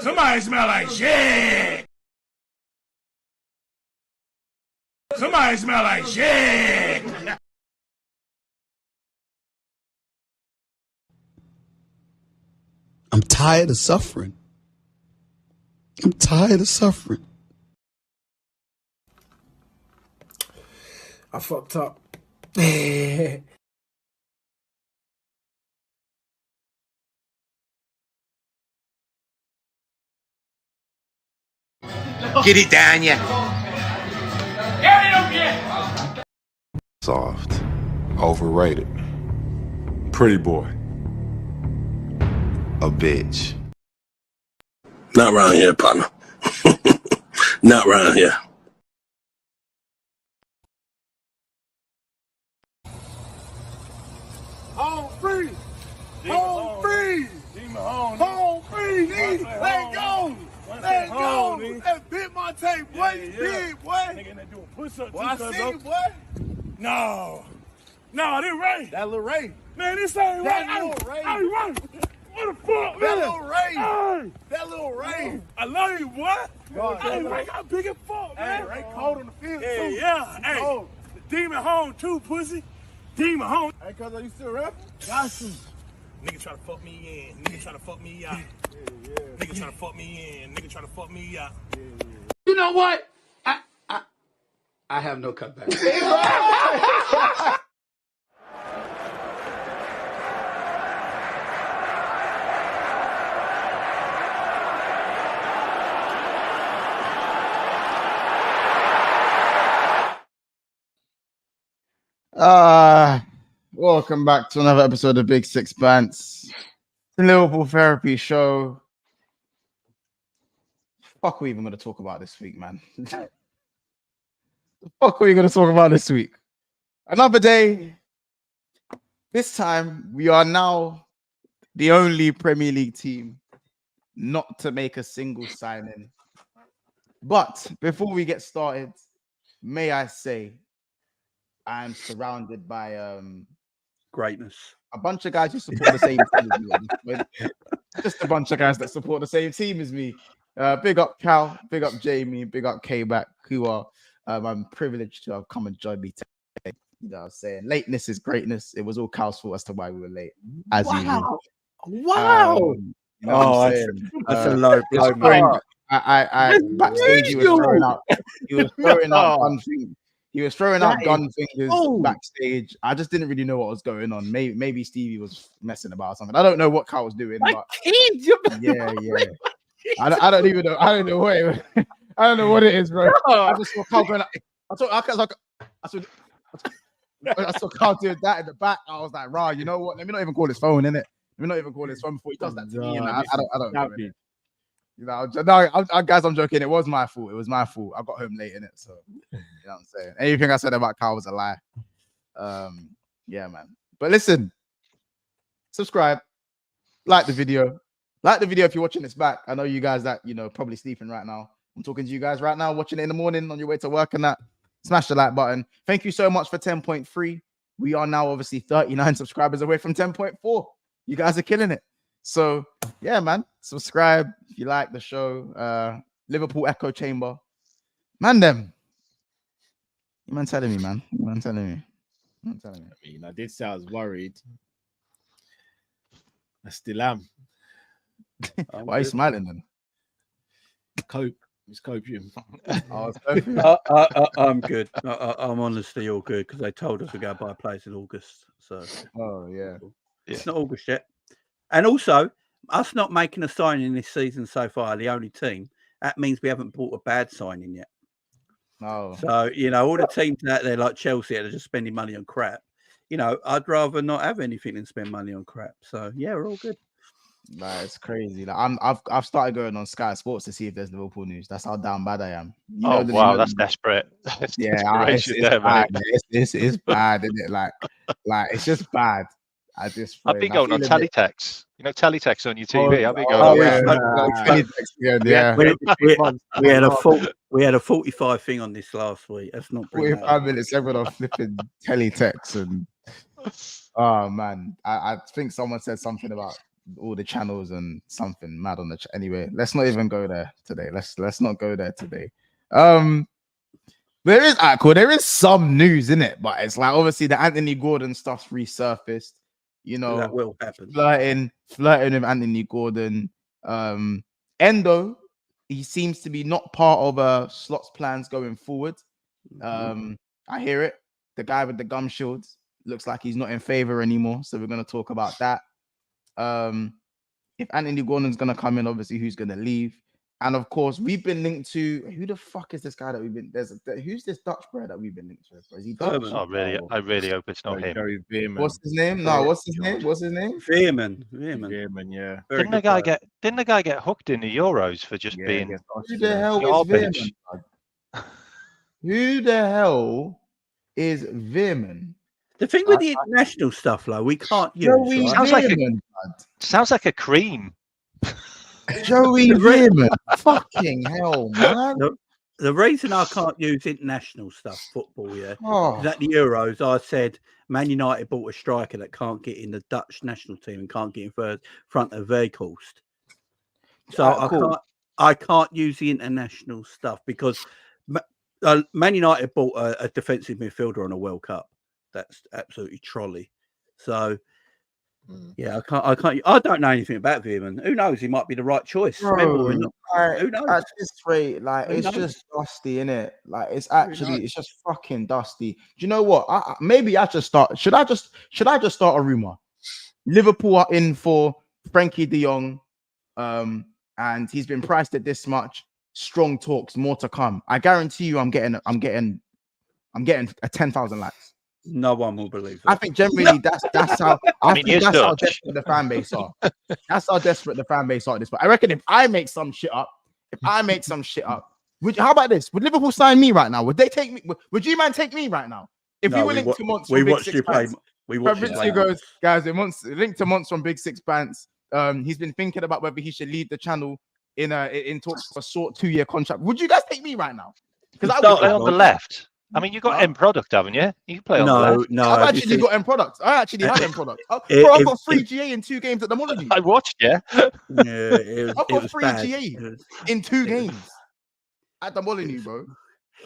Somebody smell like shit. Somebody smell like shit. I'm tired of suffering. I'm tired of suffering. I fucked up. Get it down, yeah. Soft. Overrated. Pretty boy. A bitch. Not around here, partner. Not around here. Home free. Home free. Home free. Let go. Let go. That bit my tape, boy. Big, boy. Nigga, that doing push-ups. Well, I see you, boy. No, this Ray. That little Ray. Man, this ain't Ray. That little Ray. Hey, Ray. What the fuck, man? That little Ray. Hey. That little Ray. I love you, boy. Hey, Ray got big as fuck, man. Hey, Ray cold on the field, too. Yeah. Hey, cold. Demon home, too, pussy. Demon home. Hey, cuz, are you still rapping? Got you. Nigga try to fuck me in. Nigga try to fuck me out. Yeah. Nigga try to fuck me in. Nigga try to fuck me out. Yeah. You know what? I have no cutback. Welcome back to another episode of Big Six Bants, the Liverpool Therapy Show. Fuck, are we even going to talk about this week, man? The fuck are we going to talk about this week? Another day. This time, we are now the only Premier League team not to make a single signing. But before we get started, may I say, I'm surrounded by greatness. A bunch of guys who support the same team as me. Just a bunch of guys that support the same team as me. Big up Cal, big up Jamie, big up K-Back, who are I'm privileged to have come and join me today. You know what I'm saying? Lateness is greatness. It was all Cal's fault as to why we were late. As usual. Wow. You know what I'm saying? That's a low blow. I backstage he was throwing out. He was throwing out gun fingers. He was throwing out gun fingers backstage. I just didn't really know what was going on. Maybe Stevie was messing about or something. I don't know what Carl was doing. But yeah. I don't even know. I don't know what it, I don't know what it is, bro. I just saw Carl going. I saw Carl doing that in the back. I was like, "Rah, you know what? Let me not even call his phone, innit? Let me not even call his phone before he does that to me." And I don't know. Innit? You know, guys, I'm joking. It was my fault. It was my fault. I got home late in it, so you know what I'm saying. Anything I said about Carl was a lie. Yeah, man. But listen, subscribe, like the video if you're watching this back. I know you guys that probably sleeping right now. I'm talking to you guys right now, watching it in the morning on your way to work and that. Smash the like button. Thank you so much for 10.3. We are now obviously 39 subscribers away from 10.4. You guys are killing it. So yeah, man, subscribe if you like the show. Liverpool Echo Chamber, man. You man telling me, man. You man telling me. I mean, I did say I was worried. I still am. Why are you smiling then? It's copium. I'm good. I'm honestly all good because they told us to go buy a place in August. So it's not August yet. And also, us not making a signing this season so far, the only team, that means we haven't bought a bad signing yet. No. So, all the teams out there like Chelsea that are just spending money on crap, I'd rather not have anything than spend money on crap. So, yeah, we're all good. Like, it's crazy. Like, I've started going on Sky Sports to see if there's Liverpool news. That's how down bad I am. Wow, that's desperate. That's it's bad. It's bad, isn't it? Like it's just bad. I've been going on teletext. Teletext on your TV. I've been going. We had a 45 thing on this last week. That's not 45 minutes. Everyone on flipping teletext and oh man, I think someone said something about all the channels and something mad on the anyway. Let's not even go there today. Let's not go there today. There is cool. There is some news in it, but it's like obviously the Antony Gordon stuff's resurfaced. You know, that will happen. Flirting with Antony Gordon. Endo, he seems to be not part of Slot's plans going forward. I hear it. The guy with the gum shields looks like he's not in favor anymore. So we're gonna talk about that. If Antony Gordon's gonna come in, obviously who's gonna leave? And of course, we've been linked to who the fuck is this guy that we've been? Who's this Dutch bro that we've been linked to? Is he Dutch? Oh, really? I really hope it's not him. What's his name? No, what's his name? What's his name? Veerman, yeah. Didn't the guy get hooked in the Euros for just being? Who the hell is Veerman? Who the hell is Veerman? The thing with the international stuff, like we can't use. Right? Sounds like a cream. Joey Veerman. Fucking hell, man. The reason I can't use international stuff, football, is at the Euros, I said Man United bought a striker that can't get in the Dutch national team and can't get in front of Weghorst. So I can't use the international stuff because Man United bought a defensive midfielder on a World Cup. That's absolutely trolley. So yeah, I can't. I don't know anything about Veerman. Who knows? He might be the right choice. Bro, who knows? At this rate, like it's just dusty, innit? Like it's just fucking dusty. Do you know what? Maybe I should start. Should I just start a rumor? Liverpool are in for Frankie De Jong, and he's been priced at this much. Strong talks, more to come. I guarantee you, I'm getting a 10,000 likes. No one will believe that. I think generally that's how I think that's how desperate the fan base are. That's how desperate the fan base are at this point. I reckon if I make some shit up, how about this? Would Liverpool sign me right now? Would they take me? Would you man take me right now? If we were linked to Monts from Big Six Pants, guys. Linked to Monts from Big Six Pants. He's been thinking about whether he should leave the channel in talks for a short 2-year contract. Would you guys take me right now? Because I would play on the left. I mean, you've got end product, haven't you? You can play on the left. No, I've actually got end product. I actually have end product. Bro, I've got 3 GA in 2 games at the Molyneux. I watched, I've got 3 GA in 2 games at the Molyneux, bro.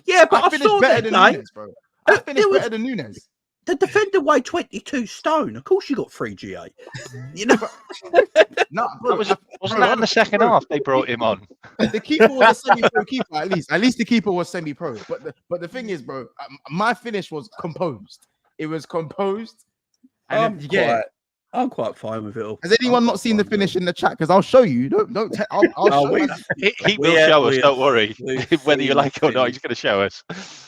Yeah, but I finished better than Nunes, bro. I finished better than Nunes. The defender weighed 22 stone. Of course, you got 3 GA. You know, wasn't that in the second half they brought him on? The keeper was a semi-pro keeper, at least. At least the keeper was semi-pro. But the thing is, bro, my finish was composed. It was composed. And I'm quite fine with it all. Has anyone not seen the finish in the chat? Because I'll show you. I'll show you. He will show us. Don't worry. Whether you like it or not, he's going to show us.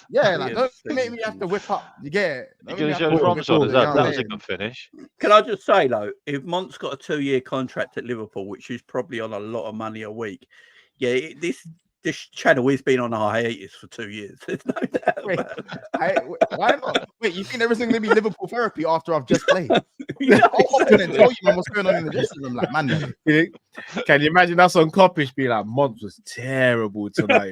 Yeah, like don't make me have to whip up. You get it? You're going to show the ROMs on. That was a good finish. Can I just say though, if Mont's got a 2-year contract at Liverpool, which is probably on a lot of money a week, this channel has been on a hiatus for 2 years. There's no doubt. Why not? Wait, you think everything's gonna be Liverpool therapy after I've just played? I'll tell you what's going on in the dressing room, like man. Can you imagine us on Coppish being like, Mont was terrible tonight?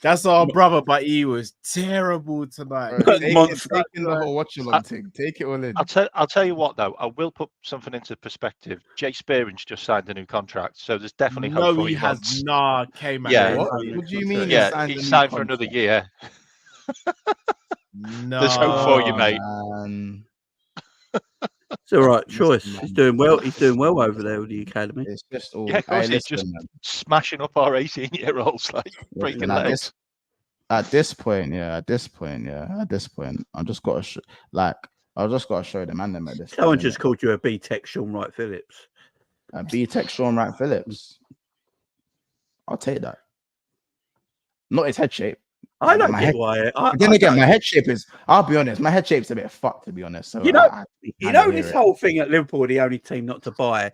That's our brother, but he was terrible tonight. Taking the whole watch-along thing. Take it all in. I'll tell you what, though. I will put something into perspective. Jay Spearing's just signed a new contract, so there's definitely hope for you. Came out. Yeah. What do you mean? Yeah, he signed for another year. There's hope for you, mate. It's all right choice. He's doing well. He's doing well over there with the academy. It's just all. Of course, he's just smashing up our 18-year-olds, like breaking legs. At this point, I just got to show the man them at this. Someone just called you a B-Tech Sean Wright Phillips. A B-Tech Sean Wright Phillips. I'll take that. Not his head shape. I don't get why. Then again, my head shape is. I'll be honest. My head shape's a bit fucked, to be honest. So this whole thing at Liverpool, the only team not to buy.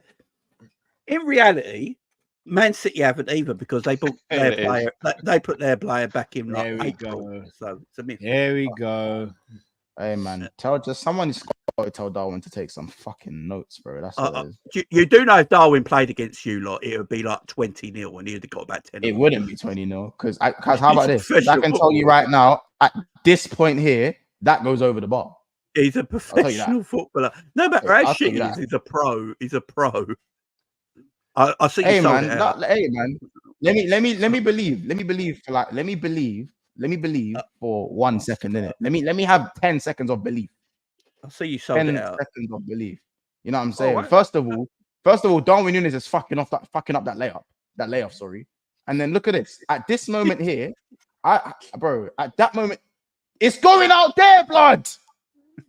In reality, Man City haven't either because they bought their player. They put their player back in. There we go. So it's a myth. Here we go. Hey man, someone's got to tell Darwin to take some fucking notes, bro. That's what it is. You do know if Darwin played against you lot, it would be like 20-0 and he'd have got about 10. It wouldn't be 20-0 because how about this? I can tell you right now, at this point here, that goes over the bar. He's a professional footballer. No matter how shit he is, he's a pro. He's a pro. I see. Hey man, hey man. Let me believe for 1 second, innit? Let me have 10 seconds of belief. I see you sold 10 it out. seconds of belief. You know what I'm saying? First of all, Darwin Núñez is fucking up that layup, sorry. And then look at this. At this moment here, at that moment, it's going out there, blood.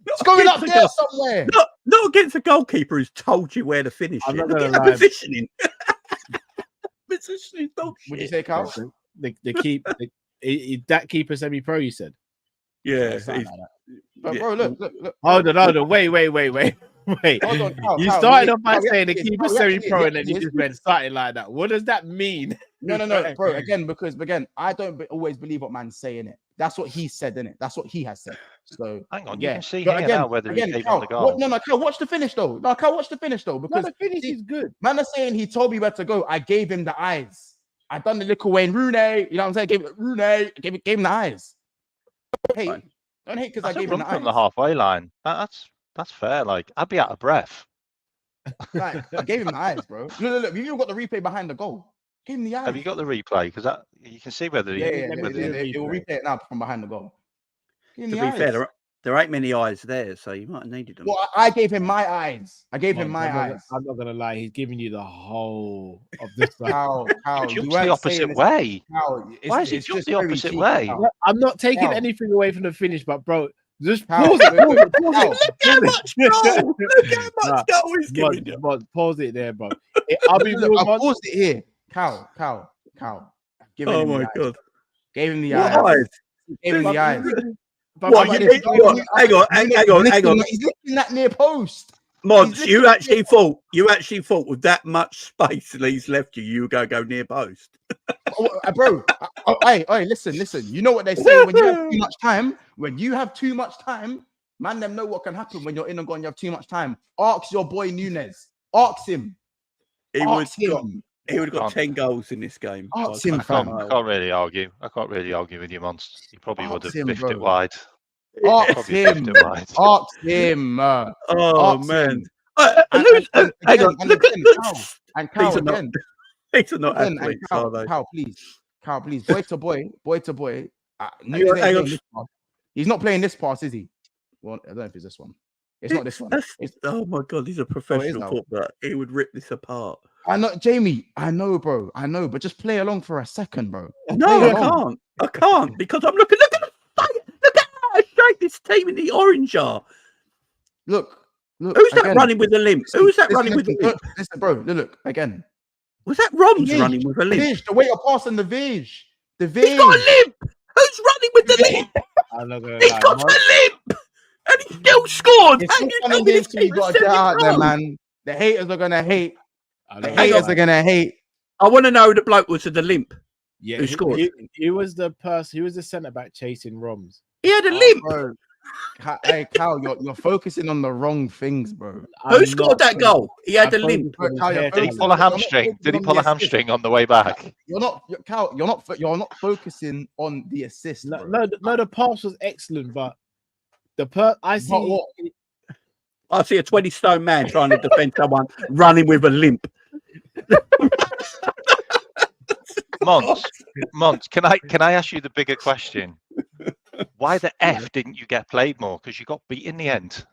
It's going up there somewhere. Not against a goalkeeper who's told you where to finish. I'm it. not gonna lie. Positioning. Positioning. Would you say, Carl? That keeper semi-pro, you said? Yeah. But bro, look. Hold on. Wait. Hold on, Carl, you started off by saying the keeper semi-pro, and then you just went starting like that. What does that mean? No, bro. Because I don't always believe what man's saying it. That's what he said, innit? That's what he has said. So hang on, yeah. You can see here now whether he gave on the goal. No, Carl, watch the finish though. No, Carl, watch the finish though. Because the finish is good. Man is saying he told me where to go. I gave him the eyes. I done the little Wayne Rooney. You know what I'm saying? Gave him the eyes. Hey, don't hate because I gave him the eyes. From the halfway line. That's fair. Like, I'd be out of breath. Like, I gave him the eyes, bro. Look. You've even got the replay behind the goal. Give him the eyes. Have you got the replay? Because that you can see whether it will replay it now from behind the goal. To be fair, there ain't many eyes there, so you might have needed them. Well, I gave him my eyes. I'm not gonna lie. He's giving you the whole of this. How you went the opposite way? Why is it just the opposite way? I'm not taking anything away from the finish, but bro, just pause it. Look how much goal he's giving you. Pause it there, bro. I'll pause it here. Cow. Oh my god! Gave him the eyes. Gave him the eyes. Hang on. He's looking that near post. Mods, you actually thought with that much space he's left you go near post. Bro, hey, listen. You know what they say when you have too much time, man, them know what can happen when you're in and gone. You have too much time. Ask your boy Núñez. Ask him. He would have got 10 goals in this game. Ask him, I can't really argue. With you, Monster. He probably would have biffed it wide. Ask him. Ask him. Oh man. Hang on. Look at these are not athletes, are they? Carl, please. Boy to boy. He's not playing this pass, is he? Well, I don't know if it's this one. It's not this one. Oh my god, he's a professional footballer. He would rip this apart. I know, Jamie. I know, bro. But just play along for a second, bro. No, I can't because I'm looking. Look at how straight this team in the orange are. Look. Who's that running with the limp? Who's that running with the limp? Listen, bro. Look again. Was that Roms running with a limp? The way you're passing the Vij. He's got a limp. Who's running with the limp? He's got a limp. And he still scored. You got to get out there, man. The haters are gonna hate. I want to know who the bloke was with the limp. Yeah, who scored? He was the person. He was the centre back chasing Roms. He had a limp. Bro. Hey, Cal, you're focusing on the wrong things, bro. Who scored that goal? He had a limp. Did he pull a hamstring? Did he pull a hamstring on the way back? You're not focusing on the assist. No, the pass was excellent, but I see a 20-stone man trying to defend someone running with a limp. Mons, can I ask you the bigger question? Why the F didn't you get played more? Because you got beat in the end.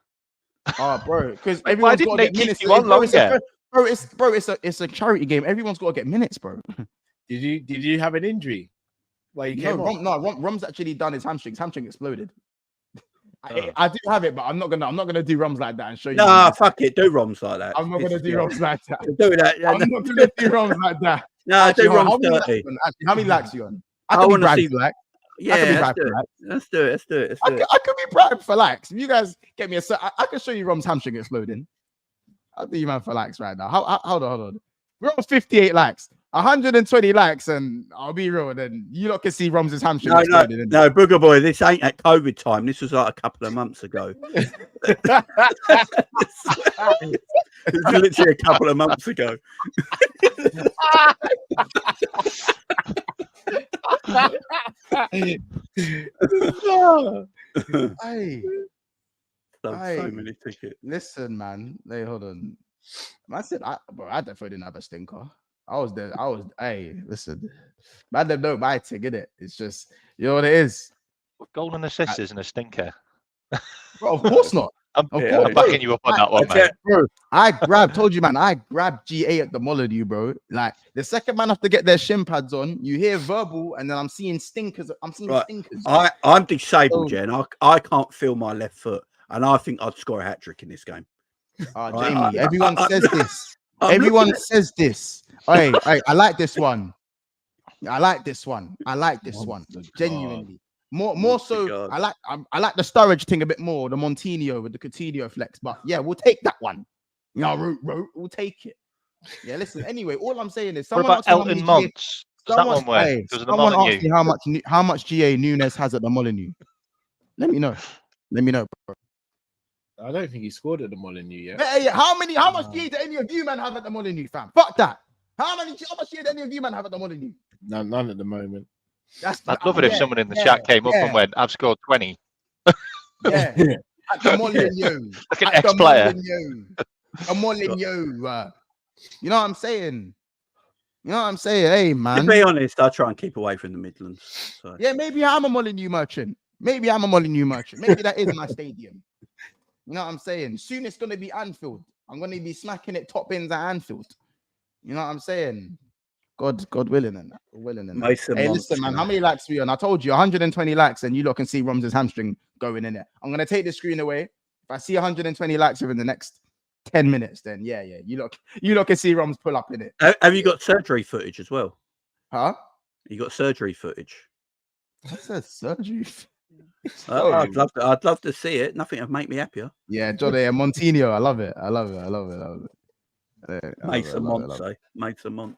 Oh, bro. Because why didn't they keep you on longer? It's a charity game. Everyone's got to get minutes, bro. Did you have an injury? Rom's actually done his hamstring. His hamstring exploded. I do have it, but I'm not gonna do Roms like that and show you. Nah, fuck it. Do Roms like that. I'm not gonna do Roms like that. Do that. I'm not gonna do Roms like that. No, do Roms dirty. How many lakhs you on? I want to see black. Yeah, let's do it. I could be bragging for lakhs. If you guys get me I can show you Rom's hamstring exploding. I'll do you man for lakhs right now. Hold on. We're on 58 lakhs. 120 lakhs, and I'll be real. Then you lot can see Rom's hamstring exploding. No, Booger Boy. This ain't at COVID time. This was like a couple of months ago. It was literally a couple of months ago. Hey. sold so many tickets. Listen, man. Hold on. I said, I definitely didn't have a stinker. I was there. Hey, listen. Man, them don't buy ticket, innit? It's just, you know what it is. Golden assist isn't a stinker. Bro, of course not. I'm backing you up on that one, mate. Bro, told you, man, I grabbed GA at the Molyneux, bro. Like, the second man have to get their shin pads on, you hear verbal, and then I'm seeing stinkers. Stinkers. I'm disabled, Jen. I can't feel my left foot, and I think I'd score a hat-trick in this game. Jamie, everyone says this. Everyone says this. Hey, I like this one. I like this one. Genuinely. More so, I like the Sturridge thing a bit more, the Montinho with the Coutinho flex. But yeah, we'll take that one. We'll take it. Yeah, listen. Anyway, all I'm saying is, someone asked Elton Monts. Someone asked me how much GA Nunes has at the Molyneux. Let me know, bro. I don't think he scored at the Molyneux yet. Yeah, how much GA do any of you man have at the Molyneux, fam? Fuck that. How much GA do any of you man have at the Molyneux? None at the moment. I'd love it if someone in the chat came up and went, "I've scored 20." At the Molyneux. Like an ex-player. Molyneux. You know what I'm saying? Hey, man. To be honest, I try and keep away from the Midlands. So. Yeah, maybe I'm a Molyneux merchant. Maybe that is my stadium. You know what I'm saying? Soon it's going to be Anfield. I'm going to be smacking it top bins at Anfield. You know what I'm saying? God willing and that. Hey, listen, man, how many likes we on? I told you 120 likes, and you lot can see Rom's hamstring going in it. I'm gonna take the screen away. If I see 120 likes within the next 10 minutes, then yeah, you lot can see Rom's pull up in it. Have you got surgery footage as well? Huh? You got surgery footage? What's that surgery? I'd love to see it. Nothing would make me happier. Yeah, Johnny and Montinho. I love it. Mason Monts.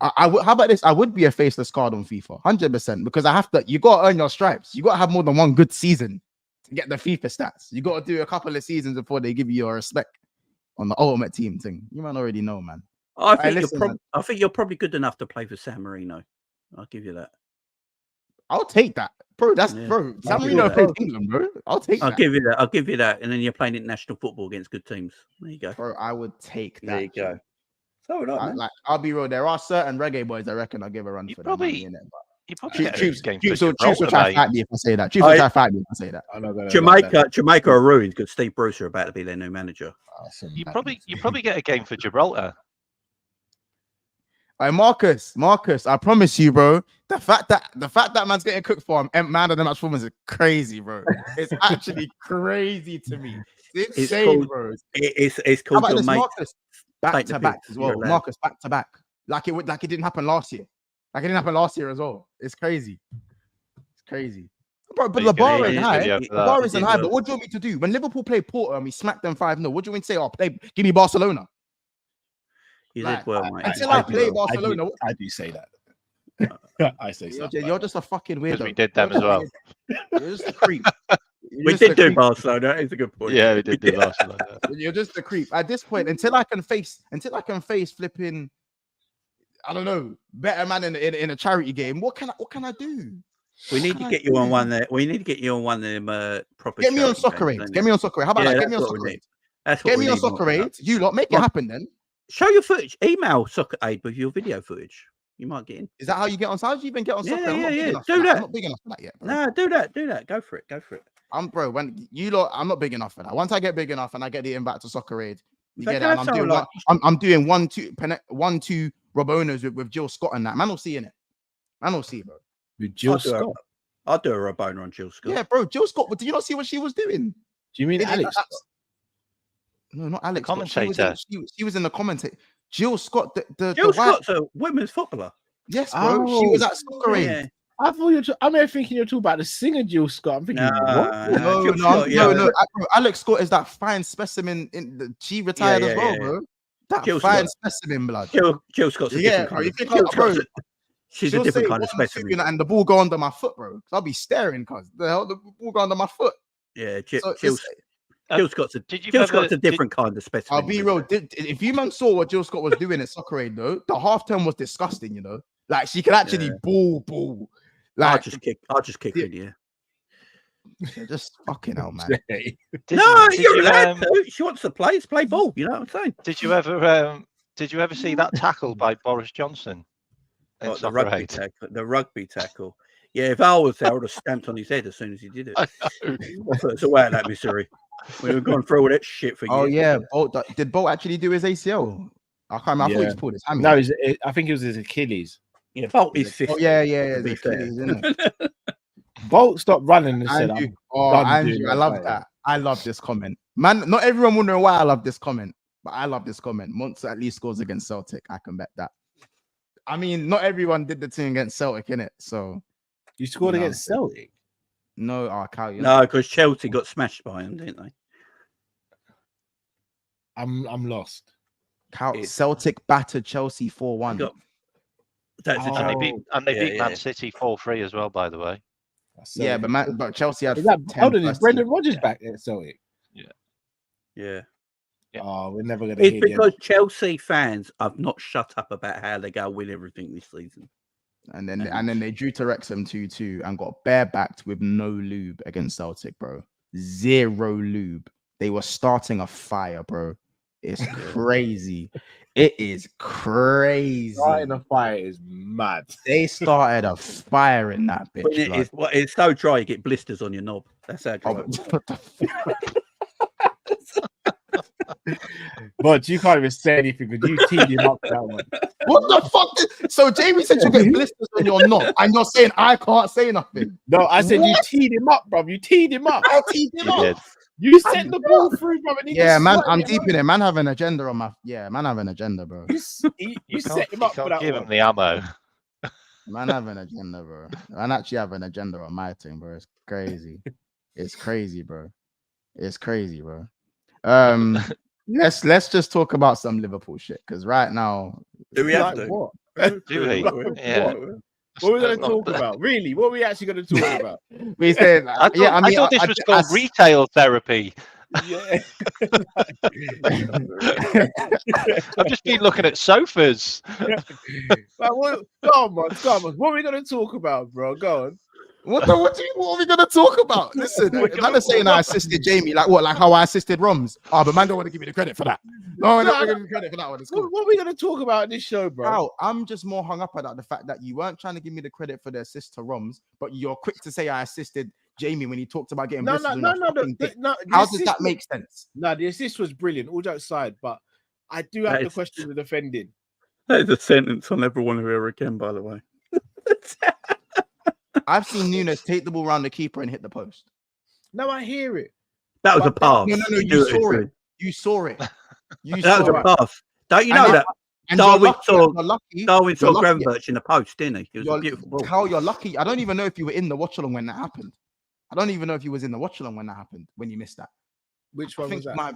How about this? I would be a faceless card on FIFA, 100%, because I have to. You got to earn your stripes. You got to have more than one good season to get the FIFA stats. You got to do a couple of seasons before they give you your respect on the Ultimate Team thing. You might already know, man. I think you're probably good enough to play for San Marino. I'll give you that. I'll take that, bro. Bro. San Marino plays England, bro. I'll give you that. And then you're playing international football against good teams. There you go, bro. I would take that. There you go. So I'll be real. There are certain reggae boys I reckon I'll give a run for. Probably Troops will try to fight me if I say that. Troops will try to fight me if I say that. Jamaica are ruined because Steve Bruce are about to be their new manager. You probably get a game for Gibraltar. Hey, Marcus, I promise you, bro. The fact that man's getting cooked for him, man of the match performance is crazy, bro. It's actually crazy to me. It's insane, bro. It's called your mate. Marcus, back to back as well. Marcus, back to back. Like it didn't happen last year. Like it didn't happen last year as well. It's crazy. Bro, but the bar isn't high. The bar isn't high. But what do you want me to do? When Liverpool played Porto and we smacked them 5-0, what do you want me to say? Give me Barcelona. You did well, mate. Until I play Barcelona. I do say that. I say so. You're just a fucking weirdo. Because we did them as well. You're just a creep. We did do Barcelona. It's a good point. Yeah, we did do Barcelona. You're just a creep. At this point, until I can face flipping, I don't know, better man in a charity game. What can I do? We need to get you on one there. We need to get you on one of them proper. Get me on Soccer Aid. Get me on Soccer Aid. How about that? Get me on Soccer Aid. Get me on Soccer Aid. You lot make it happen then. Show your footage. Email Soccer Aid with your video footage. You might get in. Is that how you get on? How do you even get on Soccer Aid? Yeah. Do that. I'm not big enough for that yet. Bro. No, do that. Go for it. I'm not big enough for that. Once I get big enough and I get the invite to Soccer Aid, you get it. I'm doing 1-2 Rabonas with Jill Scott and that. Man will see in it. Man will see, bro. With Jill Scott. I'll do a Rabona on Jill Scott. Yeah, bro. Jill Scott. Do you not see what she was doing? Do you mean Alex? No, not Alex. Commentator. She was in the commentator. Jill Scott. Jill Scott's a women's footballer. Yes, bro. She was at Soccer Aid. Yeah. I thought I'm thinking you're talking about the singer Jill Scott. I'm thinking, what? No. Alex Scott is that fine specimen. She retired as well, bro. That Jill fine Scott. specimen, blood. Jill Scott's a different kind of. She's a different kind of specimen. And the ball go under my foot, bro. I'll be staring, cause the ball go under my foot. Yeah, Jill Scott's a different kind of specimen. I'll be real. If you man saw what Jill Scott was doing at Soccer Aid, though, the half term was disgusting. You know, like she could actually ball. Like I'll just kick her in the air. Just fucking hell, man. You're allowed to. She wants to play. It's play ball. You know what I'm saying? Did you ever see that tackle by Boris Johnson? What, the rugby tackle. Yeah, if I was there, I would have stamped on his head as soon as he did it. It's away at that misery. We've gone through all that shit for years. Oh yeah, Bolt, did Bolt actually do his ACL? I can't remember. I thought he just pulled his hammy. No, I think it was his Achilles. Yeah, Bolt is 50. Oh yeah, his Achilles, isn't it? Bolt stopped running and said, Andrew, I love that. I love this comment. Man, not everyone will know why I love this comment, but I love this comment. Monts at least scores against Celtic. I can bet that. I mean, not everyone did the thing against Celtic, innit? So you scored against Celtic? No, Cal, no, because Chelsea got smashed by him, didn't they? I'm lost. Celtic battered Chelsea 4-1. And they beat Man City 4-3 as well, by the way. Yeah, but Chelsea had. Hold on, is Brendan Rodgers back at Celtic? Yeah. Oh, we're never going to. It's because Chelsea fans have not shut up about how they go win everything this season. And then they drew to Wrexham 2-2 and got bare-backed with no lube against Celtic, bro. 0 lube. They were starting a fire, bro. It's crazy. It is crazy. Starting a fire is mad. They started a fire in that bitch. It's so dry, you get blisters on your knob. That's how dry. But you can't even say anything because you teed him up for that one. What the fuck? So Jamie said you get blisters on your knob, and you're saying I can't say nothing. No, I said you teed him up, bro. You teed him up. I teed him up. You sent the ball through, bro. Yeah, man, I'm deep in it. Man have an agenda on my. Yeah, man have an agenda, bro. You set him up for that. Give him the ammo. Man have an agenda, bro. Man actually have an agenda on my thing, bro. It's crazy. It's crazy, bro. It's crazy, bro. Let's just talk about some Liverpool shit because right now. Do we have to? What? Do we? Yeah. What are we going to talk about? Really? What are we actually going to talk about? We said, I thought this was called retail therapy. Yeah. I've just been looking at sofas. Come on. What are we going to talk about, bro? Go on. What are we gonna talk about? Listen, man is saying I assisted Jamie, like how I assisted Roms. Oh, but man don't want to give me the credit for that. No, I'm not giving me credit for that one. It's cool. What are we gonna talk about in this show, bro? I'm just more hung up about the fact that you weren't trying to give me the credit for the assist to Roms, but you're quick to say I assisted Jamie when he talked about getting blisters. No. How does that make sense? No, the assist was brilliant, all jokes aside, but I do have the question of defending. That is a sentence I'll never want to hear again, by the way. I've seen Nunes take the ball around the keeper and hit the post. No, I hear it. That was a pass. No, you saw it. You saw it. That was a pass. Don't you know that? Darwin saw Gravenberch in the post, didn't he? It was a beautiful ball. How you're lucky. I don't even know if you were in the watch-along when that happened. I don't even know if you was in the watch-along when that happened, when you missed that. Which one was that?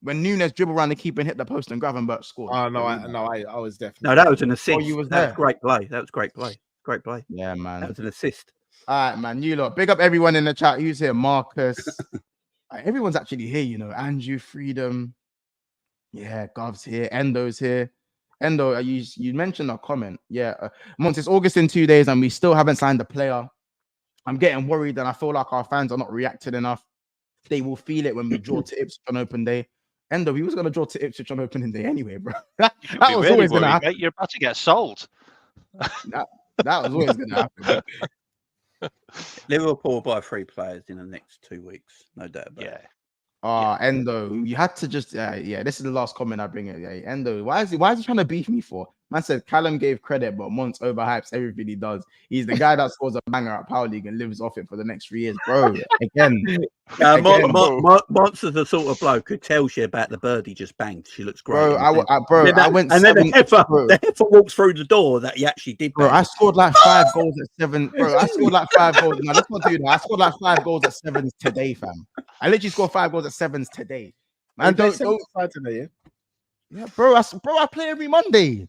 When Nunes dribbled around the keeper and hit the post and Gravenberch scored. Oh, no, I was definitely. No, that was an assist. Oh, you was there. That was great play. That was great play. Great play. Yeah, man. That was an assist. All right, man. You lot. Big up everyone in the chat. Who's here? Marcus. Everyone's actually here, you know. Andrew, Freedom. Yeah, Gov's here. Endo's here. Endo, you mentioned a comment. Yeah. Monts, it's August in 2 days and we still haven't signed a player. I'm getting worried and I feel like our fans are not reacting enough. They will feel it when we draw to Ipswich on open day. Endo, we was going to draw to Ipswich on opening day anyway, bro. That was really always going to happen. Mate, you're about to get sold. That was always going to happen. Liverpool buy 3 players in the next 2 weeks, no doubt about it. Endo, you had to just this is the last comment I bring it. Yeah, Endo, why is he trying to beef me for? Man said Callum gave credit, but Monts overhypes everything he does. He's the guy that scores a banger at Power League and lives off it for the next 3 years, bro. Again. Monts is the sort of bloke who tells you about the bird he just banged. She looks great. Bro, I went. And then the heifer walks through the door that he actually did. Bro, I scored like 5 goals at 7. Bro, I scored like 5 goals. No, let's not do that. I scored like 5 goals at 7s today, fam. I literally scored 5 goals at 7s today. Man, don't today, yeah, bro. I play every Monday.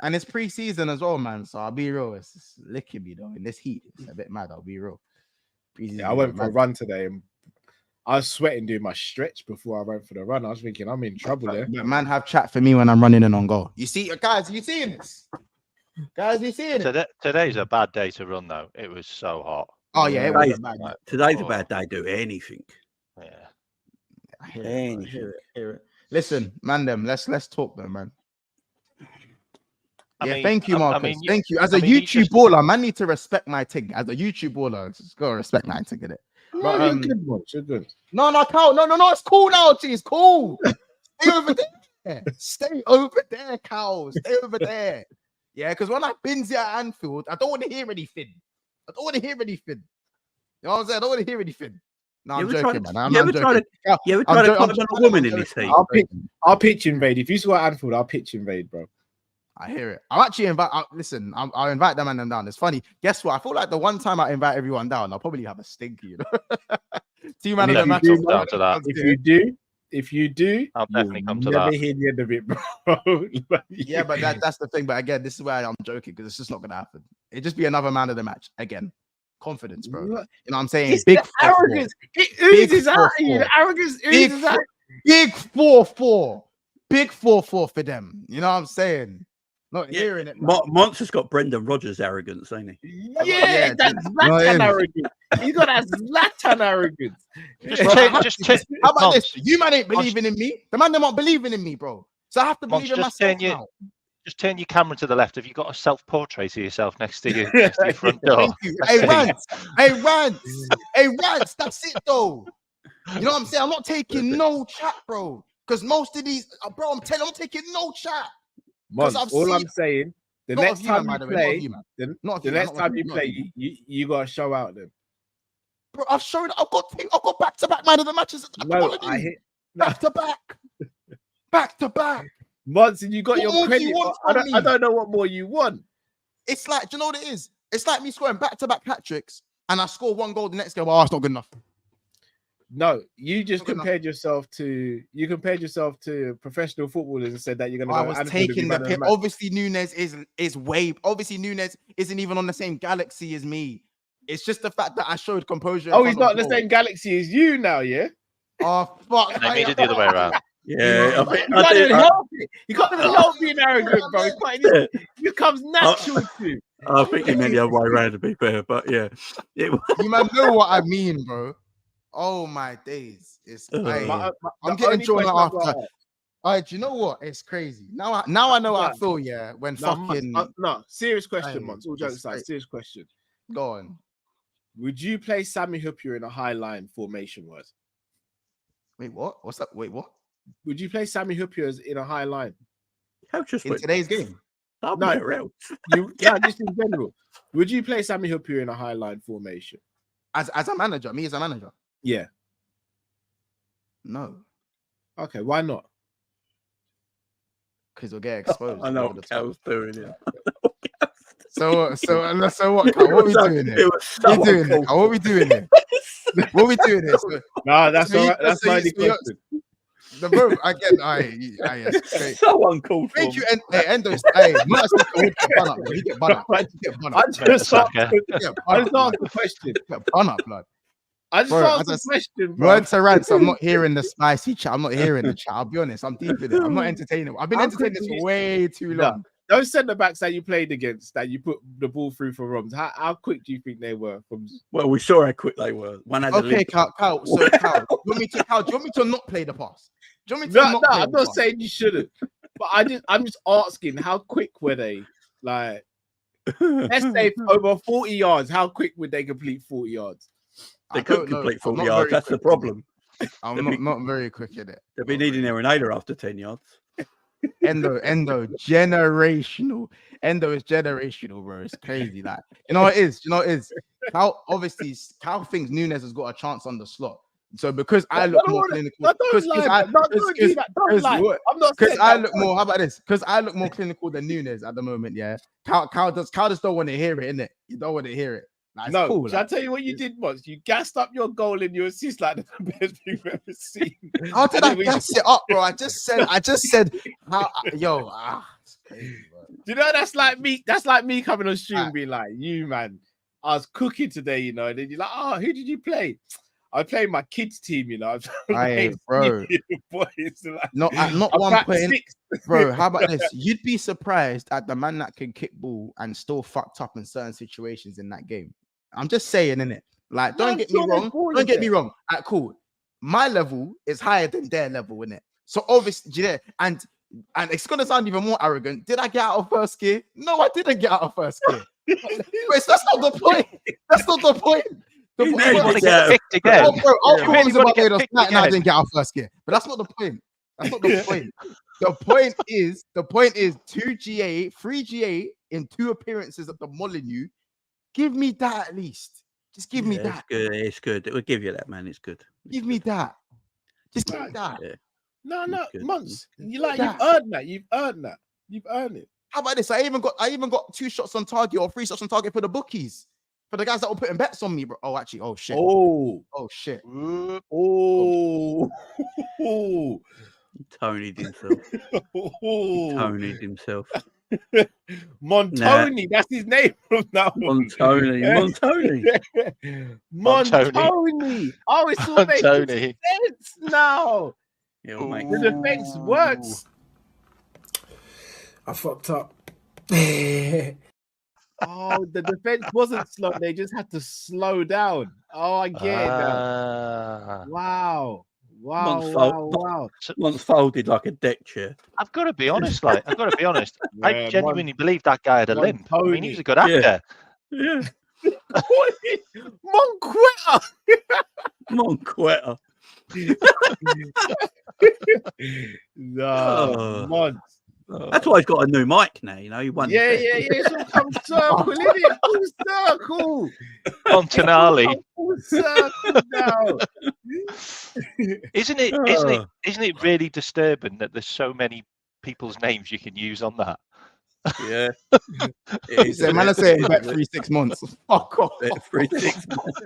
And it's pre-season as well, man. So I'll be real. It's licking me though. In this heat, it's a bit mad. I'll be real. Yeah, I went for a run today and I was sweating doing my stretch before I went for the run. I was thinking I'm in trouble there. But man, have chat for me when I'm running in on goal. You see, guys, you seeing this? Guys, you seeing it? Today's a bad day to run though. It was so hot. Oh yeah, it was a bad night. Today's a bad day. Do anything. Yeah. I hear it. Listen, man, let's talk, man. Thank you, Marcus. Thank you. As a YouTube baller, man, need to respect my thing. As a YouTube baller, just gotta respect my thing, innit? But you're good, man. You're good. No, Cal. No, it's cool now, G. It's cool. Stay over there. Stay over there, Cal. Stay over there. Yeah, because when I bins it at Anfield, I don't want to hear anything. You know what I'm saying? I don't want to hear anything. No, I'm joking, man. I'm joking. You ever try to comment on a woman in this team? I'll pitch invade. If you score at Anfield, I'll pitch invade, bro. I hear it. I'll actually I'll invite them and them down. It's funny. Guess what? I feel like the one time I invite everyone down, I'll probably have a stinky, you know. Team man of the match. Down to that. If you do, I'll definitely come to never that. hear the end of it, bro. Yeah, but that's the thing. But again, this is why I'm joking, because it's just not gonna happen. It'd just be another man of the match again. Confidence, bro. You know what I'm saying? It's big arrogance. It oozes out of you. The arrogance oozes out. Big 4-4. Big 4-4 for them. You know what I'm saying? Not hearing it. Monster's got Brendan Rodgers arrogance, ain't he? Yeah, that's Zlatan arrogance. He's got that Zlatan arrogance. How about this? You man ain't believing in me. The man them aren't believing in me, bro. So I have to believe in myself now. Just turn your camera to the left. Have you got a self-portrait of yourself next to your front door? Thank you. Hey, Rants. That's it, though. You know what I'm saying? I'm not taking no chat, bro. Because most of these, bro, I'm not taking no chat. I'm saying, the next time you play, the next time you play, you gotta show out them. Bro, I've got back-to-back man of the matches. Back to back. Monson, you got your credit. I don't know what more you want. It's like, do you know what it is? It's like me scoring back-to-back hat tricks, and I score one goal the next game. Oh, it's not good enough. No, you just compared yourself to professional footballers and said that you're gonna. I was taking the pick. Obviously, Nunes is way. Obviously, Nunes isn't even on the same galaxy as me. It's just the fact that I showed composure. Oh, he's not in the same galaxy as you now, yeah. Oh fuck! I made it the other way around. Yeah, you can't even help it. You can't even help being arrogant, bro. It becomes natural to. I think you meant the other way around, to be fair, but yeah, you man know what I mean, bro. Oh my days! It's I'm getting drawn out after. Alright, do you know what? It's crazy. Now I know how I feel. Yeah, when serious question, Mons. All jokes aside, serious question. Go on. Would you play Sammy Huppier in a high line formation? Wait, what? What's that? Wait, what? Would you play Sammy Huppier in a high line? In today's game? No, just in general. Would you play Sammy Huppier in a high line formation? As a manager? Me as a manager? Yeah. No. Okay, why not? Because we'll get exposed. I know what Cal's doing it. So what? What are we doing here? What are we doing here? What are we doing here? No, that's all right. That's my question. The bro, again, it's so uncalled for. Thank you, Endo. Hey, he get bun up. I just asked the question. Bun up, blood. I just asked the question, bro. Word to rants. I'm not hearing the spicy chat. I'm not hearing the chat. I'll be honest. I'm deep in it. I'm not entertaining. I've been entertaining this for way too long. Those centre backs that you played against, that you put the ball through for Roms, how quick do you think they were? Well, we saw how quick they were. Okay, Cal. So, Cal, do you want me to not play the pass? Do you want me to not play I'm not saying you shouldn't, but I'm just asking, how quick were they? Like, let's say over 40 yards, how quick would they complete 40 yards? They couldn't complete 40 yards. That's the problem. I'm not very quick at it. They'll be needing their inhaler after 10 yards. Endo, generational. Endo is generational, bro. It's crazy. Like, you know what it is? Cal thinks Nunes has got a chance on the slot. So because I look more clinical, how about this? Because I look more clinical than Nunes at the moment. Yeah, Cal just don't want to hear it, innit? You don't want to hear it. Like, no, cool, shall I tell you what you did once? You gassed up your goal and your assist like the best thing you've ever seen. How did I gas it up, bro? I just said, how, it's crazy, bro. Do you know that's like me? That's like me coming on stream being like, "You man, I was cooking today, you know." And then you're like, "Oh, who did you play?" I played my kids' team, you know. Bro. Boys, like, not one point, bro. How about this? You'd be surprised at the man that can kick ball and still fucked up in certain situations in that game. I'm just saying, innit? Like, don't get me wrong. Don't get me wrong. Alright, cool. My level is higher than their level, innit? So obviously, yeah, and it's gonna sound even more arrogant. Did I get out of first gear? No, I didn't get out of first gear. But that's not the point. That's not the point. The point You want to get picked again. I didn't get out of first gear, but that's not the point. That's not the point. The point is 2 GA, 3 GA in 2 appearances at the Molineux. Give me that at least. Just give me that. It's good. We'll give you that, man. It's good. Give me that. Just give me that. Yeah. No, Months. You've earned that. You've earned it. How about this? I even got 2 shots on target or 3 shots on target for the bookies. For the guys that were putting bets on me, bro. Oh, actually, oh shit. Oh shit. Oh. Tony'd himself. Tony'd himself. Montoni, that's his name from now on. Montoni. Oh, it's all making sense now. The defense works. I fucked up. Oh, the defense wasn't slow. They just had to slow down. Oh, I get it now. Wow. Once folded like a deck chair. I've got to be honest. I genuinely believe that guy had a limp. I mean, he was a good actor. Yeah. Monquetta. No, Mon. That's why he's got a new mic now. You know, he won. Yeah. It's all come circle, isn't it? Full circle. Montanari. Full circle now. Isn't it really disturbing that there's so many people's names you can use on that? Yeah. Man, I say back 3-6 months. Fuck off. 3-6 months.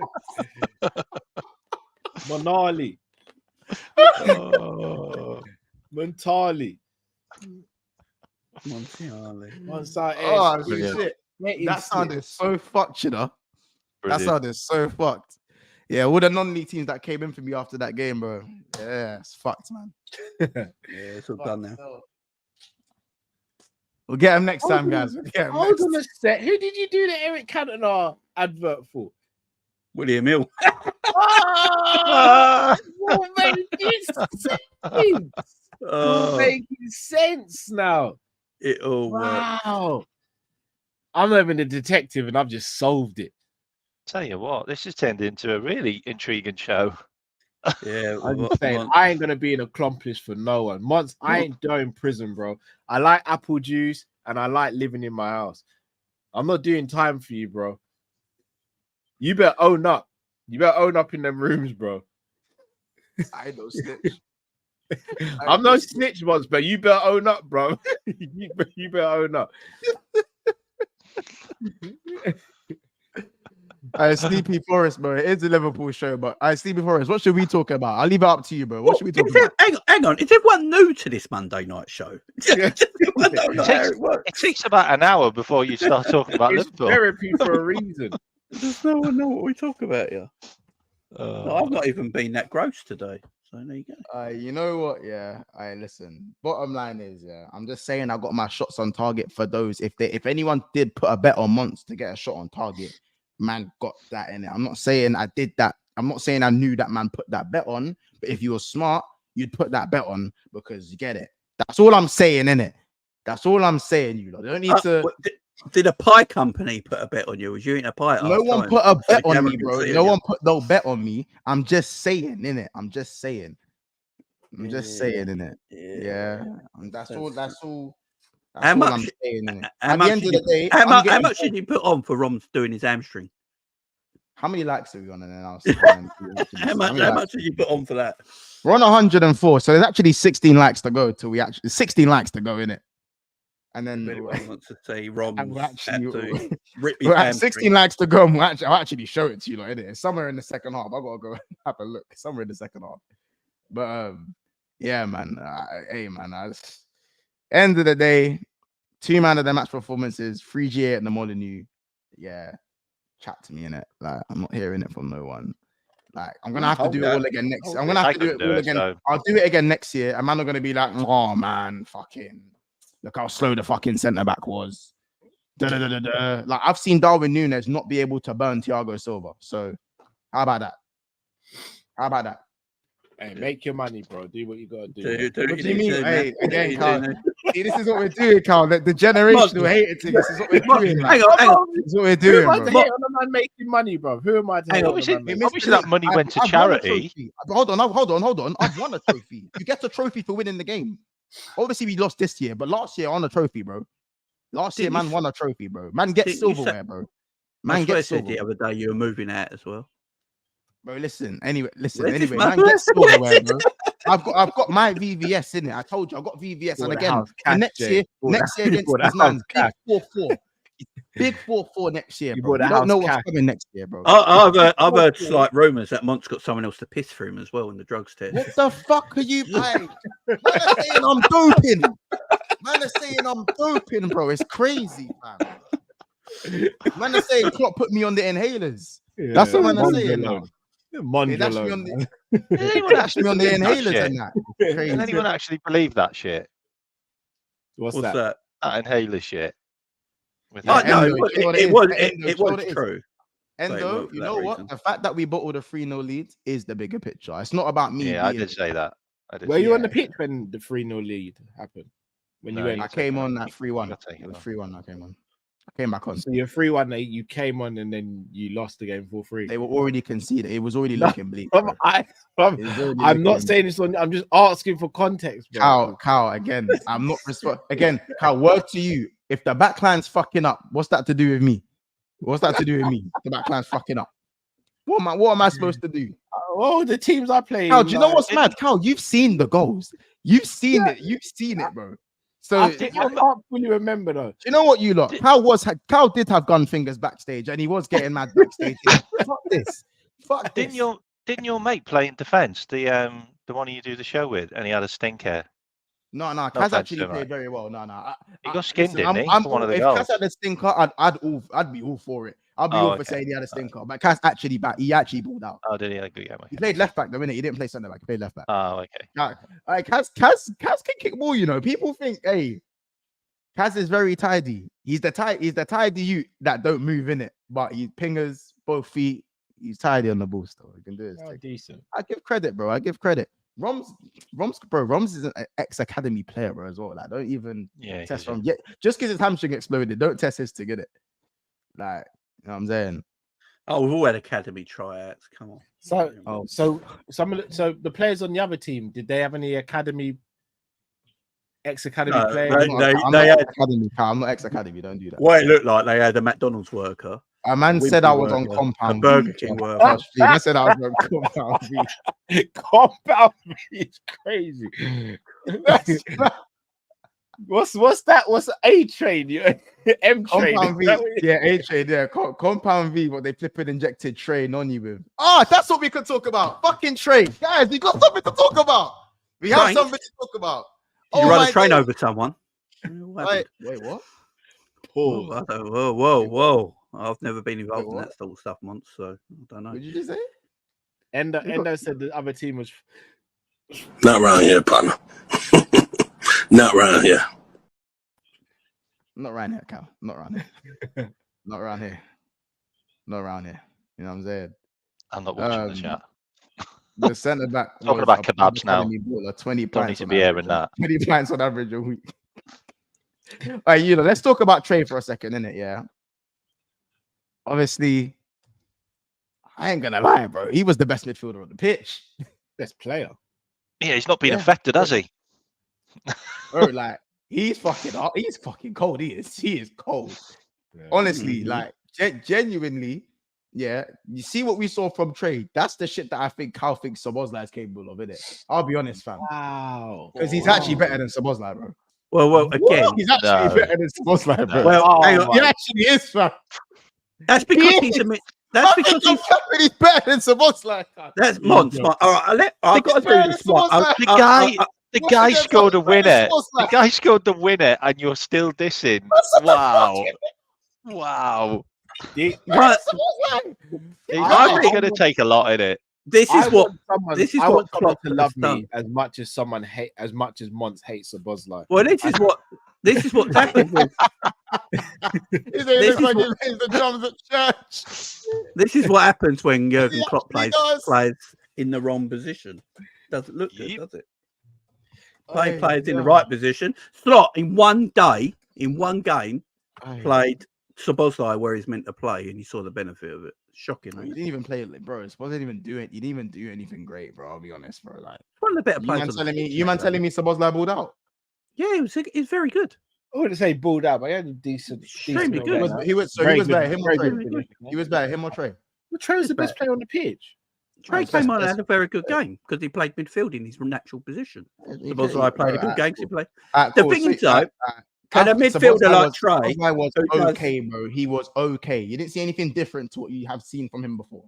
Monali. Montali. Oh shit! That sounded so fucked, you know. That sounded so fucked. Yeah, all the non-league teams that came in for me after that game, bro. Yeah, it's fucked, man. Yeah, it's all done now. We'll get him next time, guys. Hold on a sec. Who did you do the Eric Cantona advert for? William Hill. Making sense now. It all works. I'm not even a detective and I've just solved it. Tell you what, this has turned into a really intriguing show. Yeah, I'm saying I ain't gonna be an accomplice for no one. Once I ain't doing prison, bro. I like apple juice and I like living in my house. I'm not doing time for you, bro. You better own up. You better own up in them rooms, bro. I don't snitch. I'm no snitch once, but you better own up, bro. you better own up. Sleepy Forest, bro. It is a Liverpool show, but Sleepy Forest, what should we talk about? I'll leave it up to you, bro. What should we talk about? Hang on. Is everyone new to this Monday night show? It takes about an hour before you start talking about Liverpool. Therapy for a reason. Does no one know what we talk about here? No, I've not even been that gross today. So there you go. You know what? Yeah. Listen. Bottom line is, I'm just saying I got my shots on target for those. If anyone did put a bet on Monts to get a shot on target, man got that in it. I'm not saying I did that. I'm not saying I knew that man put that bet on. But if you were smart, you'd put that bet on because you get it. That's all I'm saying, innit? That's all I'm saying. You don't need to. Did a pie company put a bet on you? Was you eating a pie? No one put a bet on me, bro. No one put no bet on me. I'm just saying, innit? I'm just saying, innit? Yeah. That's all. How much? I'm saying, innit? At the end of the day, how much did you put on for Rom's doing his hamstring? How many likes are we on? And then I'll how much did you put on for that? We're on 104, so there's actually 16 likes to go till we actually 16 likes to go in it. And then anyone wants to say Rom actually we're at 16 likes to go. And I'll actually show it to you, like, innit? It's somewhere in the second half. I gotta go have a look. Somewhere in the second half. But yeah, man. Hey, man. End of the day, 2 man of the match performances, 3 GA at the Molineux. Yeah, chat to me, innit? Like, I'm not hearing it from no one. Like, I'm gonna have to do it all again next. I'm gonna have to do it all again. I'll do it again next year. And man are gonna be like, oh man, fucking look how slow the fucking centre back was. Like I've seen Darwin Núñez not be able to burn Thiago Silva. So how about that? How about that? Hey, make your money, bro. Do what you gotta do. What do you mean? Hey, again, Carl. See, this is what we're doing, Carl. The generational hating thing. This is what we're doing. Hang on. This is what we're doing, Who am I bro. to hate on the man making money, bro? Who am I to hate on the man? Obviously, that money went to charity. Hold on. I've won a trophy. You get a trophy for winning the game. Obviously, we lost this year, but last year I won a trophy, bro. Last year, man won a trophy, bro. Man gets silverware, bro. Man gets silverware. The other day you were moving out as well. Bro, listen. Anyway, man gets silverware, bro. I've got my VVS in it. I told you I got VVS, and again, next year against these man, big 4-4. Big 4-4 next year, bro. You don't know what's coming next year, bro. I've heard slight rumours that Mont's got someone else to piss for him as well in the drugs test. What the fuck are you playing? Man are saying I'm doping. Man are saying I'm doping, bro. It's crazy, man. Man are saying Klopp put me on the inhalers. That's what man are saying now. Did anyone actually on the inhalers and that? Can anyone actually believe that shit? What's that? That inhaler shit. No, it was true. Endo, you know what? The fact that we bottled a 3-0 lead is the bigger picture. It's not about me. Yeah, I did say that. Were you on the pitch when the 3-0 lead happened? When you went, I came on at 3-1. It was 3-1. I came on. I came back on. So you're 3-1. You came on and then you lost the game 4-3. They were already conceded. It was already looking bleak. I'm not saying this on. I'm just asking for context, bro. Cal, again. I'm not again. Cal, word to you. If the backline's fucking up, what's that to do with me? What's that to do with me? The backline's fucking up. What am I supposed to do? Oh, the teams I play. Cal, do you know what's mad? Cal, you've seen the goals. You've seen it. You've seen it, bro. So I can't fully remember though. Do you know what you lot? Cal did have gun fingers backstage, and he was getting mad backstage. Fuck this. Fuck this. Didn't your mate play in defence? The one you do the show with, and he had a stinker. No, Kaz actually played very well. He got skinned, listen, didn't he? For one of the if goals. Kaz had a stinker, I'd be all for it. I'd be all for saying he had a stinker. But Kaz actually balled out. Oh, did he? Okay, he played left back the minute. He didn't play centre back. He played left back. Oh, okay. Kaz can kick ball. You know, people think, hey, Kaz is very tidy. He's the tidy you that don't move in it, but he pingers both feet. He's tidy on the ball still. He can do it. Decent. I give credit, bro. I give credit. Roms is an ex-academy player, bro, as well. Like, don't even test from yet. Just because his hamstring exploded, don't test his to get it. Like, you know what I'm saying? Oh, we've all had academy tryouts. Come on. So the players on the other team, did they have any ex-academy players? I'm not ex-academy. Don't do that. Well, it looked like they had a McDonald's worker. A man said I was on compound. Burger King worker. I said I was on compound V. Compound V is crazy. What's that? What's A train? M train. Compound V. Yeah, A train. Yeah, compound V. What they flipping injected Trey Nonyi with. That's what we could talk about. Fucking Trey, guys. We got something to talk about. We have something to talk about. Did you run a train over someone? Wait, what? Pause. Whoa. I've never been involved in that sort of stuff once, so I don't know. What did you just say? Endo said the other team was not around here, partner. Not around here. Not around here, Cal. Not around here. Not around here. Not around here. You know what I'm saying? I'm not watching the chat. The centre back. Talking about kebabs now. 20 Don't need to be airing that. 20 pints on average a week. All right, let's talk about Trey for a second, innit? Yeah. Obviously, I ain't gonna lie, bro. He was the best midfielder on the pitch. Best player. Yeah, he's not been affected, has he? Bro, like, he's fucking up. He's fucking cold. He is cold. Yeah. Honestly, like, genuinely, yeah. You see what we saw from Trey? That's the shit that I think Cal thinks Szoboszlai is capable of, innit? I'll be honest, fam. Wow. Because he's actually better than Szoboszlai, bro. Well, again, he's actually better than Szoboszlai, bro. Well, he actually is, fam. That's because he's he's better than Szoboszlai. That's Mons. All right, I've got to do this one. The guy scored a winner. The guy scored the winner, and you're still dissing. Wow. He's going to take a lot in it. This is what someone to love me as much as Mons hates Szoboszlai. Well, this is what's happened with He said he looks like he plays the drums at church. This is what happens when Jurgen Klopp plays in the wrong position. Doesn't look good, does it? Players in the right position. Slot in one day, in one game, played Szoboszlai where he's meant to play, and he saw the benefit of it. Shocking. He didn't even play it, bro. Spurs didn't even do it. He didn't even do anything great, bro. I'll be honest, bro. Like one of the better players. You man telling me Szoboszlai balled out? Yeah, he's very good. I wouldn't say balled out, but he had a decent. Extremely good. He was better. Him or Trey? He was better. Him or Trey? Well, Trey was the best player on the pitch. Trey came on and had a very good game because he played midfield in his natural position. Szoboszlai played a good game. He played. The thing is, though, can a midfielder like Trey? Szoboszlai was okay, bro. He was okay. You didn't see anything different to what you have seen from him before.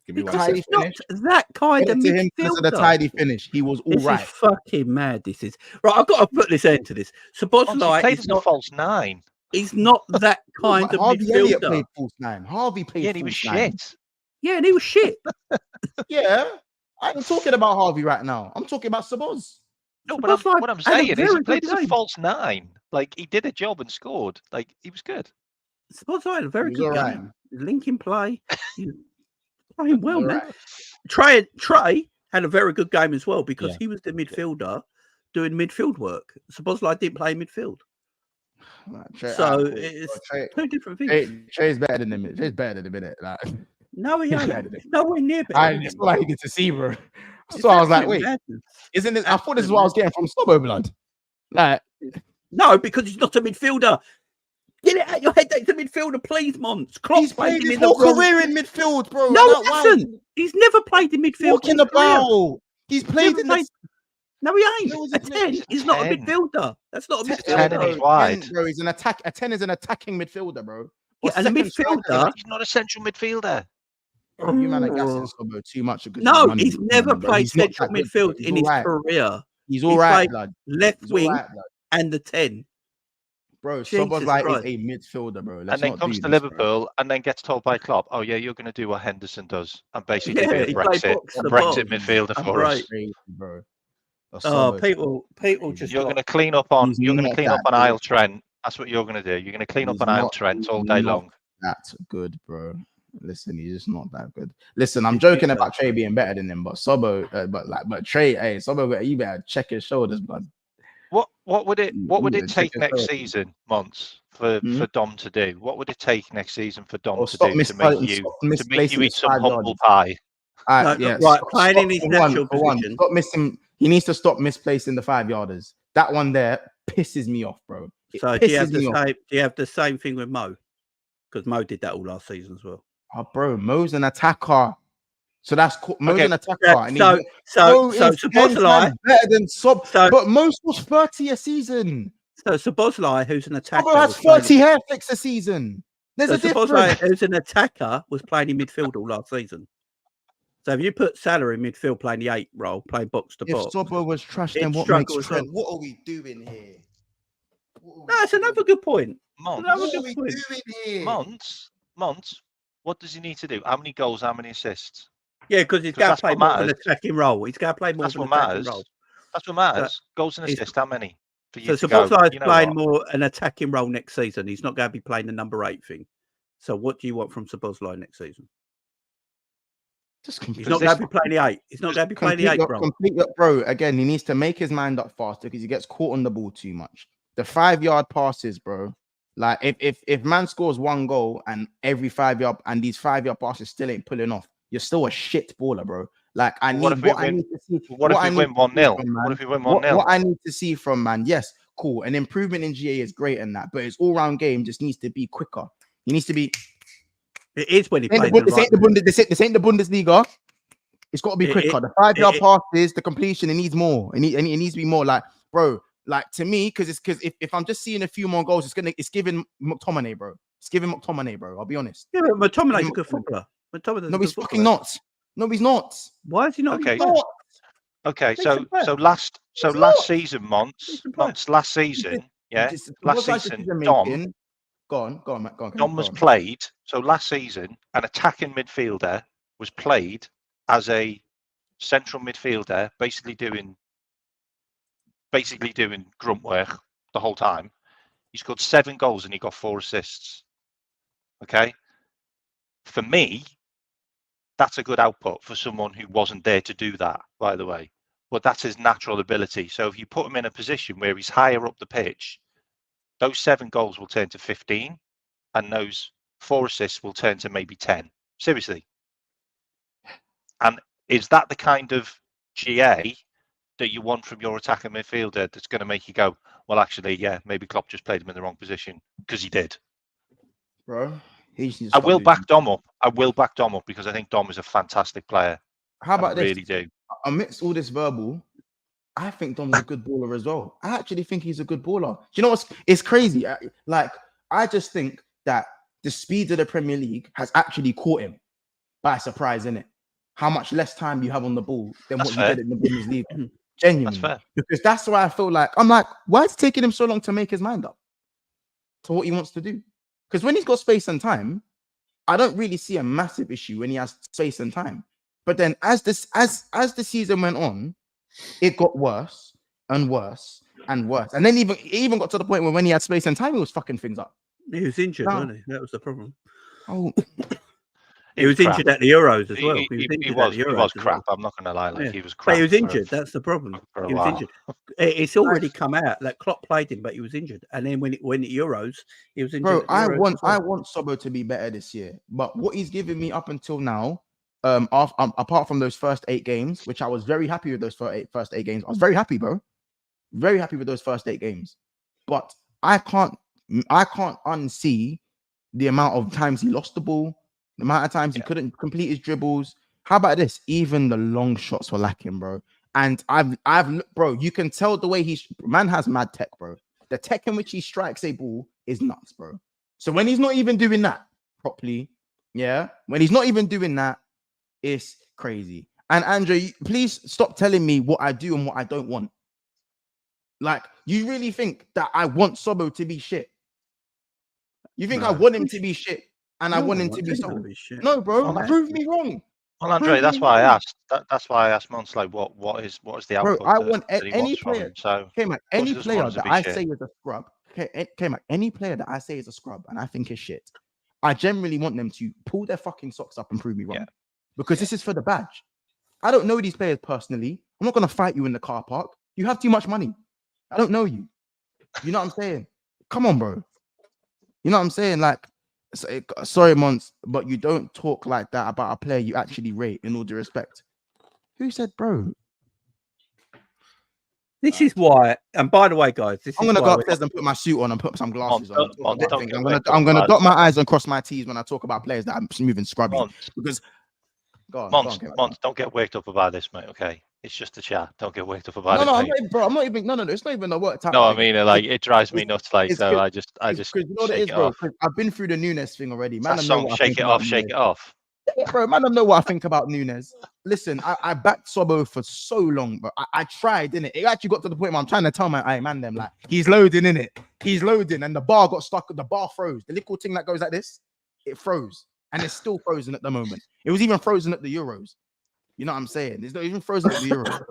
Because it's not that kind of midfielder. Because of the tidy finish, he was all right. This is fucking mad. This is right. I've got to put this end to this. Szoboszlai is not false nine. He's not that kind of Harvey midfielder. Elliott played false nine. Harvey played. Yeah, he was nine. shit. Yeah, and he was shit. Yeah, I'm talking about Harvey right now. I'm talking about Szoboszlai. No, but what I'm saying is he played as a false nine. Like he did a job and scored. Like he was good. Szoboszlai had a very good game. Linking play. Playing well, man. Trey had a very good game as well because he was the midfielder doing midfield work. Szoboszlai didn't play midfield. So it's two different things. Trey's better than him. Trey's better than the minute. Like, no, he ain't. Nowhere near better. It's all I get to see, bro. So I was like, wait, isn't it? I thought this is what I was getting from Slobo blood. Like, no, because he's not a midfielder. Get it out your head that he's a midfielder, please, Mons. He's played his whole career in midfield, bro. No, he hasn't. He's never played in midfield. Talking about. He's played in the... No, he ain't. A 10 is not a midfielder. That's not a midfielder. 10 he's wide. Bro, he's an attack. A 10 is an attacking midfielder, bro. Yeah, and a midfielder. He's not a central midfielder. You man are gassing Slobo too much. No, he's never played central midfield in his career. He's all right, blood. Left wing and the 10. Bro, Szoboszlai is a midfielder, bro. And then comes to Liverpool and then gets told by Klopp, oh, yeah, you're going to do what Henderson does and basically be a Brexit midfielder for us. Bro. Oh, people just you're going to clean up on Isle Trent. That's what you're going to do. You're going to clean up on Isle Trent all day long. That's good, bro. Listen, he's just not that good. Listen, I'm joking about Trey being better than him, but but Trey, hey, Sobo, you better check his shoulders, blood. What would it take next season, Mons, for Dom to do? What would it take next season for Dom to do to make you eat some humble pie? Playing in his natural position. Stop missing. He needs to stop misplacing the 5-yarders. That one there pisses me off, bro. So do you have the same thing with Mo? Because Mo did that all last season as well. Oh, bro, Mo's an attacker. So that's Mo's an attacker. So Szoboszlai better than but Mo was 30 a season. So Szoboszlai, who's an attacker, has 30 hair flicks a season. There's a difference. Szoboszlai, who's an attacker, was playing in midfield all last season. So if you put Salah in midfield playing the 8 role, playing box to box, if Sobo was trash, then what makes Trent? What are we doing here? That's another good point. Mons, what does he need to do? How many goals? How many assists? Yeah, because he's got to play more of an attacking role. He's got to play more of an attacking role. That's what matters. Goals and assists. How many? So Szoboszlai is playing more an attacking role next season. He's not going to be playing the number 8 thing. So what do you want from Szoboszlai next season? He's not going to be playing the 8. He's not going to be playing the 8 role. Bro, again, he needs to make his mind up faster because he gets caught on the ball too much. The 5-yard passes, bro. Like if man scores 1 goal and every 5-yard and these 5-yard passes still ain't pulling off, you're still a shit baller, bro. Like what if we win 1-0? What if we win 1-0? What I need to see from man, yes, cool. An improvement in GA is great in that, but his all-round game just needs to be quicker. He needs to be. It is when he plays. This ain't the Bundesliga. It's got to be quicker. The 5-yard passes, the completion, it needs more. It needs to be more. Like, bro, like to me, because if I'm just seeing a few more goals, it's giving McTominay, bro. It's giving McTominay, bro. I'll be honest. Yeah, but McTominay's a good footballer. No, he's fucking not. No, he's not. Why is he not? Okay, so last season, last season, Dom. Go on, Matt. Go on. Dom was played. So last season, an attacking midfielder was played as a central midfielder, basically doing grunt work the whole time. He scored 7 goals and he got 4 assists. Okay. For me, that's a good output for someone who wasn't there to do that, by the way. But that's his natural ability. So if you put him in a position where he's higher up the pitch, those 7 goals will turn to 15 and those 4 assists will turn to maybe 10. Seriously. And is that the kind of GA that you want from your attacking midfielder that's going to make you go, well, actually, yeah, maybe Klopp just played him in the wrong position? Because he did. Bro, I will back Dom up. I will back Dom up because I think Dom is a fantastic player. How about this? Really do. Amidst all this verbal, I think Dom's a good baller as well. I actually think he's a good baller. Do you know what's? It's crazy. I just think that the speed of the Premier League has actually caught him by surprise, innit? How much less time you have on the ball than what you did in the Bundesliga. Genuinely. That's fair. Because that's why I feel like, I'm like, why is it taking him so long to make his mind up to what he wants to do? Because when he's got space and time, I don't really see a massive issue when he has space and time. But then as the season went on, it got worse and worse and worse. And then it even got to the point where when he had space and time, he was fucking things up. He was injured, wasn't he? That was the problem. Oh, he was injured at the Euros as well. He was crap. I'm not going to lie. He was crap. But he was injured. That's the problem. He was injured. It's already come out. Like Klopp played him, but he was injured. And then when the Euros, he was injured. Bro, I want Sobo to be better this year. But what he's given me up until now, apart from those first 8 games, which I was very happy with those first 8 games. I was very happy, bro. Very happy with those first 8 games. But I can't unsee the amount of times he lost the ball, the amount of times he couldn't complete his dribbles. How about this? Even the long shots were lacking, bro. And bro, you can tell the way man has mad tech, bro. The tech in which he strikes a ball is nuts, bro. So when he's not even doing that properly, when he's not even doing that, it's crazy. And Andre, please stop telling me what I do and what I don't want. Like, you really think that I want Sobo to be shit? You think I want him to be shit and I want him to be so? No, bro. Prove me wrong. Well, Andre, that's why I asked. That's why I asked Mons, like, what is the output? Bro, I want any player. So any player that I say is a scrub. Any player that I say is a scrub and I think is shit, I generally want them to pull their fucking socks up and prove me wrong. Because this is for the badge. I don't know these players personally. I'm not gonna fight you in the car park. You have too much money. I don't know you. You know what I'm saying? Come on, bro. You know what I'm saying? Like, sorry, Mons, but you don't talk like that about a player you actually rate, in all due respect. Who said, bro? This is why, and by the way, guys, I'm gonna go upstairs and put my suit on and put some glasses on. I'm gonna dot my I's and cross my T's when I talk about players that I'm smooth and scrubby. Because Mons, don't get worked up about this, mate. Okay, it's just a chat. Don't get worked up about it. No, I'm not even. No, it's not even a work. No, I mean, like, it drives me nuts. Like, so I just. Because you know what it is, bro. I've been through the Nunes thing already. Man, shake it off. Yeah, bro, man, I know what I think about Nunes. Listen, I backed Sobo for so long, bro. I tried, didn't it? It actually got to the point where I'm trying to tell my man them, like, he's loading, innit? He's loading, and the bar got stuck. The bar froze. The little thing that goes like this, it froze, and it's still frozen at the moment. It was even frozen at the Euros. You know what I'm saying? It's not even frozen at the Euros.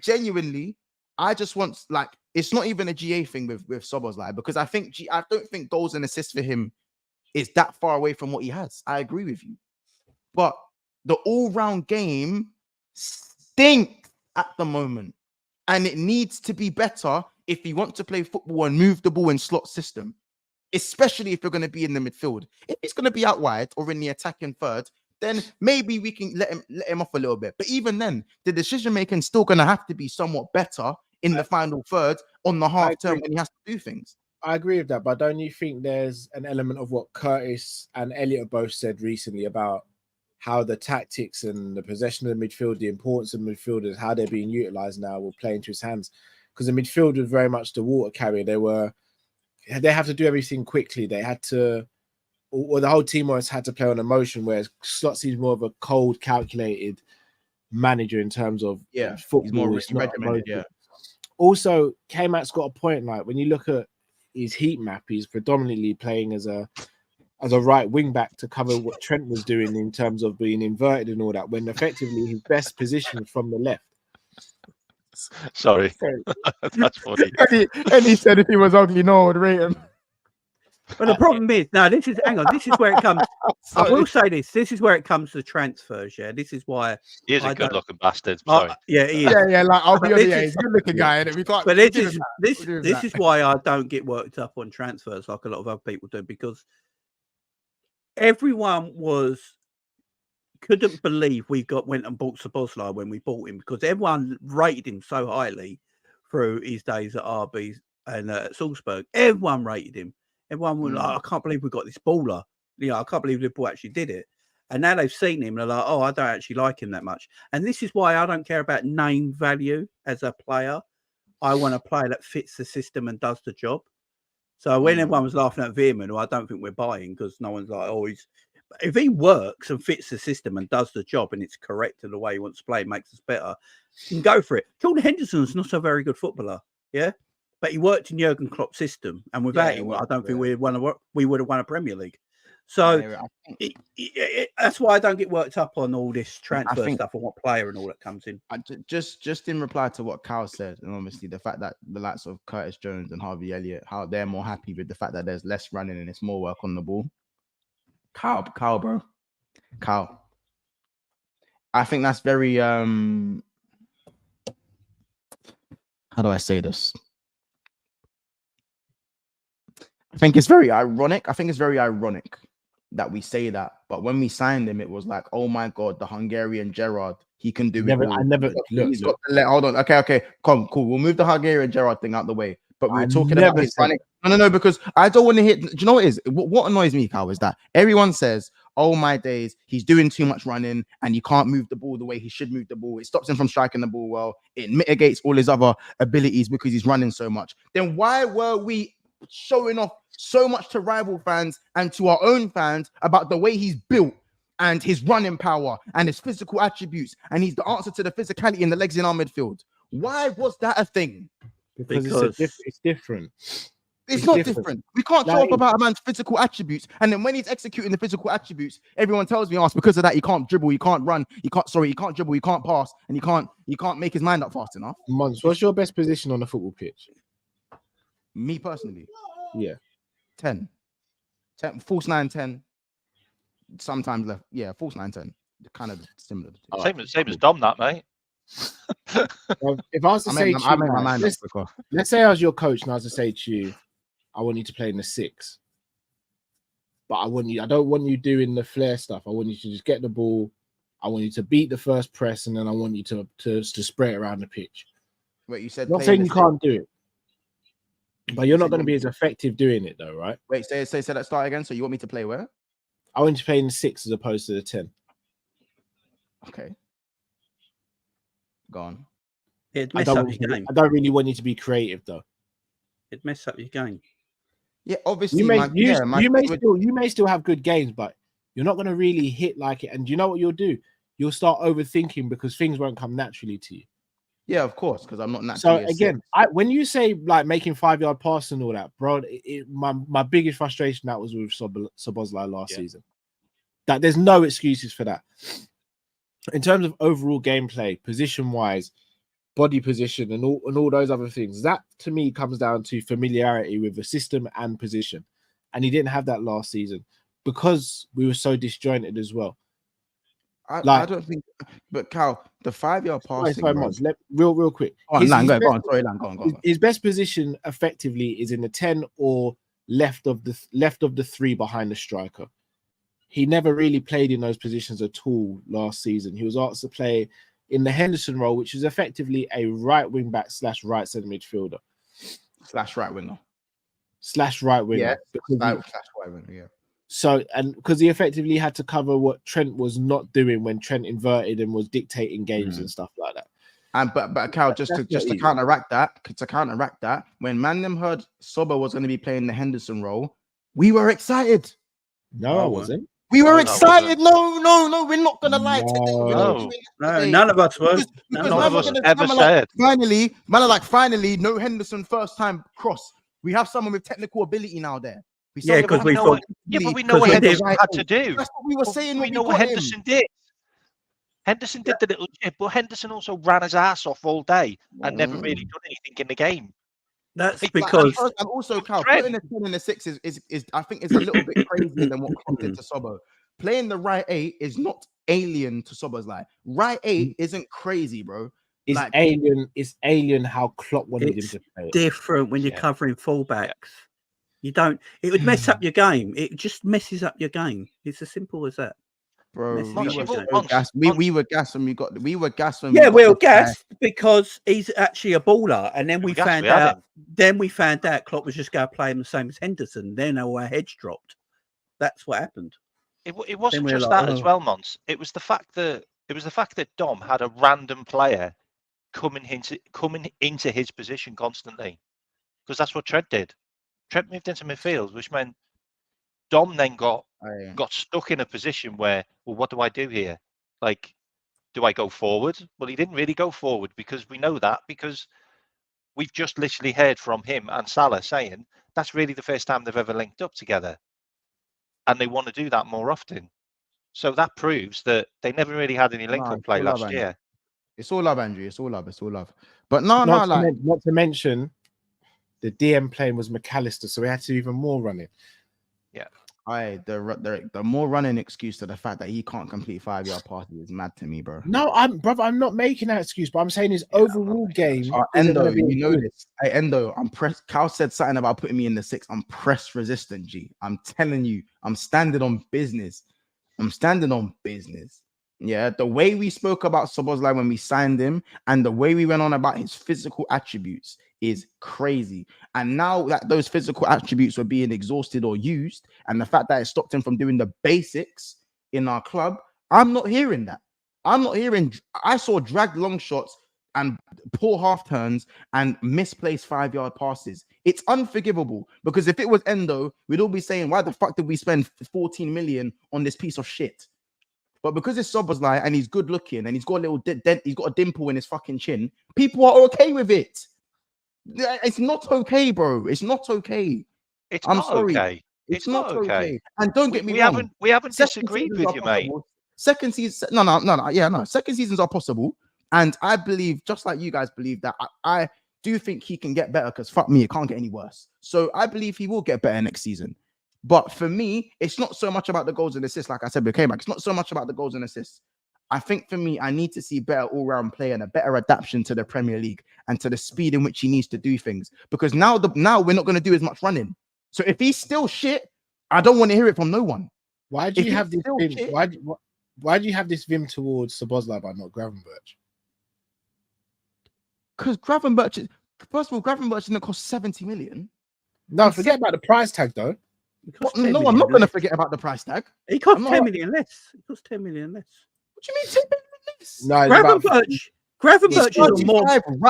Genuinely, I just want, like, it's not even a GA thing with Sobo's, like, because I don't think goals and assists for him is that far away from what he has. I agree with you. But the all-round game stinks at the moment. And it needs to be better if you want to play football and move the ball in slot system. Especially if you're going to be in the midfield. If it's going to be out wide or in the attacking third, then maybe we can let him off a little bit. But even then, the decision-making is still going to have to be somewhat better in the final third on the half term when he has to do things. I agree with that, but don't you think there's an element of what Curtis and Elliot both said recently about how the tactics and the possession of the midfield, the importance of midfielders, how they're being utilized now will play into his hands? Because the midfield was very much the water carrier. They have to do everything quickly. They had to, or the whole team always had to play on emotion, whereas Slot seems more of a cold, calculated manager in terms of football. He's more regimented, Also, K-Mac's got a point. Like, when you look at his heat map, he's predominantly playing as a right wing back to cover what Trent was doing in terms of being inverted and all that, when effectively his best position is from the left. Sorry. That's funny. And he said if he was ugly, no one would rate him. But the problem is, no, this is, hang on, this is where it comes. I will say this is where it comes to transfers, yeah. This is why he is a good looking bastard. Sorry. Yeah, he is. Yeah, like I'll be honest, he's a good looking guy, and we can't. But this is why I don't get worked up on transfers like a lot of other people do, because everyone couldn't believe we went and bought Szoboszlai when we bought him, because everyone rated him so highly through his days at RB and Salzburg. Everyone rated him. Everyone was like, I can't believe we got this baller. I can't believe Liverpool actually did it. And now they've seen him and they're like, oh, I don't actually like him that much. And this is why I don't care about name value as a player. I want a player that fits the system and does the job. So when everyone was laughing at Veerman, who I don't think we're buying, because no one's like, oh, if he works and fits the system and does the job and it's correct in the way he wants to play, makes us better, you can go for it. Jordan Henderson's not a very good footballer, yeah? But he worked in Jurgen Klopp's system. And without him, I don't think we would have won a Premier League. So that's why I don't get worked up on all this transfer stuff and what player and all that comes in. Just in reply to what Cal said, and obviously the fact that the likes of Curtis Jones and Harvey Elliott, how they're more happy with the fact that there's less running and it's more work on the ball. Cal, bro. Cal. I think that's very how do I say this? I think it's very ironic that we say that, but when we signed him, it was like, oh my god, the Hungarian Gerrard, he can do it. Hold on, okay, cool. We'll move the Hungarian Gerrard thing out the way. But we were talking about his running. No, because I don't want to hit. Do you know what it is? What annoys me, Cal, is that everyone says, oh my days, he's doing too much running and he can't move the ball the way he should move the ball. It stops him from striking the ball well. It mitigates all his other abilities because he's running so much. Then why were we showing off so much to rival fans and to our own fans about the way he's built and his running power and his physical attributes, and he's the answer to the physicality in the legs in our midfield? Why was that a thing? Because it's different. It's not different. We can't show up about a man's physical attributes, and then when he's executing the physical attributes, everyone tells me, because of that, he can't dribble, he can't run, he can't dribble, he can't pass, and he can't make his mind up fast enough. Mons, what's your best position on the football pitch? Me personally, yeah, 10, false 9, 10. Sometimes left, yeah, false 9, 10. Kind of similar. Same as Dom, that mate. If I was to say to you, let's say I was your coach and I was to say to you, I want you to play in the 6, but I don't want you doing the flair stuff. I want you to just get the ball. I want you to beat the first press, and then I want you to spray it around the pitch. Wait, you said not saying you can't do it, but you're not going to be as effective doing it, though, right? Wait, say that start again. So you want me to play where? I want you to play in the 6 as opposed to the 10. Okay. Go on. It'd mess up your game. I don't really want you to be creative, though. It'd mess up your game. Yeah, obviously. You may still have good games, but you're not going to really hit like it. And you know what you'll do? You'll start overthinking because things won't come naturally to you. Yeah, of course, because I'm not naturally. So again, when you say like making 5-yard pass and all that, bro, my biggest frustration that was with Szoboszlai last season. That there's no excuses for that. In terms of overall gameplay, position-wise, body position, and all those other things, that to me comes down to familiarity with the system and position. And he didn't have that last season because we were so disjointed as well. I don't think, but Cal, the 5-yard passing. Real quick. Go on. His best position effectively is in the 10 or left of the 3 behind the striker. He never really played in those positions at all last season. He was asked to play in the Henderson role, which is effectively a right wing back / right centre midfielder / right winger. / right winger. Yeah, / right winger, yeah. So, and because he effectively had to cover what Trent was not doing when Trent inverted and was dictating games and stuff like that. And but Cal, just to counteract that, when Mandem heard Soba was going to be playing the Henderson role, we were excited. No, I wasn't. We were excited. No, we're not gonna lie. No, none of us were. None of us ever said. Finally, no Henderson first time cross. We have someone with technical ability now there. Yeah, because we thought. Yeah, but we know what Henderson had to do. That's what we were saying. We know what Henderson did. Henderson did the little chip, but Henderson also ran his ass off all day and never really done anything in the game. That's Like, because and also, Cal, putting a 10 and a 6 is I think is a little bit crazier than what Klopp did to Sobo. Playing the right 8 is not alien to Sobo's line. Right 8 isn't crazy, bro. It's Like, alien. It's alien how Klopp wanted him it's to play. different when you're covering fullbacks. You don't. It would mess up your game. It just messes up your game. It's as simple as that. bro, Messes we up were your game. so gassed. We were gassed when we got. We were gassed when Yeah, we we were got this guy. gassed because he's actually a baller, and then we found out. Then we found out Klopp was just going to play him the same as Henderson. Then our heads dropped. That's what happened. It wasn't just that as well, Mons. It was the fact that Dom had a random player coming into his position constantly, because that's what Trent did. Trent moved into midfield, which meant Dom then got stuck in a position where, well, what do I do here? Like, do I go forward? Well, he didn't really go forward because we know that, because we've just literally heard from him and Salah saying that's really the first time they've ever linked up together, and they want to do that more often. So that proves that they never really had any link-up play last year. It's all love, Andrew. It's all love. It's all love. But not to mention, the DM plane was McAllister, so we had to do even more running. Yeah. The more running excuse to the fact that he can't complete 5-yard passes is mad to me, bro. No, I'm not making that excuse, but I'm saying his overall game. Endo, you know this. Hey, Endo, I'm pressed. Cal said something about putting me in the 6. I'm press resistant, G. I'm telling you, I'm standing on business. Yeah, the way we spoke about Szoboszlai when we signed him and the way we went on about his physical attributes is crazy. And now that those physical attributes were being exhausted or used, and the fact that it stopped him from doing the basics in our club, I'm not hearing that. I saw dragged long shots and poor half turns and misplaced 5-yard passes. It's unforgivable, because if it was Endo, we'd all be saying, why the fuck did we spend 14 million on this piece of shit? But because it's Szoboszlai and he's good looking and he's got a little he's got a dimple in his fucking chin, people are okay with it. It's not okay, bro. It's not okay. I'm sorry. Okay. It's not okay. And don't get me wrong. We haven't disagreed with you, mate. Second season, no. Second seasons are possible, and I believe, just like you guys believe, that I do think he can get better, because fuck me, it can't get any worse. So I believe he will get better next season. But for me, it's not so much about the goals and assists. Like I said, we came back. It's not so much about the goals and assists. I think for me, I need to see better all-round play and a better adaptation to the Premier League and to the speed in which he needs to do things. Because now we're not going to do as much running. So if he's still shit, I don't want to hear it from no one. Why do you have this vim? Why do you have this vim towards Szoboszlai but not Gravenberch? Because Gravenberch, first of all, Gravenberch didn't cost 70 million. No, forget about the price tag though. No, I'm not going to forget about the price tag. He cost 10 million less. He cost 10 million less. What do you mean 10 million less? No, Gravenberch is on more.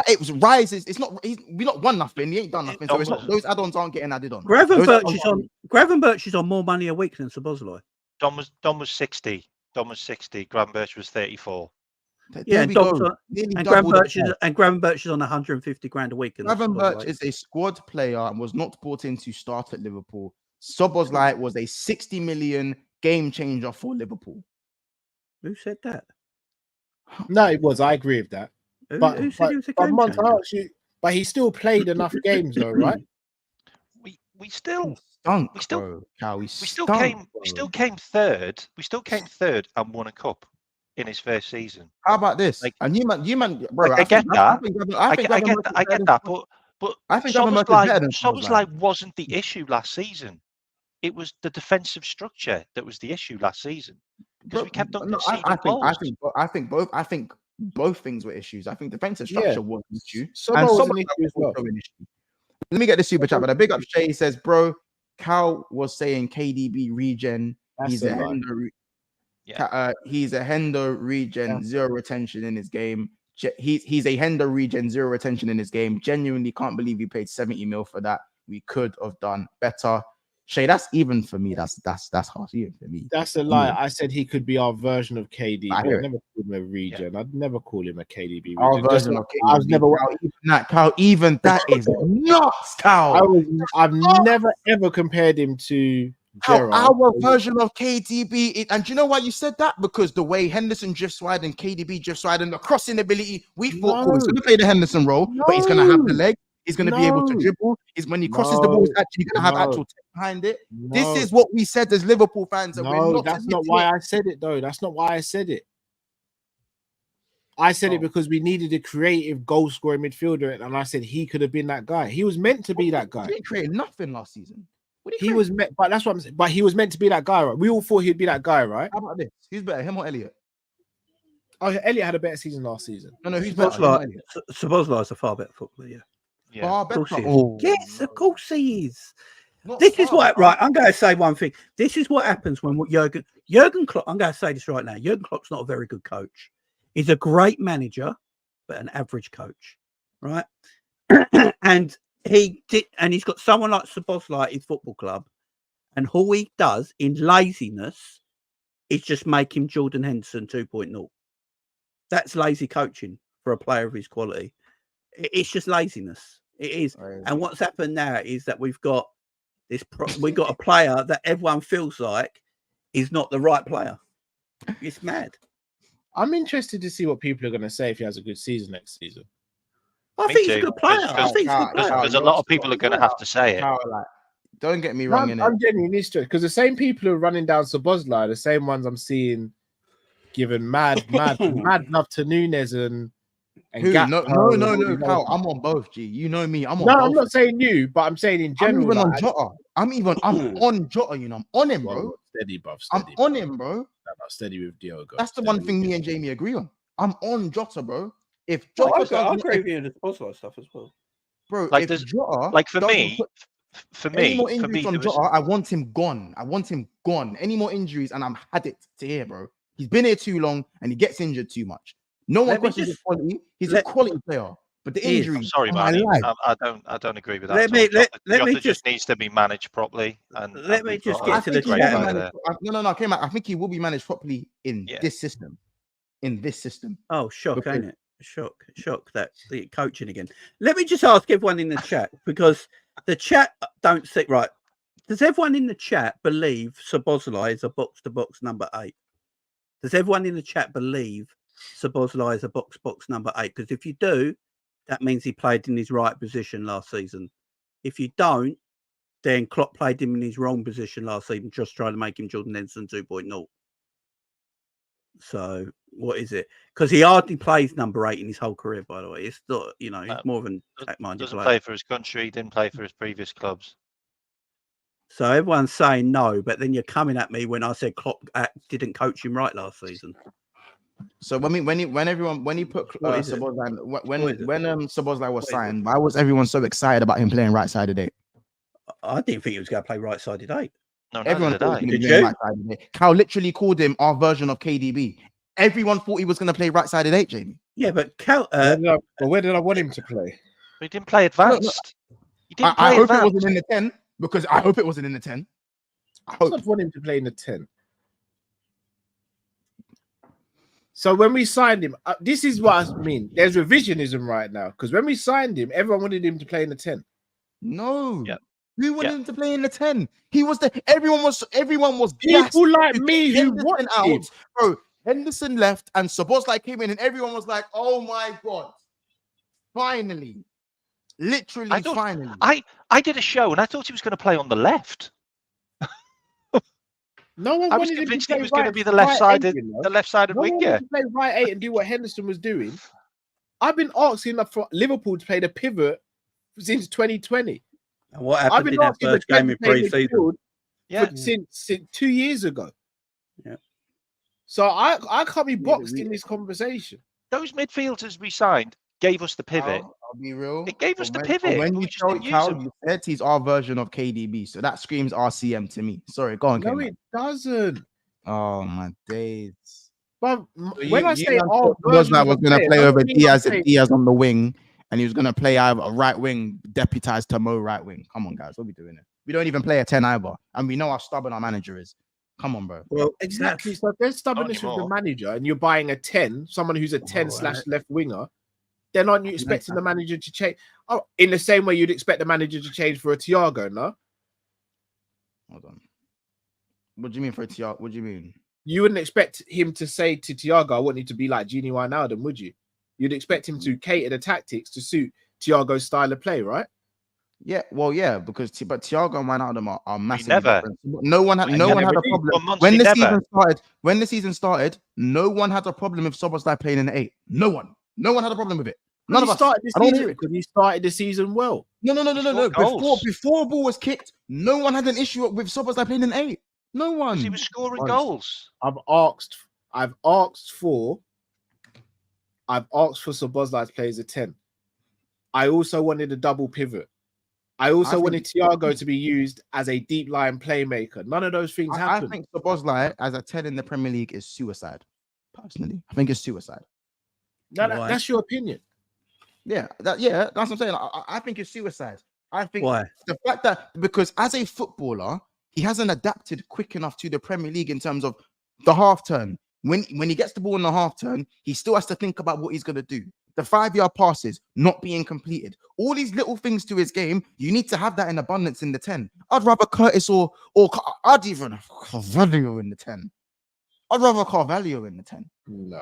It was rises. It's not. We not won nothing. He ain't done nothing. So it's not, those add-ons aren't getting added on. Gravenberch is on more money a week than Szoboszlai. Dom was 60. Gravenberch was 34. Yeah, and Gravenberch is on 150 grand a week. Gravenberch is a squad player and was not brought in to start at Liverpool. Szoboszlai was a 60 million game changer for Liverpool. Who said that? No, it was. I agree with that. Who said he was a game changer? But he still played enough games, though, right? We still came third. We still came third and won a cup in his first season. How about this? And you man, bro. I get that. I get that. But I think Szoboszlai wasn't the issue last season. It was the defensive structure that was the issue last season, because we kept on conceding goals. I think both things were issues. I think defensive structure was an issue. And was an issue as well. Let me get this super chat. But a big up Trey says, bro, Cal was saying KDB regen. He's a Hendo regen, zero retention in his game. He's a Hendo regen, zero retention in his game. Genuinely can't believe he paid 70 mil for that. We could have done better. Shay, that's even for me. That's harsh even for me. That's a lie. I said he could be our version of KDB. I never called him a regen. Yeah. I'd never call him a KDB. Our version of KDB. I was never Cal. Even that is nuts, Cal. I've never ever compared him to Gerrard. Our version of KDB. And do you know why you said that? Because the way Henderson drifts wide and KDB drifts wide and the crossing ability, we thought he's going to play the Henderson role, but he's going to have the leg. He's going to be able to dribble. When he crosses the ball, he's actually going to have actual tech behind it. This is what we said as Liverpool fans. No, that's not why I said it, though. That's not why I said it. I said it because we needed a creative goal-scoring midfielder, and I said he could have been that guy. He was meant to be that guy. He didn't create nothing last season. He was meant, but that's what I'm saying. But he was meant to be that guy, right? We all thought he'd be that guy, right? How about this? Who's better, him or Elliot? Oh, Elliot had a better season last season. No, who's better? better? Szoboszlai is a far better footballer, yeah. Far better. Yes, of course he is. This is what, right? I'm going to say one thing. This is what happens when Jurgen Klopp. I'm going to say this right now. Jurgen Klopp's not a very good coach. He's a great manager, but an average coach, right? And he's got someone like Szoboszlai at his football club, and all he does in laziness is just make him Jordan Henderson 2.0. That's lazy coaching for a player of his quality. It's just laziness. It is. Right. And what's happened now is that we've got a player that everyone feels like is not the right player. It's mad. I'm interested to see what people are going to say if he has a good season next season. I think he's a good player. Because a lot of people are going to have to say it. Don't get me wrong. I'm genuinely interested because the same people who are running down Szoboszlai are the same ones I'm seeing giving mad love to Nunes and Gap. No, Cal, I'm on both, G. You know me. I'm on both. I'm not saying you, but I'm saying in general. I'm even on Jota. I'm on Jota, you know. I'm on him, bro. Steady, bruv. I'm on him, bro. I'm steady with Diogo. That's the one thing me and Jamie agree on. I'm on Jota, bro. If Jota, I agree with you in the Szoboszlai stuff as well, bro. Like if Jota, like for me, any more injuries from Jota, I want him gone. Any more injuries, and I'm had it to here, bro. He's been here too long, and he gets injured too much. No one questions his quality. He's a quality player, but the injuries. I'm sorry, man. I don't agree with that. Let me just needs to be managed properly. And let me just get to the chat. No, came out. I think he will be managed properly in this system. Oh, shock, ain't it? Shock that the coaching again. Let me just ask everyone in the chat because the chat don't see right. Does everyone in the chat believe Szoboszlai is a box-to-box number 8? Does everyone in the chat believe Szoboszlai is a box number 8? Because if you do, that means he played in his right position last season. If you don't, then Klopp played him in his wrong position last season, just trying to make him Jordan Henderson 2.0. So what is it? Because he hardly plays number 8 in his whole career, by the way. It's not, he's more of an attack-minded doesn't player. Play for his country. He didn't play for his previous clubs. So everyone's saying no, but then you're coming at me when I said Klopp didn't coach him right last season. So when he put Szoboszlai, when Szoboszlai was signed, why was everyone so excited about him playing right sided 8? I didn't think he was going to play right sided 8. No, everyone thought he was going to play right sided 8. Cal literally called him our version of KDB. Everyone thought he was going to play right sided 8, Jamie. Yeah, but Cal, where did I want him to play? He didn't play advanced. I hope it wasn't in the 10 because I hope it wasn't in the 10. I want him to play in the 10. So when we signed him, this is what I mean. There's revisionism right now because when we signed him, everyone wanted him to play in the 10. No. Yep. Who wanted him to play in the 10? He was everyone was people like me who wanted him. Bro, Henderson left and Szoboszlai came in and everyone was like, oh my God. Finally. Literally finally. I did a show and I thought he was going to play on the left. No one I was convinced he was going to be the left-sided winger. To play right 8 and do what Henderson was doing. I've been asking for Liverpool to play the pivot since 2020. And what happened in that first game in pre-season? Since 2 years ago. Yeah. So I can't be boxed in this conversation. Those midfielders we signed gave us the pivot. I'll be real. It gave us the pivot. When you told Cal, you said he's our version of KDB, so that screams RCM to me. Sorry, go on. No, it doesn't. Oh my days. But when I say our version, I was going to play over Diaz on the wing, and he was going to play either a right wing, deputized to Mo right wing. Come on, guys, what are we doing here? We don't even play a 10 either, and we know how stubborn our manager is. Come on, bro. Well, exactly. So there's stubbornness with the manager, and you're buying a 10, someone who's a 10/left winger. Then aren't you expecting the manager to change? Oh, in the same way you'd expect the manager to change for a Thiago, no? Hold on. What do you mean for a Thiago? What do you mean? You wouldn't expect him to say to Thiago, I want you to be like Gini Wijnaldum, would you? You'd expect him to cater the tactics to suit Thiago's style of play, right? Yeah, well, yeah, because but Thiago and Wijnaldum are massively never. different. No one had a problem when the season started. When the season started, no one had a problem with Szoboszlai playing in the 8. No one had a problem with it. None of us. Because he started the season well. No. Before a ball was kicked, no one had an issue with Szoboszlai playing in 8. No one. He was scoring goals. I've asked for Szoboszlai to play as a 10. I also wanted a double pivot. I wanted Thiago to be used as a deep line playmaker. None of those things happened. I think Szoboszlai as a 10 in the Premier League is suicide. Personally, I think it's suicide. That's your opinion. Yeah, that's what I'm saying. I think it's suicide. I think why the fact that because as a footballer, he hasn't adapted quick enough to the Premier League in terms of the half turn. When he gets the ball in the half turn, he still has to think about what he's gonna do. The 5-yard passes not being completed. All these little things to his game, you need to have that in abundance in the 10. I'd rather Curtis or I'd even have Carvalho in the 10. I'd rather Carvalho in the 10. No.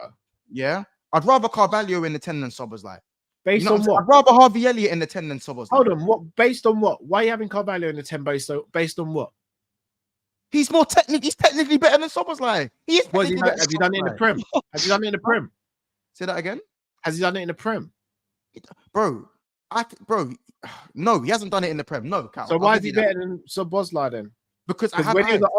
Yeah? I'd rather Carvalho in the 10 than Szoboszlai. Based on what? I'd rather Harvey Elliott in the 10 than Szoboszlai. Hold on, what? Based on what? Why are you having Carvalho in the 10 based on what? He's technically better than Szoboszlai. He is. Has he done it in the Prem? Has he done it in the Prem? Say that again. Has he done it in the Prem? Bro, no, he hasn't done it in the Prem. No, Cal, so why is he better than Szoboszlai then? Because when he was at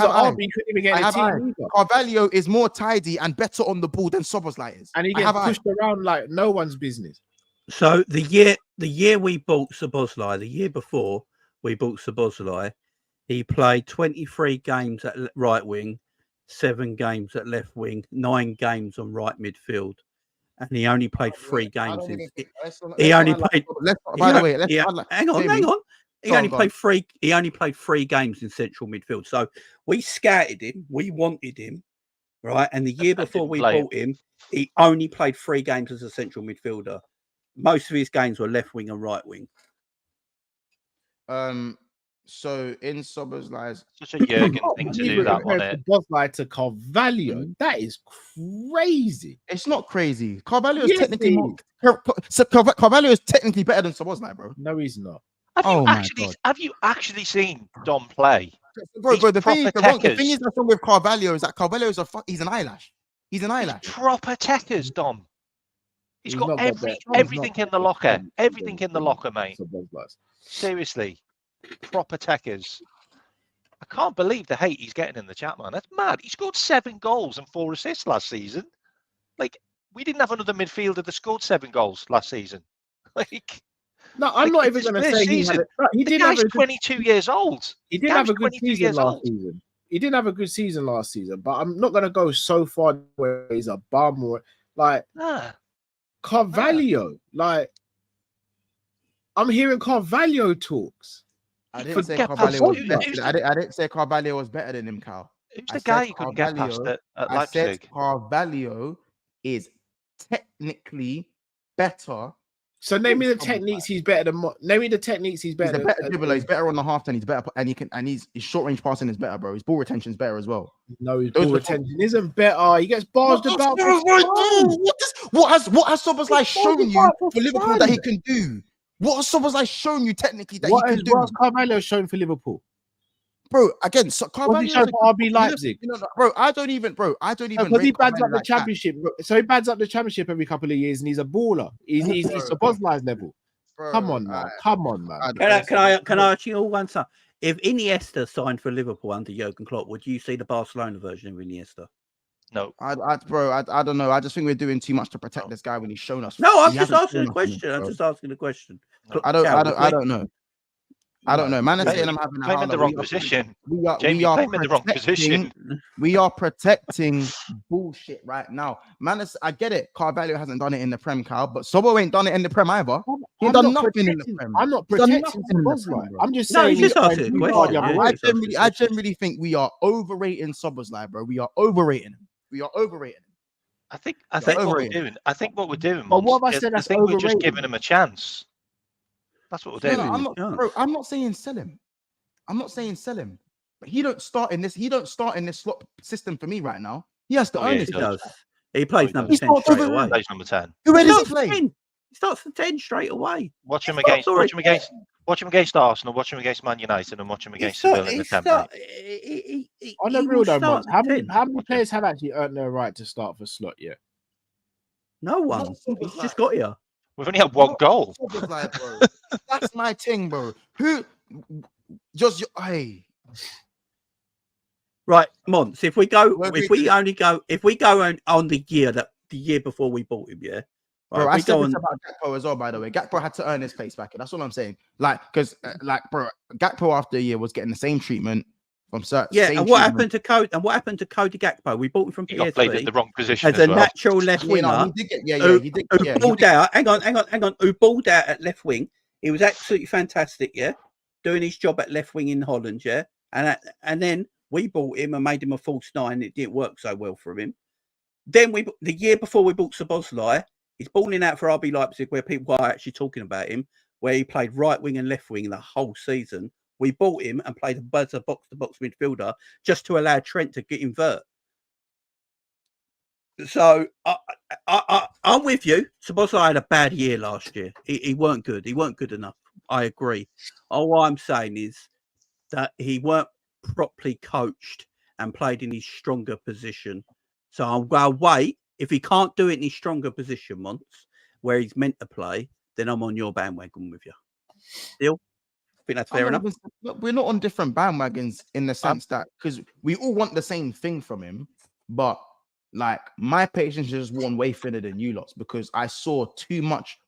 RB, he couldn't even get in the team either. Carvalho is more tidy and better on the ball than Szoboszlai is. And he gets pushed around like no one's business. So the year we bought Szoboszlai, the year before we bought Szoboszlai, he played 23 games at right wing, 7 games at left wing, 9 games on right midfield, and he only played 3 games. He only played. By the way, hang on. He only played 3 games in central midfield. So we scouted him, we wanted him, right? And the year before we bought him, he only played 3 games as a central midfielder. Most of his games were left wing and right wing. So in Szoboszlai's such a Jurgen thing to do that on it. Szoboszlai to Carvalho, that is crazy. It's not crazy. Carvalho is technically Carvalho is technically better than Szoboszlai, bro. No, he's not. Have you actually seen Dom play? Bro, the thing is that's wrong with Carvalho is that Carvalho is he's an eyelash. He's an eyelash. Proper techers, Dom. He's got everything in the locker. Everything in the locker, mate. Seriously. Proper techers. I can't believe the hate he's getting in the chat, man. That's mad. He scored 7 goals and 4 assists last season. Like, we didn't have another midfielder that scored 7 goals last season. Like, no, I'm not even going to say he did have 22 years old. He did have a good season last season. He didn't have a good season last season, but I'm not going to go so far where he's a bum or like Carvalho. Like, I'm hearing Carvalho talks. I didn't say Carvalho was better. I didn't say Carvalho was better than him, Cal. Who's the guy you couldn't get past at Leipzig? I said Carvalho is technically better. So name me the techniques he's better than. Name me the techniques he's better. He's a better dribbler. He's better on the half turn. He's better, and his short range passing is better, bro. His ball retention is better as well. No, his ball retention isn't better. He gets barged about. What has Szoboszlai shown you for Liverpool that he can do? What has Szoboszlai shown you technically that he can do? What has Carvalho shown for Liverpool? Bro, again, Carvalho shown for RB Leipzig. Bro, I don't even. Because he bads up the championship. So he bads up the championship every couple of years, and he's a baller. He's Szoboszlai's level. Bro, Come on, man. Can I ask you all one time? If Iniesta signed for Liverpool under Jurgen Klopp, would you see the Barcelona version of Iniesta? No, I don't know. I just think we're doing too much to protect this guy when he's shown us. No, I'm just asking a question. I'm just asking a question. I don't know. I don't know. Man is saying I'm having a in the wrong position. We are in the wrong position. We are protecting bullshit right now. Man, I get it. Carvalho hasn't done it in the Prem, Cal, but Sobo ain't done it in the Prem either. He ain't done nothing in the Prem. I'm not protecting Szoboszlai. I'm just saying. He's just asking a question. I generally think we are overrating Szoboszlai, bro. We are overrating him. I think what we're doing. I think what we're doing. But what have I said? I think we're just giving him a chance. That's what we're doing. I'm not saying sell him. But he don't start in this. Slot system for me right now. He has to earn his. He plays number 10 straight away. Plays number 10. Where does he play? starts for 10 straight away. Watch him against Arsenal, watch him against Man United, and watch him against Seville in the 10, mate. On the real though, Mons, how many players have actually earned their right to start for slot yet? No one. He's just got here. We've only had one goal. Like, bro. That's my thing, bro. Who just hey. Right, Mons, if we go on the year before we bought him, yeah. Bro, I said this about Gakpo as well, by the way. Gakpo had to earn his place back. That's all I'm saying. Like, because, bro, Gakpo after a year was getting the same treatment from certain. Yeah, and what happened to Cody? And what happened to Cody Gakpo? We bought him from PSV. He got played in the wrong position as a natural left winger. He balled out. Hang on. Who balled out at left wing? He was absolutely fantastic. Yeah, doing his job at left wing in Holland. Yeah, and then we bought him and made him a false nine. It didn't work so well for him. Then the year before we bought Szoboszlai, he's balling out for RB Leipzig, where people are actually talking about him, where he played right wing and left wing the whole season. We bought him and played him as a box-to-box midfielder just to allow Trent to get invert. So I'm with you. Szoboszlai had a bad year last year. He weren't good. He weren't good enough. I agree. All I'm saying is that he weren't properly coached and played in his stronger position. So I'll go wait. If he can't do it in his stronger position once, where he's meant to play, then I'm on your bandwagon with you. Deal? I think that's fair enough. We're not on different bandwagons in the sense that, because we all want the same thing from him, but like my patience is one way thinner than you lots, because I saw too much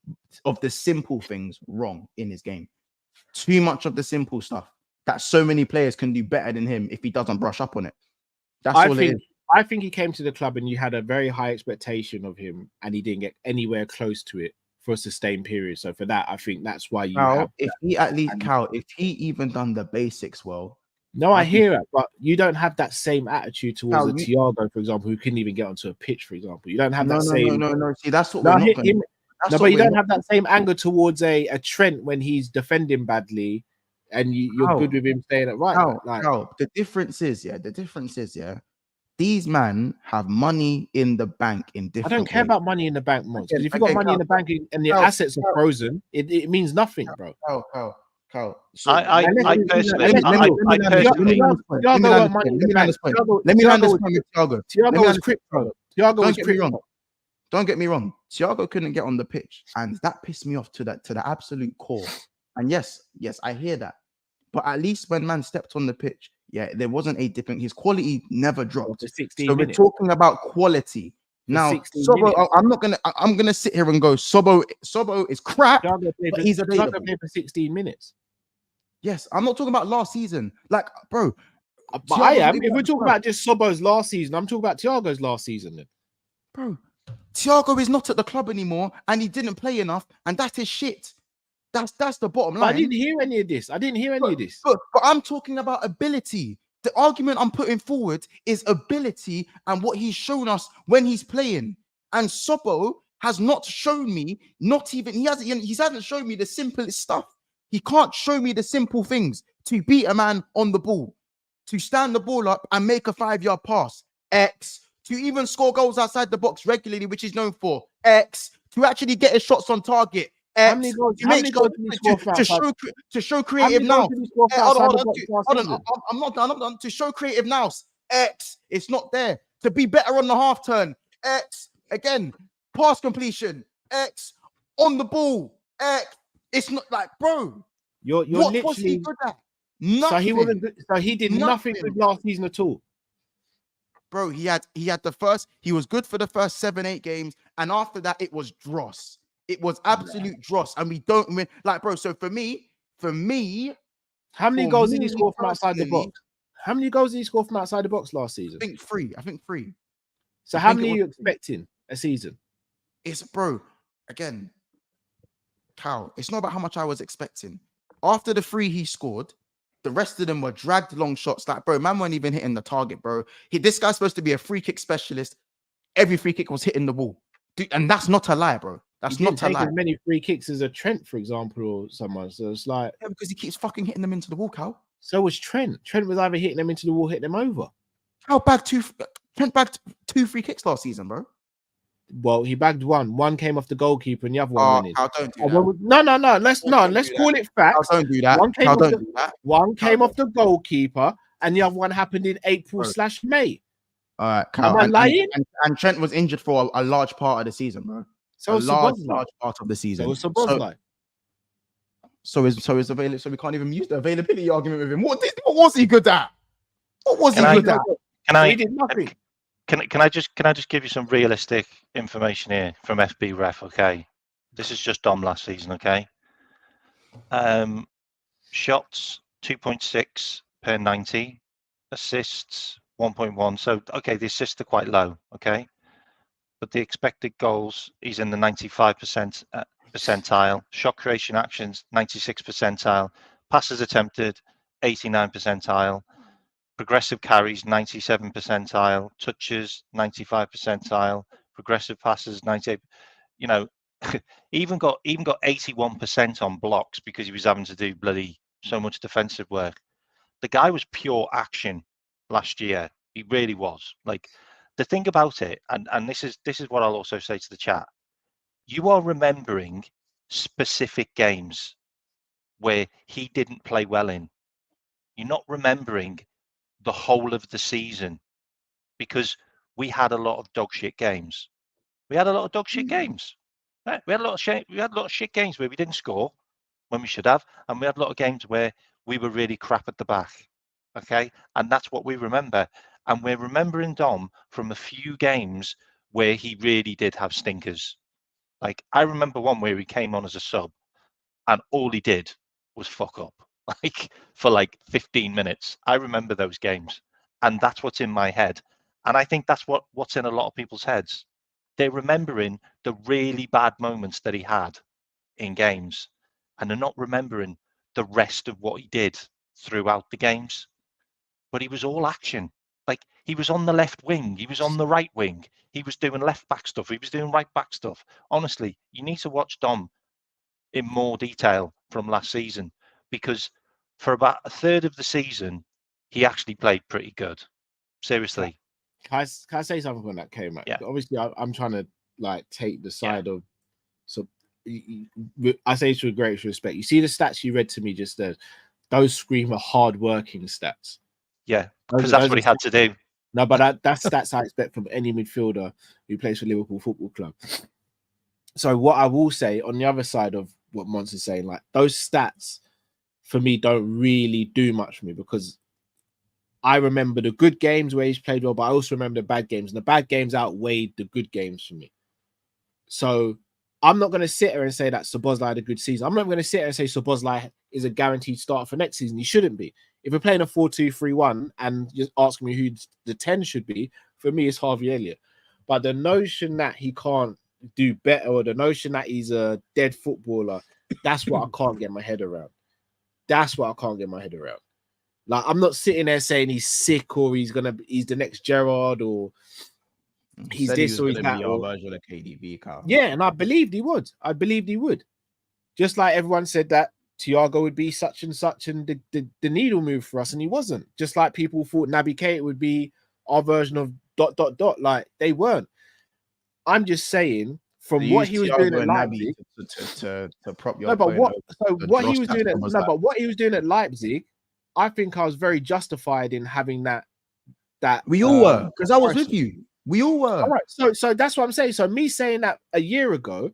of the simple things wrong in his game. Too much of the simple stuff that so many players can do better than him if he doesn't brush up on it. That's all it is. I think he came to the club and you had a very high expectation of him, and he didn't get anywhere close to it for a sustained period. So for that, I think that's why you have. If he even done the basics well. No, I hear it, but you don't have that same attitude towards Thiago, for example, who couldn't even get onto a pitch, for example. You don't have that same. No. See, that's what but you don't have that same anger towards a Trent when he's defending badly, and you're good with him saying it right. The difference is, these men have money in the bank in different. I don't care about money in the bank, Mons. Because if you've got money in the bank and your assets are frozen, it means nothing, bro. Let me land this point with Thiago. Thiago was crypto. Thiago was crypto. Don't get me wrong. Thiago couldn't get on the pitch, and that pissed me off to the absolute core. And yes, I hear that. But at least when man stepped on the pitch, there wasn't a different. His quality never dropped. So we're talking about quality now. Sobo, I'm gonna sit here and go. Sobo is crap. But he's available. Thiago played for 16 minutes. Yes, I'm not talking about last season. Like, bro. But I am. If we're talking about just Sobo's last season, I'm talking about Thiago's last season. Then, bro, Thiago is not at the club anymore, and he didn't play enough, and that is shit. That's the bottom line. I didn't hear any of this. But I'm talking about ability. The argument I'm putting forward is ability and what he's shown us when he's playing. And Sobo has not shown me, he hasn't shown me the simplest stuff. He can't show me the simple things to beat a man on the ball, to stand the ball up and make a 5-yard pass, X, to even score goals outside the box regularly, which he's known for, X, to actually get his shots on target, X, to show creative now. Hold on. I'm not done. To show creative now, X, it's not there. To be better on the half turn, X, again, pass completion, X, on the ball, X. It's not like, bro. You're what literally was he good at? Nothing. So he did nothing good last season at all. Bro, he was good for the first 7-8 games, and after that, it was dross. It was absolute dross, and we don't win. Like, bro, so for me, how many goals did he score from outside the box? How many goals did he score from outside the box last season? I think three. So how many are you expecting a season? It's, bro, again, Cal, it's not about how much I was expecting. After the 3 he scored, the rest of them were dragged long shots. Like, bro, man weren't even hitting the target, bro. This guy's supposed to be a free kick specialist. Every free kick was hitting the ball. Dude, and that's not a lie, bro. That's not a lie. As many free kicks as a Trent, for example, or someone. So it's like... Yeah, because he keeps fucking hitting them into the wall, Cal. So was Trent. Trent was either hitting them into the wall, hitting them over. Trent bagged 2 free kicks last season, bro. Well, he bagged one. One came off the goalkeeper, and the other one went in. Don't do that. No. Let's call it facts. Don't do that. One came off Don't do that. One came off the goalkeeper, and the other one happened in April/May. All right, Cal. Am I lying? And Trent was injured for a large part of the season, bro. So a large part of the season. So it's available. So we can't even use the availability argument with him. What was he good at? What was he good at? He did nothing. Can I just give you some realistic information here from FB Ref? Okay, this is just Dom last season. Okay, shots 2.6 per 90, assists 1.1. So okay, the assists are quite low. Okay, but the expected goals, he's in the 95% percentile. Shot creation actions 96 percentile. Passes attempted 89 percentile. Progressive carries 97 percentile, touches 95 percentile, progressive passes 98. You know, even got 81% on blocks because he was having to do bloody so much defensive work. The guy was pure action last year. He really was. Like, the thing about it, and this is what I'll also say to the chat. You are remembering specific games where he didn't play well in. You're not remembering the whole of the season, because we had a lot of dog shit games. We had a lot of dog shit games. Right? We had a lot of shit games where we didn't score when we should have, and we had a lot of games where we were really crap at the back. Okay, and that's what we remember. And we're remembering Dom from a few games where he really did have stinkers. Like, I remember one where he came on as a sub, and all he did was fuck up. Like, for like 15 minutes. I remember those games, and that's what's in my head. And I think that's what's in a lot of people's heads. They're remembering the really bad moments that he had in games, and they're not remembering the rest of what he did throughout the games. But he was all action. Like, he was on the left wing, he was on the right wing, he was doing left back stuff, he was doing right back stuff. Honestly, you need to watch Dom in more detail from last season, because for about a third of the season, he actually played pretty good. Seriously. Can I say something when that came out? Yeah. Obviously, I'm trying to like take the side of. So I say this with great respect. You see the stats you read to me just there; those scream are hard-working stats. Yeah, because that's what he had to do. No, but that's stats I expect from any midfielder who plays for Liverpool Football Club. So what I will say on the other side of what Mons is saying, like, those stats for me don't really do much for me, because I remember the good games where he's played well, but I also remember the bad games, and the bad games outweighed the good games for me. So I'm not going to sit here and say that Szoboszlai had a good season. I'm not going to sit here and say Szoboszlai is a guaranteed starter for next season. He shouldn't be. If we're playing a 4-2-3-1 and just asking me who the 10 should be, for me, it's Harvey Elliott. But the notion that he can't do better, or the notion that he's a dead footballer, that's what I can't get my head around. That's what I can't get my head around. Like, I'm not sitting there saying he's sick, or he's the next Gerrard, or he's this or he's that. Or version of KDB, Carl. Yeah, and I believed he would. Just like everyone said that Thiago would be such and such, and the needle moved for us, and he wasn't. Just like people thought Naby Keita would be our version of ... Like, they weren't. I'm just saying, from what he was doing at Leipzig to prop your. No, but what he was doing at what he was doing at Leipzig, I think I was very justified in having that. We all were, because I was with you. We all were. All right, so that's what I'm saying. So me saying that a year ago,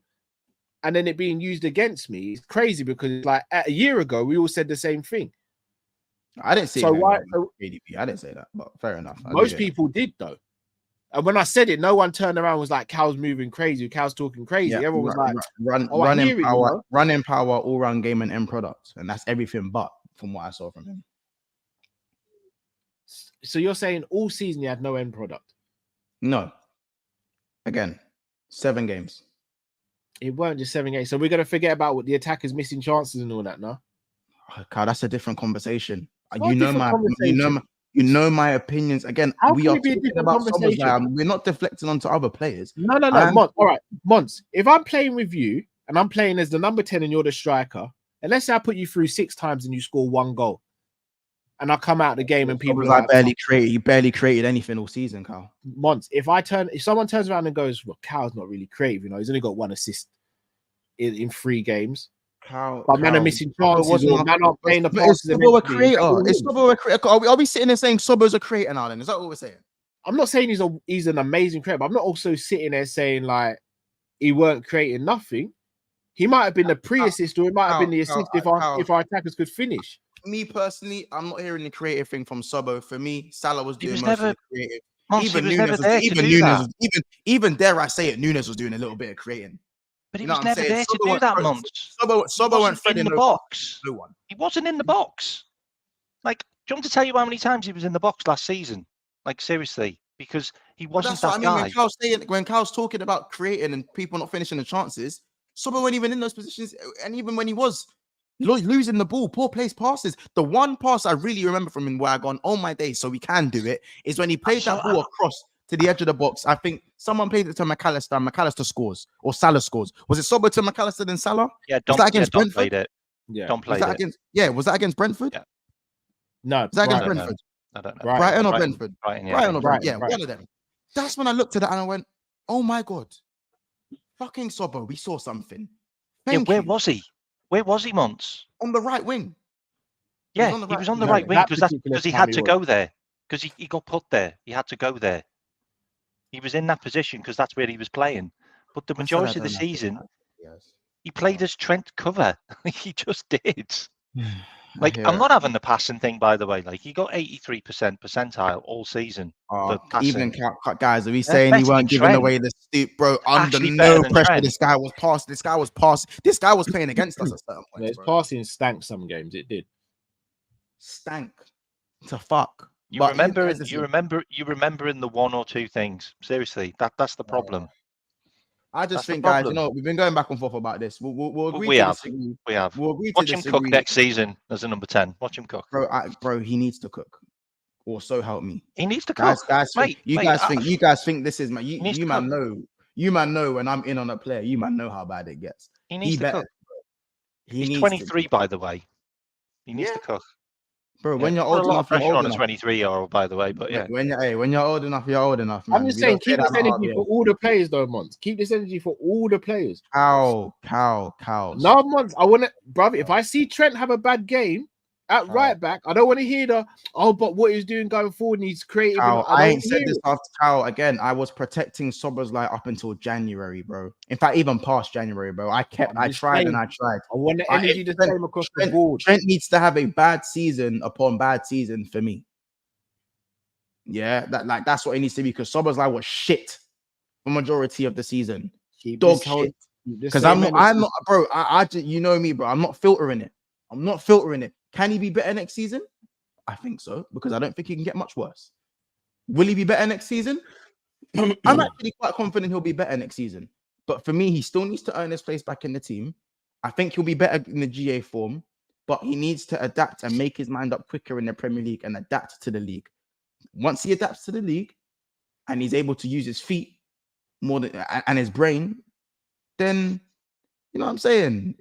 and then it being used against me is crazy, because like a year ago we all said the same thing. I didn't say KDB. I didn't say that, but fair enough. Most people did though. And when I said it, no one turned around and was like, Cal's moving crazy, Cal's talking crazy. Yeah, everyone was like, running power, all-round game and end product. And that's everything but from what I saw from him. So you're saying all season he had no end product? No. Again, 7 games. It weren't just 7 games. So we're going to forget about what the attackers missing chances and all that, no? Carl, that's a different conversation. You know my opinions. Again, we are talking about Szoboszlai. We're not deflecting onto other players. No. Mons, all right, Mons. If I'm playing with you and I'm playing as the number 10 and you're the striker, and let's say I put you through 6 times and you score 1 goal, and I come out of the game and people was are like he barely created anything all season, Cal. Months. If someone turns around and goes, well, Cal's not really creative, you know, he's only got 1 assist in 3 games. But man are missing chances, or man are playing the passes. Is Sobo a creator? Is Sobo a creator? Are we sitting there saying Sobo's a creator now? Then is that what we're saying? I'm not saying he's an amazing creator, but I'm not also sitting there saying like he weren't creating nothing. He might have been the pre-assist, or it might have been the assist if our attackers could finish. Me personally, I'm not hearing the creative thing from Sobo. For me, Salah was doing most of the creative. Even dare I say it, Nunes was doing a little bit of creating. But he was never there to do that, Mons. Sobo went in the box. He wasn't in the box. Like, do you want to tell you how many times he was in the box last season? Like, seriously, because he wasn't that guy. When Cal's talking about creating and people not finishing the chances, Sobo wasn't even in those positions. And even when he was losing the ball, poor place passes. The one pass I really remember from him where I gone, oh my days, so we can do it, is when he played that ball across to the edge of the box. I think someone played it to McAllister, and McAllister scores, or Salah scores. Was it Sobo to McAllister then Salah? Yeah, Don played it. Yeah, Don played it. Was that against Brentford? Yeah. No, was that against Brentford? I don't know. Brighton or Brentford? Brighton, or Brentford. Yeah, one of them. That's when I looked at it and I went, oh my God, fucking Sobo, we saw something. Where was he? Where was he, Mons? On the right wing. Yeah, he was on the right wing because he had to go there. Because he got put there. He had to go there. He was in that position because that's where he was playing. But the majority of the season, he played as Trent cover. He just did. Like, I'm not having the passing thing, by the way. Like, he got 83% percentile all season. Even guys, are we saying he weren't giving away the steep, bro? Under no pressure, this guy was passing. This guy was playing against us at certain points. Yeah, his passing stank some games. It did. Stank to fuck. You remember in the 1 or 2 things. Seriously, that's the problem. I just think, guys, you know, we've been going back and forth about this. We'll agree. We have. We'll agree to disagree. Watch him cook next season as a number 10. Watch him cook, bro. He needs to cook, or so help me. He needs to cook, guys. You guys think this is you man know. You man know when I'm in on a player. You man know how bad it gets. He needs to cook. He's 23, by the way. He needs to cook. Bro, when you're old enough, you're old enough. 23-year-old, by the way, but yeah. When you're old enough, you're old enough. Man. I'm just saying, keep this energy for all the players, though, Mons. Keep this energy for all the players. Cow. No, Mons. I want to, brother. If I see Trent have a bad game at right back, I don't want to hear but what he's doing going forward, and he's creating. I ain't said this after Cow again. I was protecting Szoboszlai up until January, bro. In fact, even past January, bro. I tried. I want the energy the same across the board. Trent needs to have a bad season upon bad season for me. Yeah, that's what it needs to be, because Szoboszlai was shit for majority of the season. Dog shit. Because I'm not, bro. I you know me, bro. I'm not filtering it. Can he be better next season? I think so, because I don't think he can get much worse. Will he be better next season? I'm actually quite confident he'll be better next season. But for me, he still needs to earn his place back in the team. I think he'll be better in the GA form, but he needs to adapt and make his mind up quicker in the Premier League and adapt to the league. Once he adapts to the league and he's able to use his feet more than and his brain, then you know what I'm saying?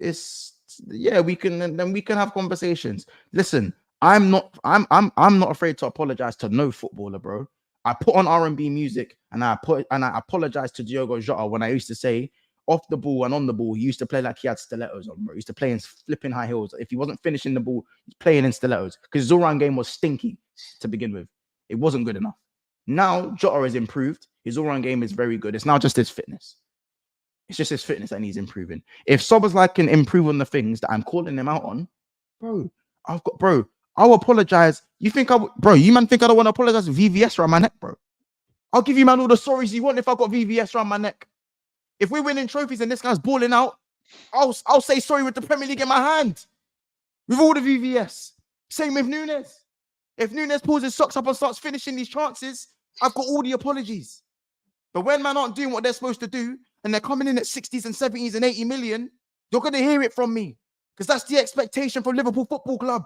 We can have conversations. Listen, I'm not afraid to apologize to no footballer, bro. I put on R&B music and I apologize to Diogo Jota when I used to say off the ball and on the ball, he used to play like he had stilettos on, bro. He used to play in flipping high heels. If he wasn't finishing the ball, he's playing in stilettos, because his all-round game was stinky to begin with. It wasn't good enough. Now Jota has improved. His all-round game is very good. It's now just his fitness. It's just his fitness that needs improving. If Szoboszlai can improve on the things that I'm calling him out on, I'll apologize. You think you man think I don't want to apologize with VVS around my neck, bro? I'll give you, man, all the sorries you want if I got VVS around my neck. If we're winning trophies and this guy's balling out, I'll say sorry with the Premier League in my hand. With all the VVS. Same with Nunes. If Nunes pulls his socks up and starts finishing these chances, I've got all the apologies. But when man aren't doing what they're supposed to do, and they're coming in at 60s and 70s and 80 million, you're going to hear it from me, because that's the expectation from Liverpool Football Club.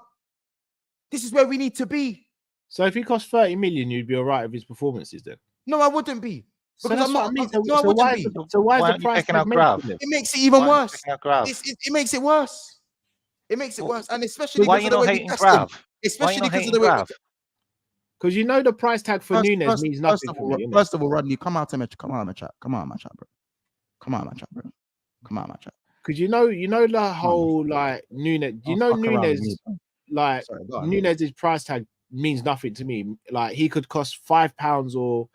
This is where we need to be. So if he cost 30 million, you'd be all right with his performances then? No, I wouldn't be. Because I why is the price out Grav? It makes it even worse. It makes it worse. It makes it worse. And especially why are you not hating Grav? especially because of the way. Because you know the price tag for Nunes means nothing for me. First of all, Rodney, come out my chat, bro. Come on, my chat, bro. Because you know the whole like Nunes. You know Nunes, like Nunes' price tag means nothing to me. Like he could cost £5 or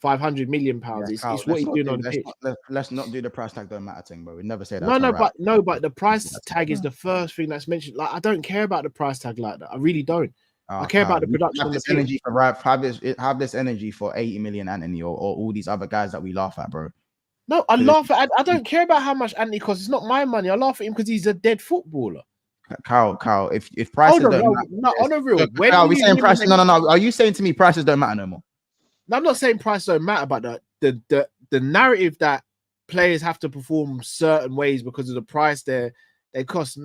500 million pounds. It's what he's doing on the pitch. Let's not do the price tag don't matter thing, bro. We never say that. But the price tag is the first thing that's mentioned. Like I don't care about the price tag like that. I really don't. I care about the production. Have this energy for have this energy for 80 million Antony or all these other guys that we laugh at, bro. No, I laugh at. I don't care about how much Antony costs. It's not my money. I laugh at him because he's a dead footballer. Kyle, if prices don't matter, no, on a real. Kyle, are we saying prices? No. Are you saying to me prices don't matter no more? No, I'm not saying prices don't matter, but the narrative that players have to perform certain ways because of the price they cost.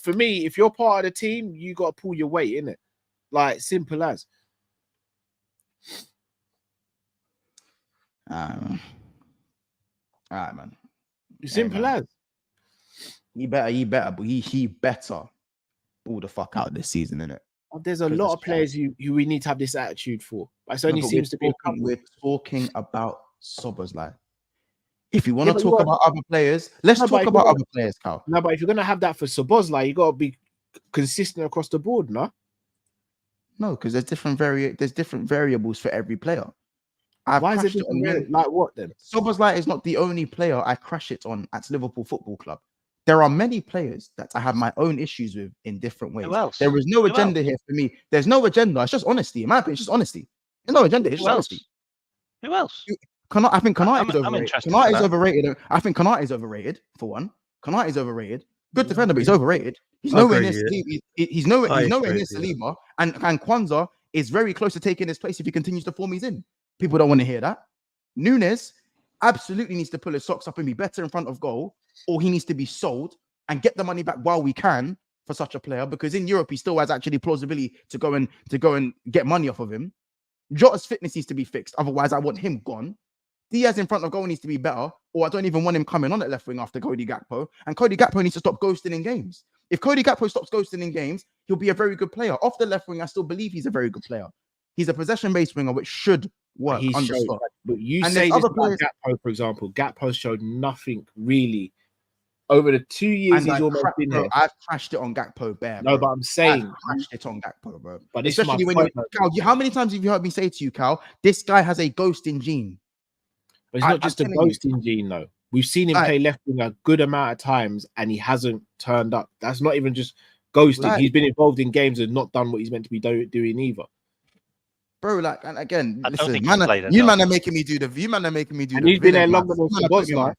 For me, if you're part of the team, you got to pull your weight, innit? Like simple as. All right, man. Simple as. He better pull the fuck out this season, innit? There's a lot of players who we need to have this attitude for. But it only seems to be we're talking about Szoboszlai. If you want to talk about other players, let's talk about other players, Kyle. No, but if you're gonna have that for Szoboszlai, you gotta be consistent across the board, no? No, because there's different variables for every player. Why is it different? Like what then? Szoboszlai is not the only player I crash it on at Liverpool Football Club. There are many players that I have my own issues with in different ways. There is no agenda here for me. There's no agenda. It's just honesty. In my opinion, it's just honesty. There's no agenda. It's just honesty. Who else? I think Konate is overrated. Konate is overrated. I think Konate is overrated for one. Konate is overrated. Good defender, but he's overrated. He's nowhere near Saliba. He's nowhere near Saliba. And Kwanzaa is very close to taking his place if he continues the form he's in. People don't want to hear that. Nunes absolutely needs to pull his socks up and be better in front of goal, or he needs to be sold and get the money back while we can for such a player, because in Europe he still has actually plausibility to go and get money off of him. Jota's fitness needs to be fixed, otherwise I want him gone. Diaz in front of goal needs to be better, or I don't even want him coming on at left wing after Cody Gakpo. And Cody Gakpo needs to stop ghosting in games. If Cody Gakpo stops ghosting in games, he'll be a very good player. Off the left wing, I still believe he's a very good player. He's a possession-based winger, which should work. But you say this about Gakpo, for example. Gakpo showed nothing really over the 2 years he's almost been there. I've crashed it on Gakpo bare. No, but I'm saying I've crashed it on Gakpo, bro. But especially when Cal, how many times have you heard me say to you, Cal, this guy has a ghosting gene? But it's not just a ghosting gene, though. We've seen him play left wing a good amount of times, and he hasn't turned up. That's not even just ghosting. He's been involved in games and not done what he's meant to be doing either. Bro, like, and again, listen, you man are making me do the. And he's been there longer than Szoboszlai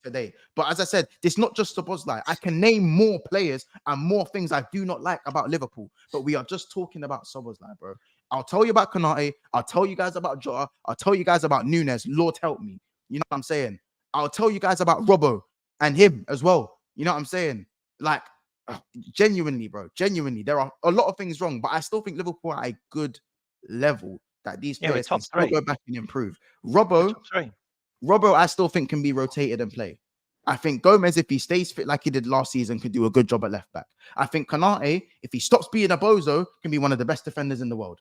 today. But as I said, it's not just Szoboszlai. I can name more players and more things I do not like about Liverpool. But we are just talking about Szoboszlai, bro. I'll tell you about Konate. I'll tell you guys about Jota. I'll tell you guys about Nunes. Lord help me. You know what I'm saying? I'll tell you guys about Robbo and him as well. You know what I'm saying? Like, genuinely, bro. Genuinely, there are a lot of things wrong, but I still think Liverpool are a good level that these players can still go back and improve. Robbo, I still think can be rotated and play. I think Gomez, if he stays fit like he did last season, could do a good job at left back. I think Konate, if he stops being a bozo, can be one of the best defenders in the world.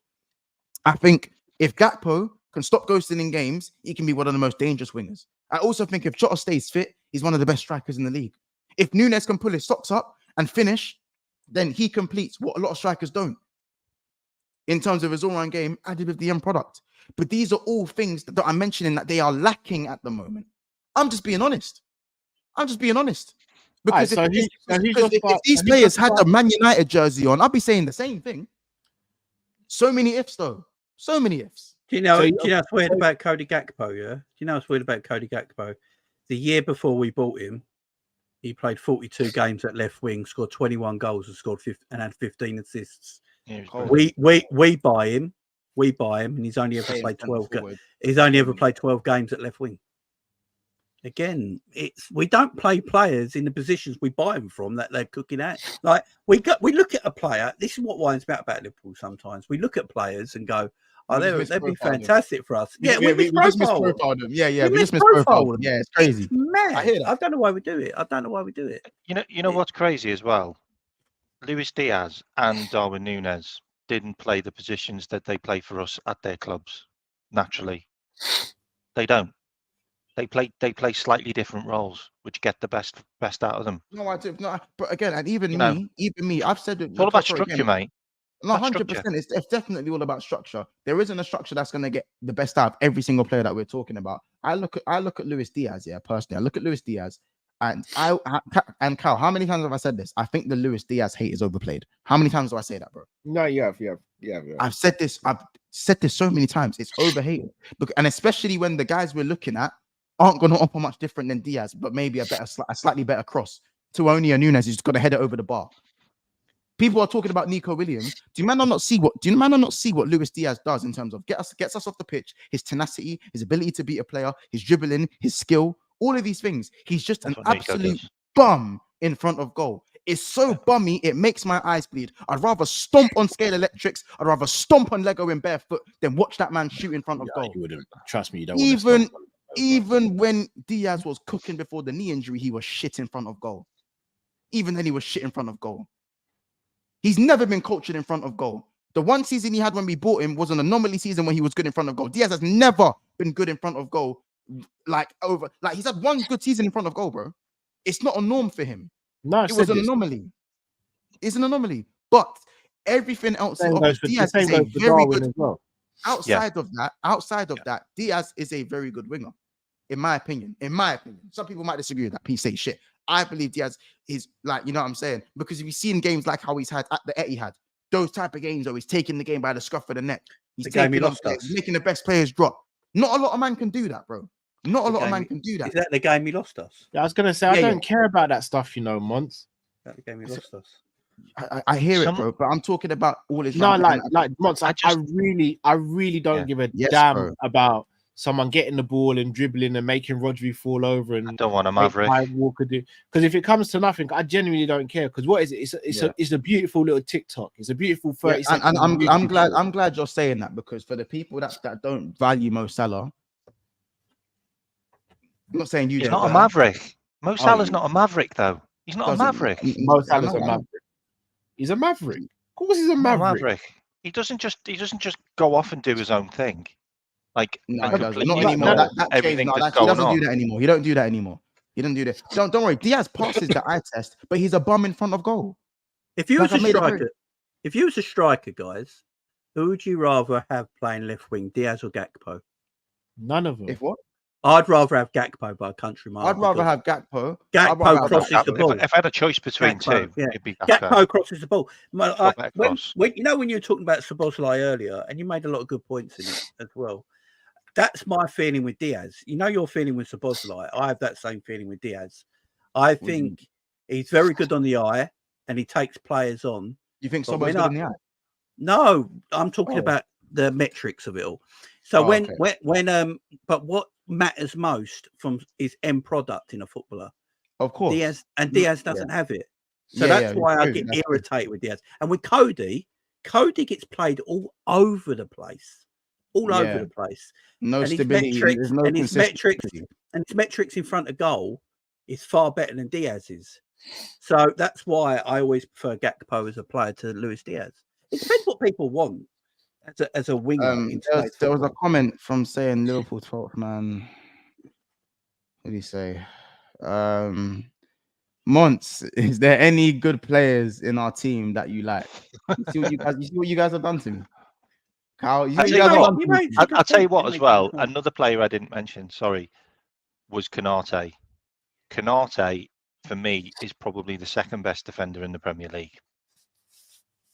I think if Gakpo can stop ghosting in games, he can be one of the most dangerous wingers. I also think if Jota stays fit, he's one of the best strikers in the league. If Nunes can pull his socks up and finish, then he completes what a lot of strikers don't in terms of his all-round game, added with the end product. But these are all things that I'm mentioning that they are lacking at the moment. I'm just being honest. Because if these players had the Man United jersey on, I'd be saying the same thing. So many ifs, though. So many ifs. Do you know what's weird about Cody Gakpo, yeah? Do you know what's weird about Cody Gakpo? The year before we bought him, he played 42 games at left wing, scored 21 goals and had 15 assists. Yeah, we buy him, and he's only ever played 12. He's only ever played 12 games at left wing. Again, we don't play players in the positions we buy them from that they're cooking at. Like we look at a player. This is what winds me out about Liverpool. Sometimes we look at players and go, "Oh, they'd be fantastic for us." Yeah, we just misprofile them. Yeah, we just misprofile them. Yeah, it's crazy. It's mad. I hear that. I don't know why we do it. You know what's crazy as well? Luis Diaz and Darwin Núñez didn't play the positions that they play for us at their clubs naturally. They don't. They play slightly different roles, which get the best out of them. No, I do. No, but again, and even me, I've said it. It's all about structure, mate. No, 100%. It's definitely all about structure. There isn't a structure that's going to get the best out of every single player that we're talking about. I look at Luis Diaz, personally. I look at Luis Diaz, and Cal, how many times have I said this? I think the Luis Diaz hate is overplayed. How many times do I say that, bro? No, yeah. I've said this so many times. It's overhated, and especially when the guys we're looking at aren't going to offer much different than Diaz, but maybe a slightly better cross to only a Nunes who's got to head it over the bar. People are talking about Nico Williams. Do you not see what Luis Diaz does in terms of gets us off the pitch, his tenacity, his ability to beat a player, his dribbling, his skill, all of these things. He's just an absolute bum in front of goal. It's so bummy, it makes my eyes bleed. I'd rather stomp on Scale Electrics. I'd rather stomp on Lego in barefoot than watch that man shoot in front of goal. You wouldn't. Trust me, you don't. Even when Diaz was cooking before the knee injury, he was shit in front of goal. Even then, he was shit in front of goal. He's never been cultured in front of goal. The one season he had when we bought him was an anomaly season when he was good in front of goal. Diaz has never been good in front of goal. He's had one good season in front of goal, bro. It's not a norm for him. No, it was an anomaly. It's an anomaly. But everything else, Diaz is a very good. Outside of that, Diaz is a very good winger, in my opinion. Some people might disagree with that. Please say shit. I believe Diaz is like, you know what I'm saying? Because if you've seen games like how he's had at the Etihad, those type of games, he's taking the game by the scruff of the neck. He's making the best players drop. Not a lot of man can do that, bro. Not a lot of man can do that. Is that the game he lost us? Yeah, I was gonna say I don't care about that stuff, Monts. That the game he lost us. I hear it, bro, but I'm talking about all his. No, like Monts. I really don't give a damn about someone getting the ball and dribbling and making Rodri fall over. And I don't want a Maverick. Walker do, because if it comes to nothing, I genuinely don't care. Because what is it? It's a beautiful little TikTok. It's a beautiful 30 seconds. And I'm glad you're saying that, because for the people that don't value Mo Salah, I'm not saying you. He's not a Maverick. Mo Salah's not a Maverick, though. He's not a Maverick. Mo Salah's a Maverick. He's a Maverick. Of course, he's a Maverick. He doesn't just go off and do his own thing. Like, no, he doesn't. Not anymore. He doesn't do that anymore. He don't do that anymore. He doesn't do that. Don't worry. Diaz passes the eye test, but he's a bum in front of goal. If you was a striker, guys, who would you rather have playing left wing, Diaz or Gakpo? None of them. If what? I'd rather have Gakpo by a country mile. I'd rather have Gakpo. Gakpo crosses the ball. If I had a choice between two, it'd be Gakpo crosses the ball. When you were talking about Szoboszlai earlier, and you made a lot of good points in it as well. That's my feeling with Diaz. You know your feeling with Szoboszlai. I have that same feeling with Diaz. I think he's very good on the eye, and he takes players on. You think Szoboszlai's good on the eye? No, I'm talking about the metrics of it all. So but what matters most from his end product in a footballer, of course, Diaz doesn't have it. So that's why I get irritated with Diaz. And with Cody gets played all over the place, over the place. No stability. His metrics in front of goal is far better than Diaz's. So that's why I always prefer Gakpo as a player to Luis Diaz. It depends what people want as a winger. There was a comment from saying Liverpool 12th man. What did he say? Monts, is there any good players in our team that you like? You see what you guys have done to me? I'll tell you what as well. Another player I didn't mention, was Konate. Konate, for me, is probably the second best defender in the Premier League.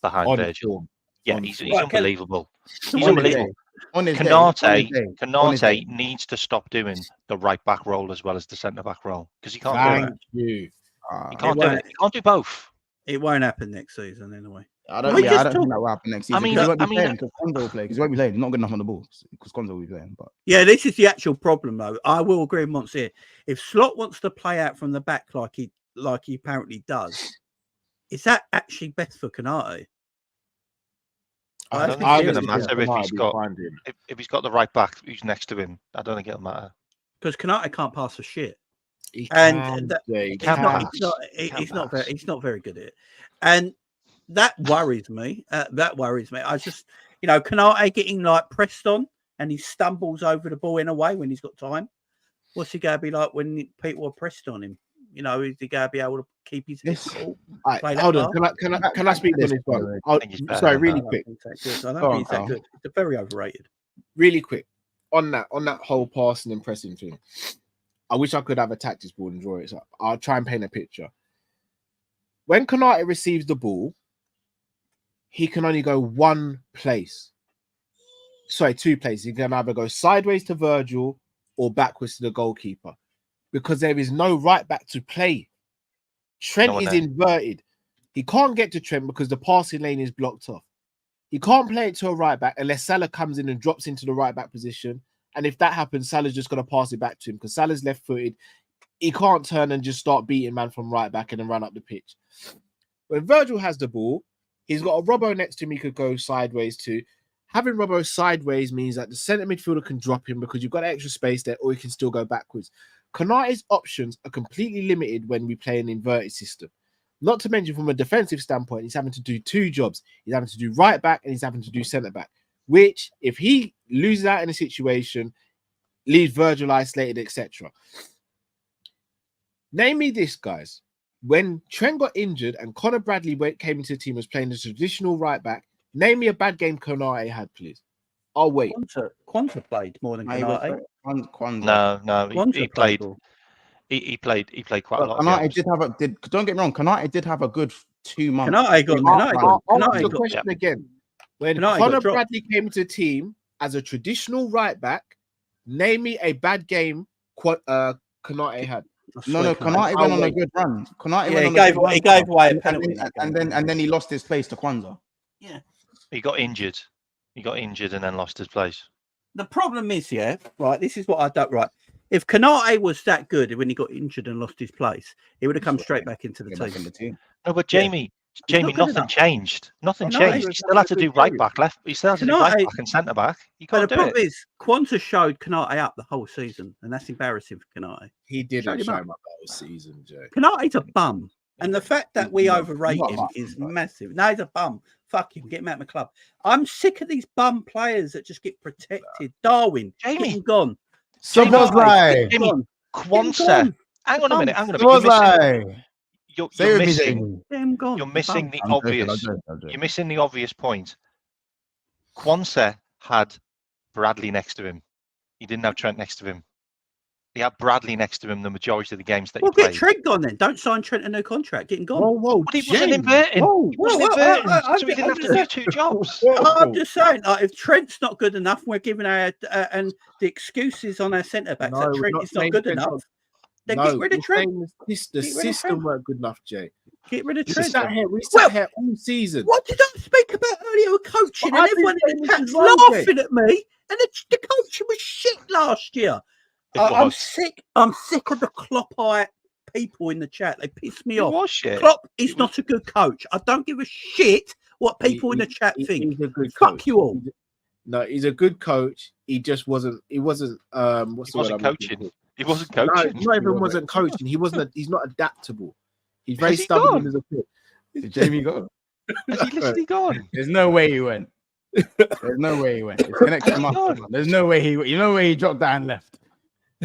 Behind Virgil. Yeah, he's unbelievable. He's unbelievable. Konate needs to stop doing the right back role as well as the centre back role, because he can't do it. He can't do both. It won't happen next season anyway. I don't think that will happen next season. He won't be playing because Konza will play, because he won't be playing. He's not good enough on the ball because Konza will be playing. But yeah, this is the actual problem, though. I will agree with Monts here. If Slot wants to play out from the back like he apparently does, is that actually best for Konate? I don't think it's going to matter if he's got the right back who's next to him. I don't think it'll matter, because Konate can't pass for shit, he's not very good at it. And that worries me. That worries me. I just, Kanate getting like pressed on and he stumbles over the ball in a way when he's got time. What's he going to be like when people are pressed on him? Is he going to be able to keep his cool? Hold on. Can I speak on this one? Sorry, really quick. I don't think he's that good. It's very overrated. Really quick on that whole passing and pressing thing. I wish I could have a tactics board and draw it. So I'll try and paint a picture. When Kanate receives the ball, he can only go one place. Sorry, two places. He can either go sideways to Virgil or backwards to the goalkeeper because there is no right back to play. Trent is inverted. He can't get to Trent because the passing lane is blocked off. He can't play it to a right back unless Salah comes in and drops into the right back position. And if that happens, Salah's just going to pass it back to him because Salah's left-footed. He can't turn and just start beating man from right back and then run up the pitch. When Virgil has the ball, he's got a Robbo next to him he could go sideways to. Having Robbo sideways means that the centre midfielder can drop him because you've got extra space there, or he can still go backwards. Kanate's options are completely limited when we play an inverted system. Not to mention from a defensive standpoint, he's having to do two jobs. He's having to do right back and he's having to do centre back, which if he loses out in a situation, leaves Virgil isolated, etc. Name me this, guys. When Trent got injured and Conor Bradley came into the team, was playing the traditional right back, name me a bad game Konate had, please. I'll wait. Quanta played more than Konate. No, he played. He played quite a lot. Konate did have don't get me wrong, Konate did have a good 2 months. I'll ask the question again. When Conor Bradley came into the team as a traditional right back, name me a bad game Konate had. No, Konate went on a good run. He gave away a penalty, and then he lost his place to Kwanzaa. Yeah, he got injured. He got injured and then lost his place. The problem is, right. This is what I don't right. If Konate was that good when he got injured and lost his place, he would have come straight back into the team. No, but Jamie, nothing changed. Nothing changed. He still had to do right back, left. He still had to do right back and centre back. You can't do it. The problem is, Quanta showed Konate up the whole season, and that's embarrassing for Konate. He didn't show him up the whole season, Jay. Konate's a bum, and the fact that we overrate him is massive. No, he's a bum. Fuck him. Get him out of my club. I'm sick of these bum players that just get protected. Darwin, Jamie, get him gone. Jamie, Quanta. Hang on a minute. You're missing the obvious. You're missing the obvious point. Quanta had Bradley next to him. He didn't have Trent next to him. He had Bradley next to him the majority of the games that he played. Get Trent gone then. Don't sign Trent a no contract. Get him gone. But he wasn't inverting. So he didn't have to do two jobs. I'm just saying, if Trent's not good enough, we're giving and the excuses on our centre backs that Trent is not good enough. Then get rid of Trent. The system weren't good enough, Jay. Get rid of Trent. We sat here all season. What did I speak about earlier with coaching? And everyone in the chat's laughing at me. And the coaching was shit last year. I'm sick of the Kloppite people in the chat. They piss me off. Was shit. Klopp is not a good coach. I don't give a shit what people in the chat think. He's a good Fuck coach. you all. No, he's a good coach. He just wasn't. He wasn't. What's the word I'm looking coaching. for? He wasn't coaching. No, he not even wasn't coaching. He wasn't. He's not adaptable. He's very stubborn as a kid. Did Jamie go? Has he literally gone? There's no way he went. There's no way he went. It's connected to There's no way he. You know where he dropped that and left.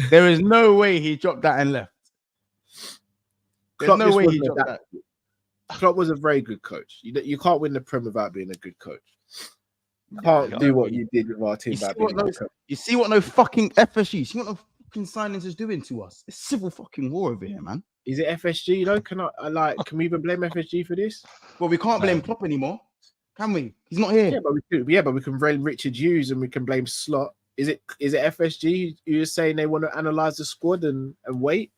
There is no way he dropped that and left. There's no way he dropped that. Klopp was a very good coach. You can't win the Prem without being a good coach. You can't do what you did with our team. You see what no fucking FSG, you see what no fucking signings is doing to us? It's civil fucking war over here, man. Is it FSG? You know, can we even blame FSG for this? Well, we can't blame Klopp anymore, can we? He's not here. But we can blame Richard Hughes and we can blame Slot. Is it FSG? You're saying they want to analyze the squad and wait?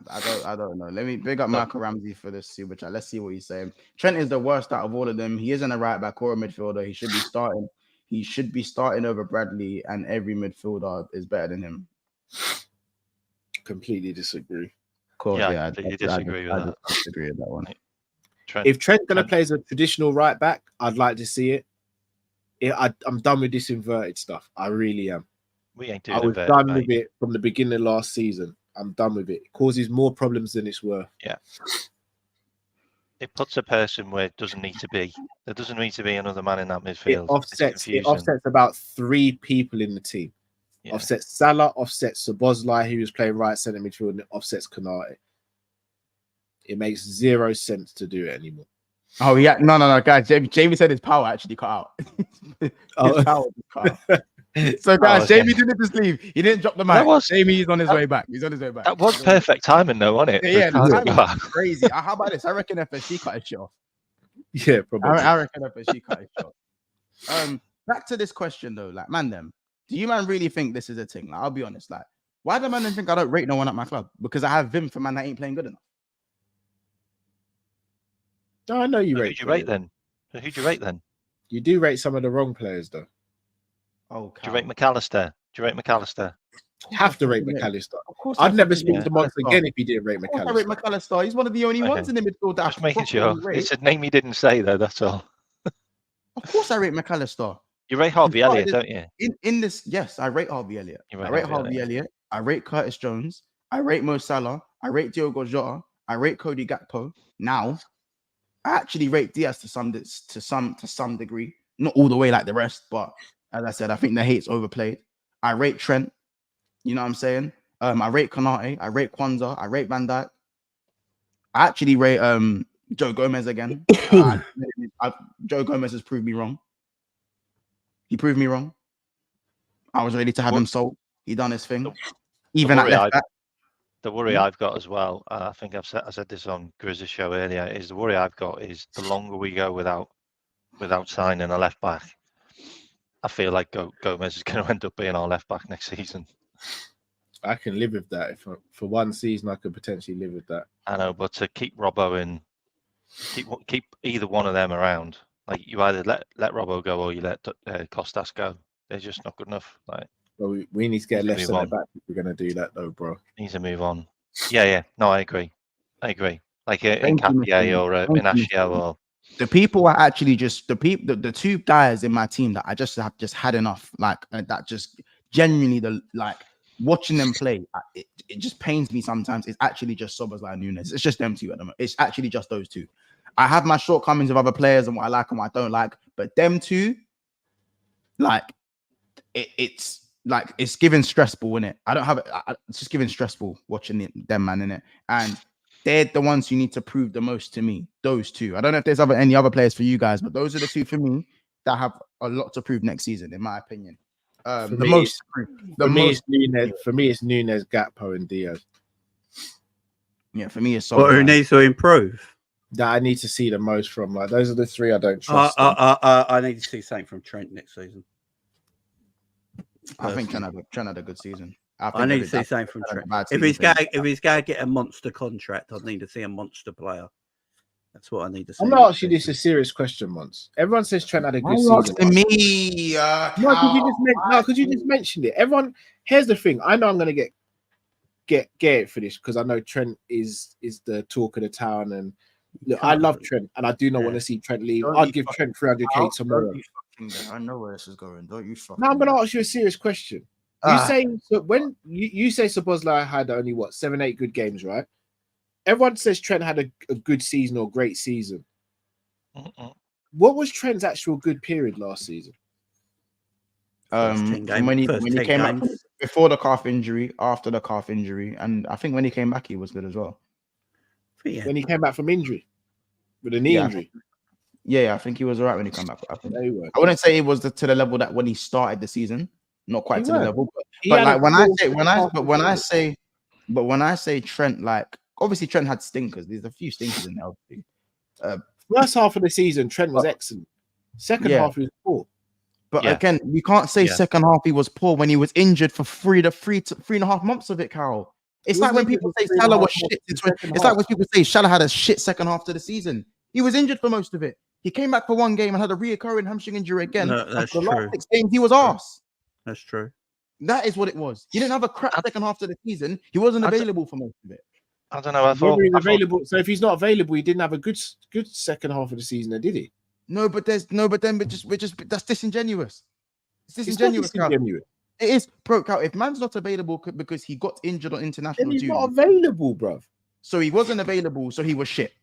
I don't know. Let me big up Michael Ramsey for this super chat. Let's see what he's saying. Trent is the worst out of all of them. He isn't a right back or a midfielder. He should be starting. He should be starting over Bradley, and every midfielder is better than him. Completely disagree. Of course, I disagree with that. I disagree with that one. If Trent's gonna play as a traditional right back, I'd like to see it. I'm done with this inverted stuff. I really am. We ain't doing I was done with it from the beginning of last season. I'm done with it. It causes more problems than it's worth. Yeah. it puts a person where it doesn't need to be. There doesn't need to be another man in that midfield. It offsets about 3 people in the team. Yeah. Offsets Salah, offsets Szoboszlai, who was playing right centre midfield, and it offsets Konate. It makes 0 sense to do it anymore. Oh yeah, no, guys. Jamie said his power actually cut out. His power cut out. So guys, Jamie didn't just leave. He didn't drop the mic. Jamie is on his way back. He's on his way back. That was perfect timing, though, wasn't it? Yeah, the timing was crazy. How about this? I reckon FSG cut his shit off. Yeah, probably. I reckon FSG cut his shit off. Back to this question though, like, man, do you man really think this is a thing? Like, I'll be honest, like, why do man think I don't rate no one at my club? Because I have Vim for man that ain't playing good enough. No, I know you rate. Who'd you rate then? Who'd you rate then? You do rate some of the wrong players though. Oh, do you rate McAllister? You have to rate McAllister. Of course, I'd never speak to Monks again if he didn't rate McAllister. I rate McAllister. He's one of the only ones in the midfield that just making sure. It's a name he didn't say though. That's all. Of course, I rate McAllister. You rate Harvey Elliott, don't you? In this, yes, I rate Harvey Elliott. I rate Harvey Elliott. I rate Curtis Jones. I rate Mo Salah. I rate Diogo Jota. I rate Cody Gakpo. Now, I actually rate Diaz to some degree, not all the way like the rest, but as I said, I think the hate's overplayed. I rate Trent. You know what I'm saying? I rate Konate. I rate Kwanzaa. I rate Van Dijk. I actually rate Joe Gomez again. Joe Gomez has proved me wrong. He proved me wrong. I was ready to have him sold. He done his thing. Even at left back. The worry I've got as well, I think I said this on Grizz's show earlier, is the worry I've got is the longer we go without signing a left back, I feel like Gomez is going to end up being our left back next season. I can live with that. For one season, I could potentially live with that. I know, but to keep Robbo and keep either one of them around, like you either let Robbo go or you let Costas go. They're just not good enough. Like, well, we need to get a left centre back if we're going to do that, though, bro. Needs to move on. Yeah. No, I agree. Like in Capia or in Ashio or. The people are actually just the 2 guys in my team that I just have had enough. Like that, just genuinely watching them play. It just pains me sometimes. It's actually just Szoboszlai and Nunes. It's just them 2 at the moment. It's actually just those 2. I have my shortcomings of other players and what I like and what I don't like, but them 2, like it's like it's giving stressful, innit? I don't have it. It's just giving stressful watching them, man, innit? And they're the ones who need to prove the most to me. Those 2. I don't know if there's any other players for you guys, but those are the 2 for me that have a lot to prove next season, in my opinion. For me, it's Nunes, Gakpo, and Diaz. Yeah, for me, it's so. Who needs to improve? That I need to see the most from. Like those are the 3 I don't trust. I need to see something from Trent next season. I think Trent had a good season. I need to see something from Trent. If he's going to get a monster contract, I need to see a monster player. That's what I need to see. I'm not asking you this a serious question once. Everyone says Trent had a good season. Because you just mentioned it. Everyone, here's the thing. I know I'm going to get it for this because I know Trent is the talk of the town. And look, I love Trent, and I do not want to see Trent leave. I'd give Trent 300k tomorrow. I know where this is going. Don't you fucking. No, I'm going to ask you a serious question. You say so when you say Szoboszlai had only 7-8 good games, right? Everyone says Trent had a good season or great season. What was Trent's actual good period last season? When he came back before the calf injury, after the calf injury, and I think when he came back, he was good as well. Yeah. When he came back from injury, with a knee injury. I think he was all right when he came back. I wouldn't say it was to the level that when he started the season, not quite to the level. But like when I say Trent, like obviously Trent had stinkers. There's a few stinkers in there. First half of the season, Trent was excellent. Second half, he was poor. But again, we can't say second half he was poor when he was injured for 3.5 months of it, Carol. It's like when people say Salah was shit. It's like when people say Salah had a shit second half to the season. He was injured for most of it. He came back for one game and had a reoccurring hamstring injury again. No, that's the true. last 6 games, he was arse. That's true. That is what it was. He didn't have a crap second half of the season. He wasn't available for most of it. I don't know. I thought available. So if he's not available, he didn't have a good second half of the season, did he? But that's disingenuous. It's disingenuous. It is broke out. If man's not available because he got injured on international, then he's not available, bruv. So he wasn't available. So he was shit.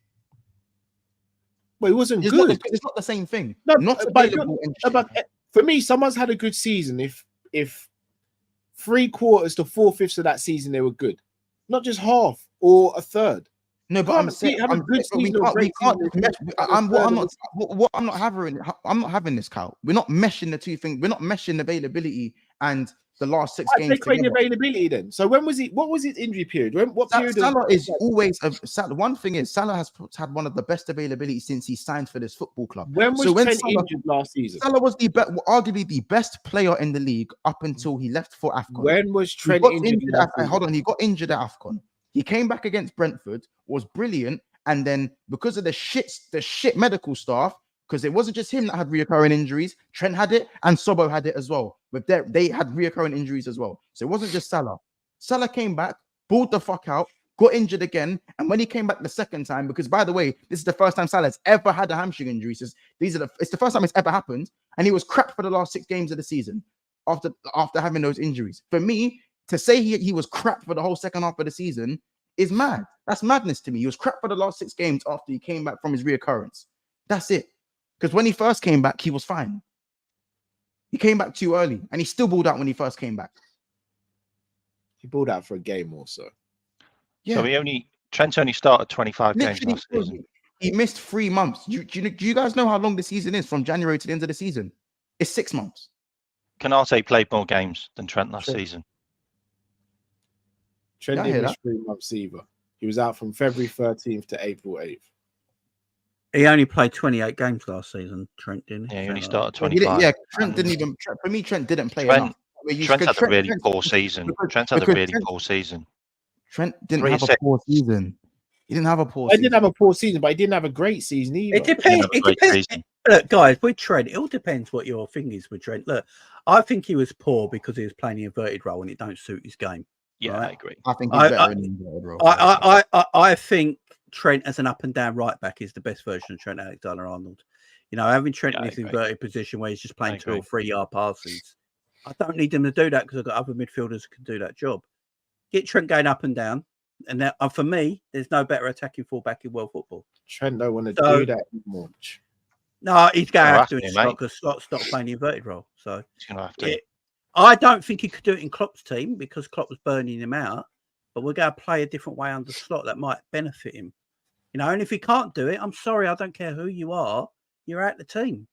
But it wasn't It's good. not, it's not the same thing. No, Not available. but for me, someone's had a good season if 3/4 to 4/5 of that season they were good, not just half or a third. No, but I'm saying have a good season or great season. I'm not having this, Kyle. We're not meshing the two things. We're not meshing availability and the last 6 games. They create availability then. So when was it? What was his injury period? What period? Salah is always Salah. One thing is Salah has had one of the best availability since he signed for this football club. When was Trent injured last season? Salah was arguably the best player in the league up until he left for AFCON. When was Trent injured? Hold on, he got injured at AFCON. He came back against Brentford, was brilliant, and then because of the shit medical staff, because it wasn't just him that had reoccurring injuries, Trent had it and Sobo had it as well. But they had reoccurring injuries as well. So it wasn't just Salah. Salah came back, balled the fuck out, got injured again, and when he came back the second time, because by the way, this is the first time Salah's ever had a hamstring injury. So it's the first time it's ever happened, and he was crap for the last 6 games of the season after having those injuries. For me, to say he was crap for the whole second half of the season is mad. That's madness to me. He was crap for the last 6 games after he came back from his reoccurrence. That's it. Because when he first came back, he was fine. He came back too early, and he still balled out when he first came back. He balled out for a game or so. Yeah. So Trent only started 25 games last season. He missed 3 months. Do you guys know how long the season is from January to the end of the season? It's 6 months. Canate played more games than Trent last season. Trent didn't miss 3 months either. He was out from February 13th to April 8th. He only played 28 games last season, Trent didn't. Yeah, he only started 25. Trent didn't even. For me, Trent didn't play enough. Trent had a really poor season. Trent had a really poor season. Trent didn't have a poor season. He didn't have a poor season. I didn't have a poor season, but he didn't have a great season either. It depends. Look, guys, with Trent, it all depends what your thing is with Trent. Look, I think he was poor because he was playing the inverted role and it don't suit his game. Yeah, right? I agree. I think he's better in the inverted role. I think Trent as an up and down right back is the best version of Trent Alexander-Arnold. You know, having Trent in this inverted position where he's just playing 2 or 3 yard passes, I don't need him to do that because I've got other midfielders who can do that job. Get Trent going up and down, and that, for me, there's no better attacking fullback in world football. Trent don't want to do that much. No, he's going to have to do it because Slot stopped playing the inverted role. So he's going to have to. I don't think he could do it in Klopp's team because Klopp was burning him out. But we're going to play a different way under Slot that might benefit him. You know, and if he can't do it, I'm sorry, I don't care who you are, you're out the team.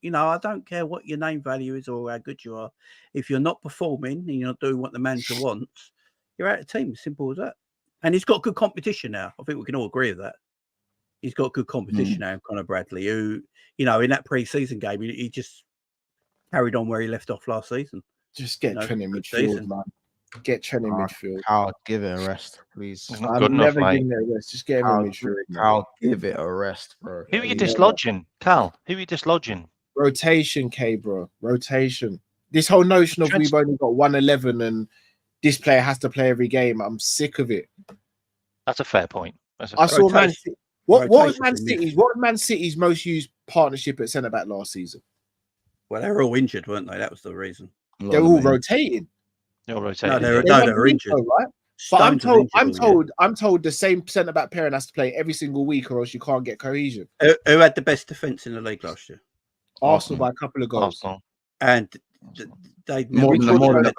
You know, I don't care what your name value is or how good you are. If you're not performing and you're not doing what the manager wants, you're out of the team. Simple as that. And he's got good competition now. I think we can all agree with that. He's got good competition now, Conor Bradley, who, you know, in that pre-season game, he just carried on where he left off last season. Just get Trent in midfield, man. Get Trent in midfield. I'll give it a rest, please. I'm never giving it a rest. Just get him in midfield. I'll give it a rest, bro. Who are you dislodging, Cal? Who are you dislodging? Rotation, K, bro. Rotation. This whole notion of we've only got 111 and this player has to play every game. I'm sick of it. That's a fair point. I saw Man City. What was Man City's most used partnership at centre back last season? Well, they were all injured, weren't they? That was the reason. They were all rotating. They were rotating. No, they were injured. Right? But I'm told the same centre back pairing has to play every single week, or else you can't get cohesion. Who had the best defence in the league last year? Arsenal by a couple of goals. And they more than a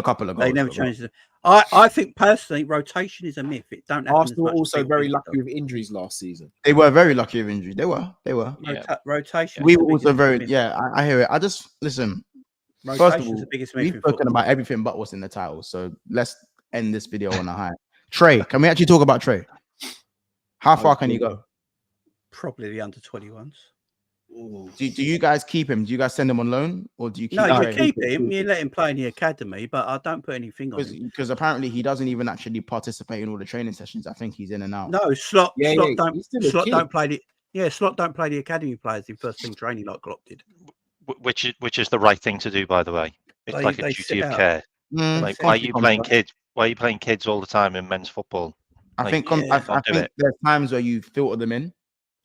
couple of goals. They never changed it. I think personally, rotation is a myth. It don't. Arsenal were also very lucky with injuries last season. They were very lucky with injuries. They were. Rotation. We were also very. Yeah, I hear it. I just listen. First of all, we've spoken about everything but what's in the title. So let's end this video on a high. Trey, can we actually talk about Trey? How far can he go? Probably the under 21s. Do you guys keep him? Do you guys send him on loan, or do you keep him? No, you keep him. You let him play in the academy, but I don't put anything on him because apparently he doesn't even actually participate in all the training sessions. I think he's in and out. No, Slot don't play the academy players in first team training like Klopp did. Which is the right thing to do, by the way. It's like a duty of care. Like, why are you playing kids? Why are you playing kids all the time in men's football? I think there's times where you filter them in,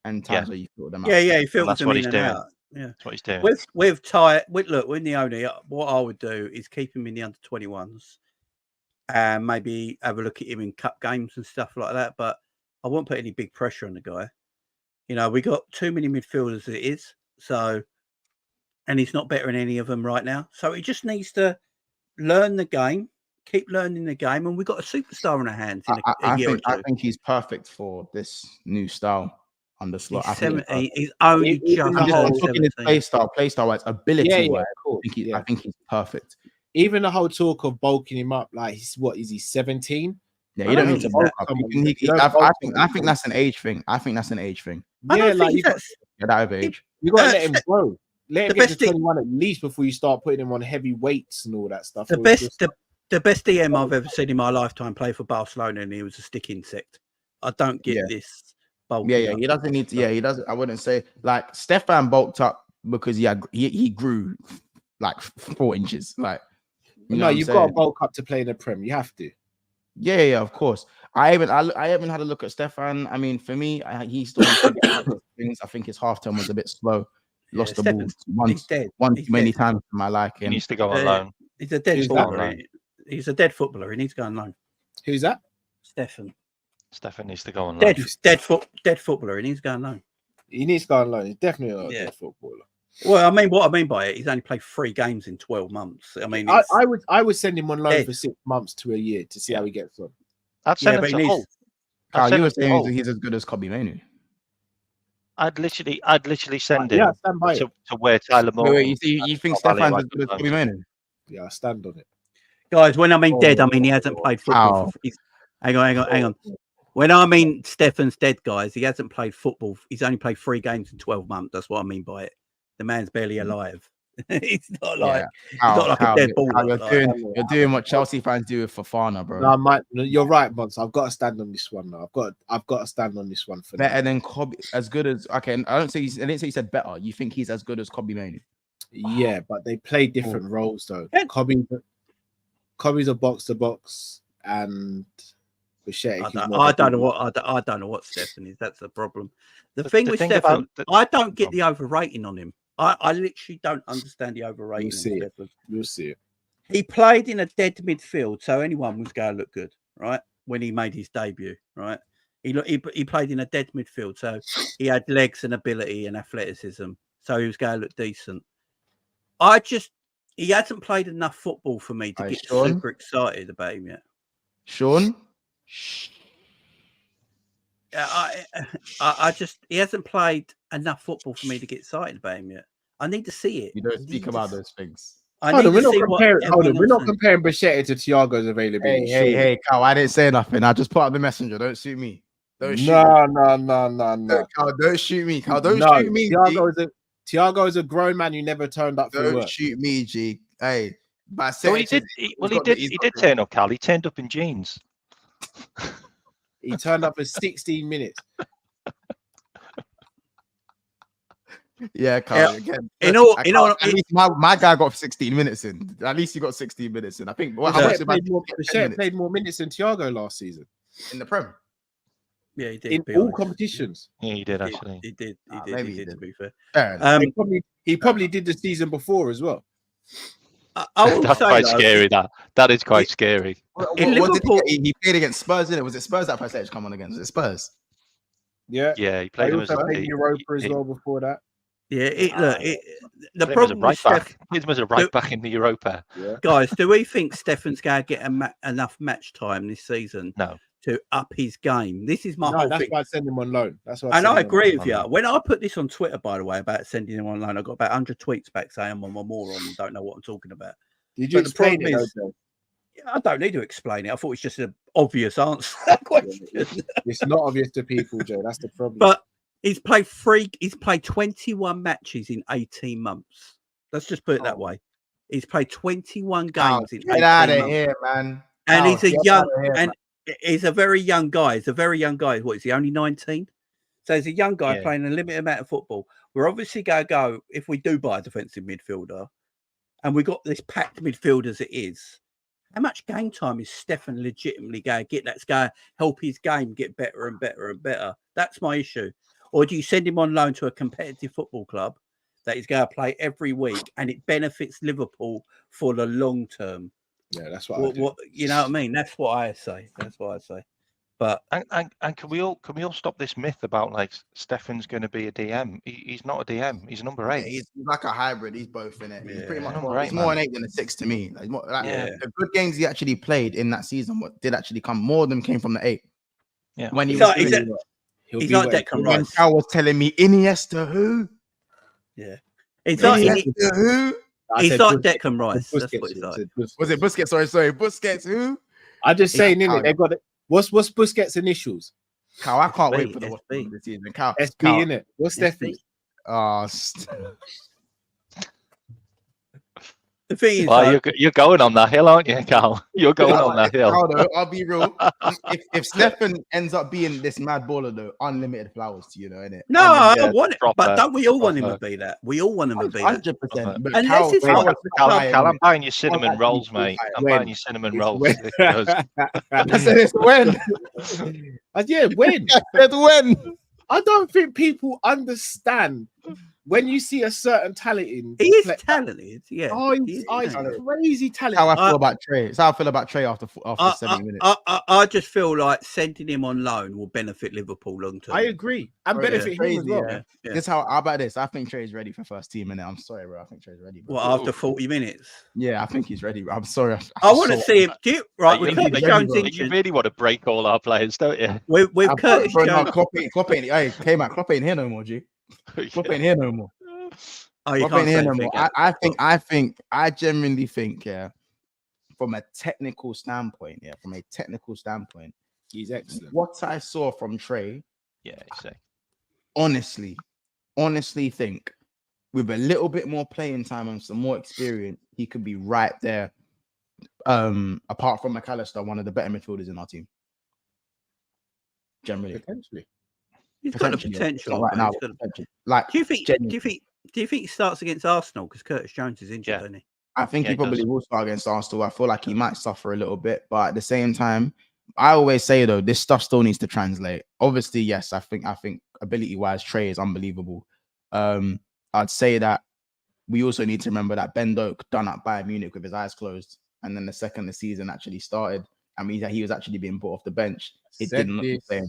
and times where you filter them out. Yeah, he filters them in and out. Yeah, that's what he's doing. With Ty, with Nonyi, what I would do is keep him in the under 21s, and maybe have a look at him in cup games and stuff like that. But I won't put any big pressure on the guy. You know, we got too many midfielders as it is. So, and he's not better than any of them right now. So he just needs to learn the game, keep learning the game, and we've got a superstar in our hands in a year or two. I think he's perfect for this new style under Slot. He's only just I'm talking his play style wise, ability wise. I think he's perfect. Even the whole talk of bulking him up, like is he 17? Yeah, you don't need to bulk up. I think that's an age thing. Yeah, like that of age. You gotta let him grow. Let him get to 21 at least before you start putting him on heavy weights and all that stuff. The best DM I've ever seen in my lifetime play for Barcelona, and he was a stick insect. I don't get this. He doesn't need to. Yeah, he doesn't. I wouldn't say like Stefan bulked up because he grew like 4 inches. Like you've got to bulk up to play in the Prem. You have to. Yeah, of course. I haven't had a look at Stefan. I mean, for me, he's still things. I his half term was a bit slow. Lost the ball once too many times for my liking. He needs to go on loan. He's a dead footballer. He's a dead footballer. He needs to go on loan. Who's that? Stefan needs to go on loan. Dead footballer. He needs to go on loan. He needs to go on loan. He's definitely not a dead footballer. Well, I mean, what I mean by it, he's only played 3 games in 12 months. I mean, I would send him on loan for 6 months to a year to see how he gets on. I'd send him to Hull. You were saying he's as good as Kobe Mainoo. I'd literally send him to where Tyler Moore. Wait, you think Stefan's as good as Kobe Mainoo? Yeah, I stand on it. Guys, when I mean dead, I mean he hasn't played football. Hang on. When I mean Stefan's dead, guys, he hasn't played football. He's only played 3 games in 12 months. That's what I mean by it. The man's barely alive. It's not like a dead ball. You're doing what Chelsea fans do with Fofana, bro. No, you're right, Mons. I've got to stand on this one now. I've got to stand on this one for better than Kobe. As good as I didn't say you said better. You think he's as good as Kobe Mainoo? Yeah, but they play different roles though. Kobe's a box to box, and I don't know what Stefan is. That's the problem. The thing with Stefan, I don't get the overrating on him. I literally don't understand the overrating. You'll see it. He played in a dead midfield, so anyone was going to look good, right? When he made his debut, right? He played in a dead midfield, so he had legs and ability and athleticism, so he was going to look decent. He hasn't played enough football for me to get super excited about him yet. Sean? He hasn't played enough football for me to get excited about him yet. I need to see it. You don't speak about those things. We're not comparing Bichette to Thiago's availability. Hey, Carl, I didn't say nothing. I just put up the messenger. Don't shoot me. No. Carl, don't shoot me. Carl, don't shoot me. Thiago is a grown man who never turned up for work. Don't shoot me, G. Hey, he did turn up, Cal. He turned up in jeans. He turned up for 16 minutes. Yeah, Carl. Again, at least my guy got 16 minutes in. At least he got 16 minutes in. I think. Bichette played more minutes than Thiago last season in the Prem. Yeah, he did. In all competitions. Yeah, he did actually. He did. To be fair, he probably did the season before as well. That's quite scary. That is quite scary. He played against Spurs, didn't it? Was it Spurs that percentage come on against? Was it Spurs? Yeah, he played him as Europa as well before that. Yeah, the problem right back. He was a right back in the Europa. Yeah. Guys, do we think Stefan's going to get enough match time this season? No. To up his game. This is my whole that's thing. why I send him on loan. That's why. And I agree with you. When I put this on Twitter, by the way, about sending him on loan, I got about 100 tweets back saying I'm a moron and don't know what I'm talking about. Did you explain it? I don't need to explain it. I thought it's just an obvious answer to that question. It's not obvious to people, Joe. That's the problem. But he's played 21 matches in 18 months. Let's just put it that way. He's played 21 games in 18 months. Get out of here, man. And he's a very young guy. He's a very young guy. What is he? Only 19. So he's a young guy playing a limited amount of football. We're obviously going to go if we do buy a defensive midfielder, and we got this packed midfield as it is. How much game time is Stefan legitimately going to get? That's going to help his game get better and better and better. That's my issue. Or do you send him on loan to a competitive football club that he's going to play every week, and it benefits Liverpool for the long term? Yeah, that's what I do. You know what I mean? That's what I say. But and can we all stop this myth about like Stefan's going to be a DM? He's not a DM. He's a number 8. He's like a hybrid. He's both in it. He's pretty much more, he's more an 8 than a 6 to me. Like, the good games he actually played in that season, did actually come, more of them came from the 8. Yeah, when he's like Declan Rice. Cal was telling me Iniesta who? Yeah, he's like Iniesta who? He's like Declan Rice. That's what he's like. Was it Busquets? Sorry, Busquets who? I'm just saying, innit? They've got it. What's Busquets' initials? Cal, I can't wait for the season. Cal, SB, innit? What's Stephanie? The thing is, you're going on that hill, aren't you, Cal? You're going on that hill. I'll be real. If Stefan ends up being this mad baller, though, unlimited flowers to you, know, innit? No, I don't want it. But don't we all want him to be that? We all want him to be that. 100%. Unless it's Cal, I'm buying you cinnamon rolls, mate. I'm buying you cinnamon rolls. I said it's when. Yeah, when. I said when. I don't think people understand when you see a certain talent in. He is talented, yeah. Oh, he's crazy talented. How I feel about Trey. It's how I feel about Trey after 70 minutes. I just feel like sending him on loan will benefit Liverpool long term. I agree. And benefit him as well. Yeah. This how about this? I think Trey's ready for first team, innit? I'm sorry, bro. I think Trey's ready. Bro. What, after 40 minutes? Yeah, I think he's ready, bro. I'm sorry. I want to see him. You really want to break all our players, don't you? With Curtis Jones. Klopp ain't here no more, G. Klopp ain't here no more. I genuinely think, from a technical standpoint, he's excellent. What I saw from Trey, honestly think with a little bit more playing time and some more experience, he could be right there. Apart from McAllister, one of the better midfielders in our team. Generally, potentially. He's got the potential right now. Like, do you think he starts against Arsenal because Curtis Jones is injured, doesn't he? I think he probably will start against Arsenal. I feel like he might suffer a little bit, but at the same time, I always say though, this stuff still needs to translate. Obviously, yes, I think ability-wise, Trey is unbelievable. I'd say that we also need to remember that Ben Doak done at Bayern Munich with his eyes closed, and then the second the season actually started, I mean, he was actually being brought off the bench. It didn't look the same.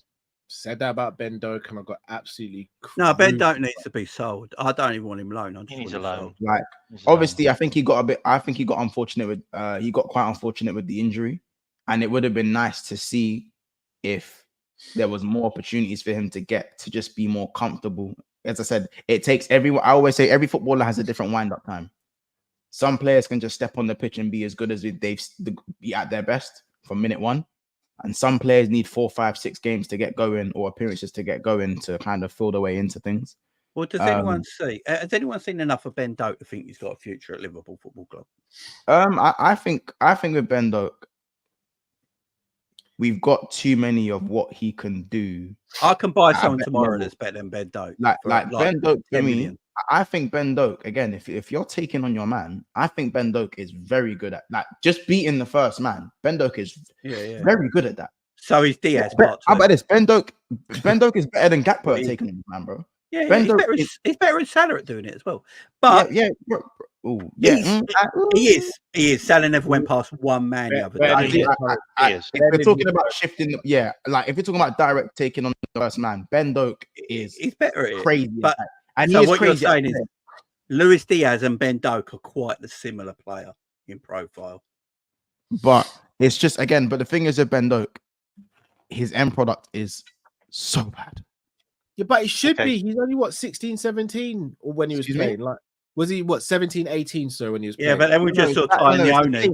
Said that about Ben Doak, and I got absolutely. No, Ben Doak needs to be sold. I don't even want him loan. He needs a loan. Like, obviously, I think he got unfortunate with. He got quite unfortunate with the injury, and it would have been nice to see if there was more opportunities for him to get to just be more comfortable. As I said, it takes everyone. I always say every footballer has a different wind-up time. Some players can just step on the pitch and be as good as they've be at their best from minute one. And some players need 4, 5, 6 games to get going, or appearances to get going, to kind of fill their way into things. Well, does anyone see? Has anyone seen enough of Ben Doak to think he's got a future at Liverpool Football Club? I think with Ben Doak, we've got too many of what he can do. I can buy someone tomorrow that's better than Ben Doak. Like Ben Doak to me. I think Ben Doak, again, if you're taking on your man, I think Ben Doak is very good at, like, just beating the first man. Ben Doak is very good at that. So he's Diaz. How about this? Ben Doak is better than Gakpo at taking on his man, bro. Yeah, he's better than Salah at doing it as well. But he is. Salah never went past one man the other day. If we're talking about shifting, like if you're talking about direct taking on the first man, Ben Doak he's better at it. Crazy. But and so what you're saying is Luis Diaz and Ben Doak are quite the similar player in profile. But it's just, again, but the thing is with Ben Doak, his end product is so bad. Yeah, but it should be. He's only 16, 17, or when he was playing. Like, was he 17, 18? So when he was playing. Yeah, but then we just saw the only.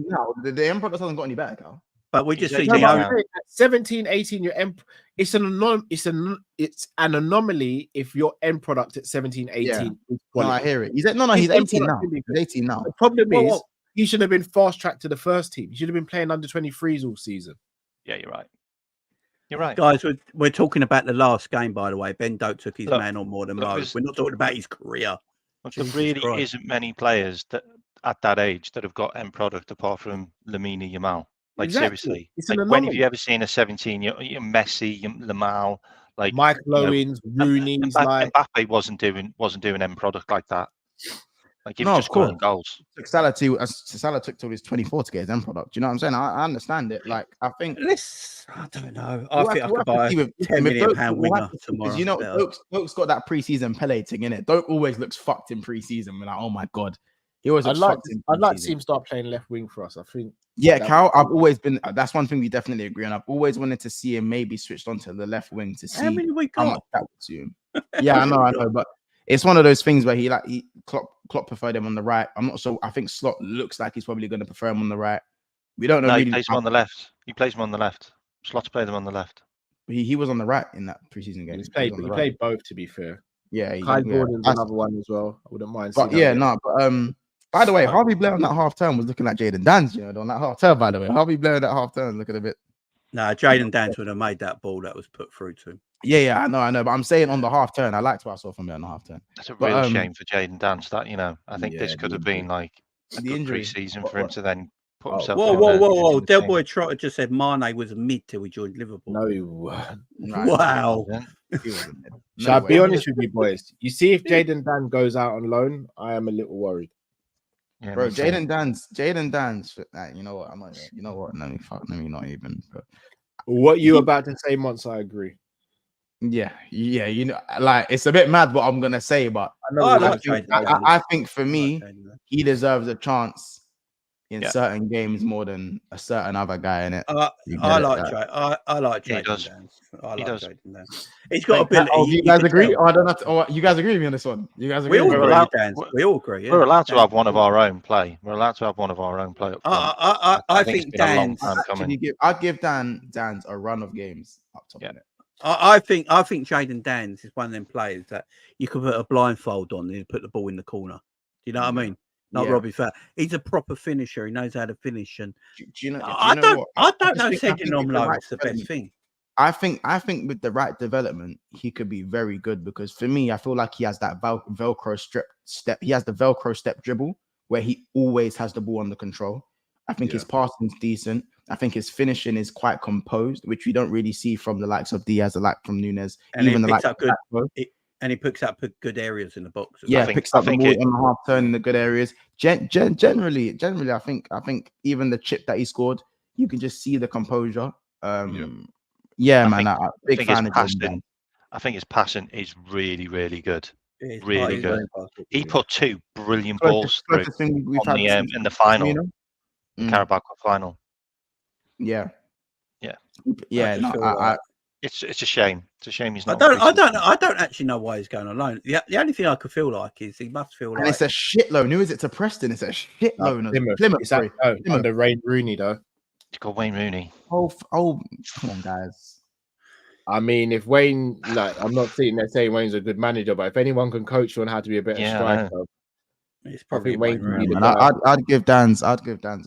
The end product hasn't got any better, Carl. But we just see the only. 17, 18. Your end. It's an anomaly if your end product at 17, 18. Yeah. No, I hear it. He's 18 now. He's 18 now. The problem is he should have been fast tracked to the first team. He should have been playing under 23s all season. Yeah, you're right. You're right, guys. We're talking about the last game, by the way. Ben Doak took his man on more than most. We're not talking about his career. There really isn't many players that at that age that have got end product apart from Lamine Yamal. Like, seriously, like, when have you ever seen a 17? You're Messi, Lamal, like Michael Owens, Rooney. Mbappe wasn't doing end product like that. Like he was just scoring goals. Salah took till his 24 to get his end product. Do you know what I'm saying? I understand it. Like I think I don't know. I think I could buy a £10 million winger tomorrow. Because you know, Doak's got that preseason Pele thing in it. Doak always looks fucked in preseason. We're like, oh my god, he always looks fucked in preseason. I'd like to see him start playing left wing for us. I think. Yeah, Cal, I've always been. That's one thing we definitely agree on. I've always wanted to see him maybe switched onto the left wing to see how many we how got. much that would suit him. Yeah, I know, but it's one of those things where Klopp preferred him on the right. I'm not sure. I think Slot looks like he's probably going to prefer him on the right. We don't know. No, really he plays him on the left. He plays him on the left. Slot's played him on the left. He was on the right in that preseason game. He played both, to be fair. Yeah, Gordon's another one as well. I wouldn't mind. But by the way, Harvey Blair on that half turn was looking like Jaden Dan's, on that half turn. By the way, Harvey Blair on that half turn looking a bit. No, Jaden Dan's would have made that ball that was put through to him. Yeah, I know. But I'm saying on the half turn, I liked what I saw from him on the half turn. That's a real shame for Jaden Dance. That I think this could have been like a good pre-season for him to then put himself. Whoa! Del Boy Trotter just said Mane was a mid till he joined Liverpool. No, he wasn't. Wow. Shall I be honest with you, boys? You see, if Jaden Dan goes out on loan, I am a little worried. Yeah, bro, Jaden Dan's. You know what? I'm not. You know what? Let me not even. Bro. What you about to say, Monts? I agree. Yeah. You know, like it's a bit mad what I'm gonna say, but I think for me, he deserves a chance in certain games more than a certain other guy in it. I like Trey. I like Trey. He does. He's got ability. Oh, you guys agree? Or I don't have to. Or you guys agree with me on this one? You guys agree? We all agree. We're allowed to have one of our own play. I think Dan's. I'd give Dan's a run of games up top of it. I think Jaden Dan's is one of them players that you could put a blindfold on and put the ball in the corner. Do you know what I mean? Not Robbie Fowler. He's a proper finisher. He knows how to finish. And I don't know. Sending on loan is the best thing. I think with the right development, he could be very good because for me, I feel like he has that Velcro step. He has the Velcro step dribble where he always has the ball under control. I think his passing is decent. I think his finishing is quite composed, which we don't really see from the likes of Diaz, from Nunes. And even he picks up good areas in the box. Yeah, picks up the ball on the half turn in the good areas. Generally, I think even the chip that he scored, you can just see the composure. Yeah, man, I'm big fan of him. I think his passing is really, really good. Really good. He put 2 brilliant balls through in the final, the Carabao Cup final. Yeah. It's a shame. It's a shame he's not. I don't actually know why he's going on loan. The only thing I could feel like is he must feel and it's a shit loan. Who is it to Preston? It's a shit loan. Plymouth. Under Wayne Rooney though. It's got Wayne Rooney. Oh, come on, guys. I mean, if Wayne, I'm not sitting there saying Wayne's a good manager, but if anyone can coach you on how to be a better striker, it's probably Wayne. I'd give Dan's a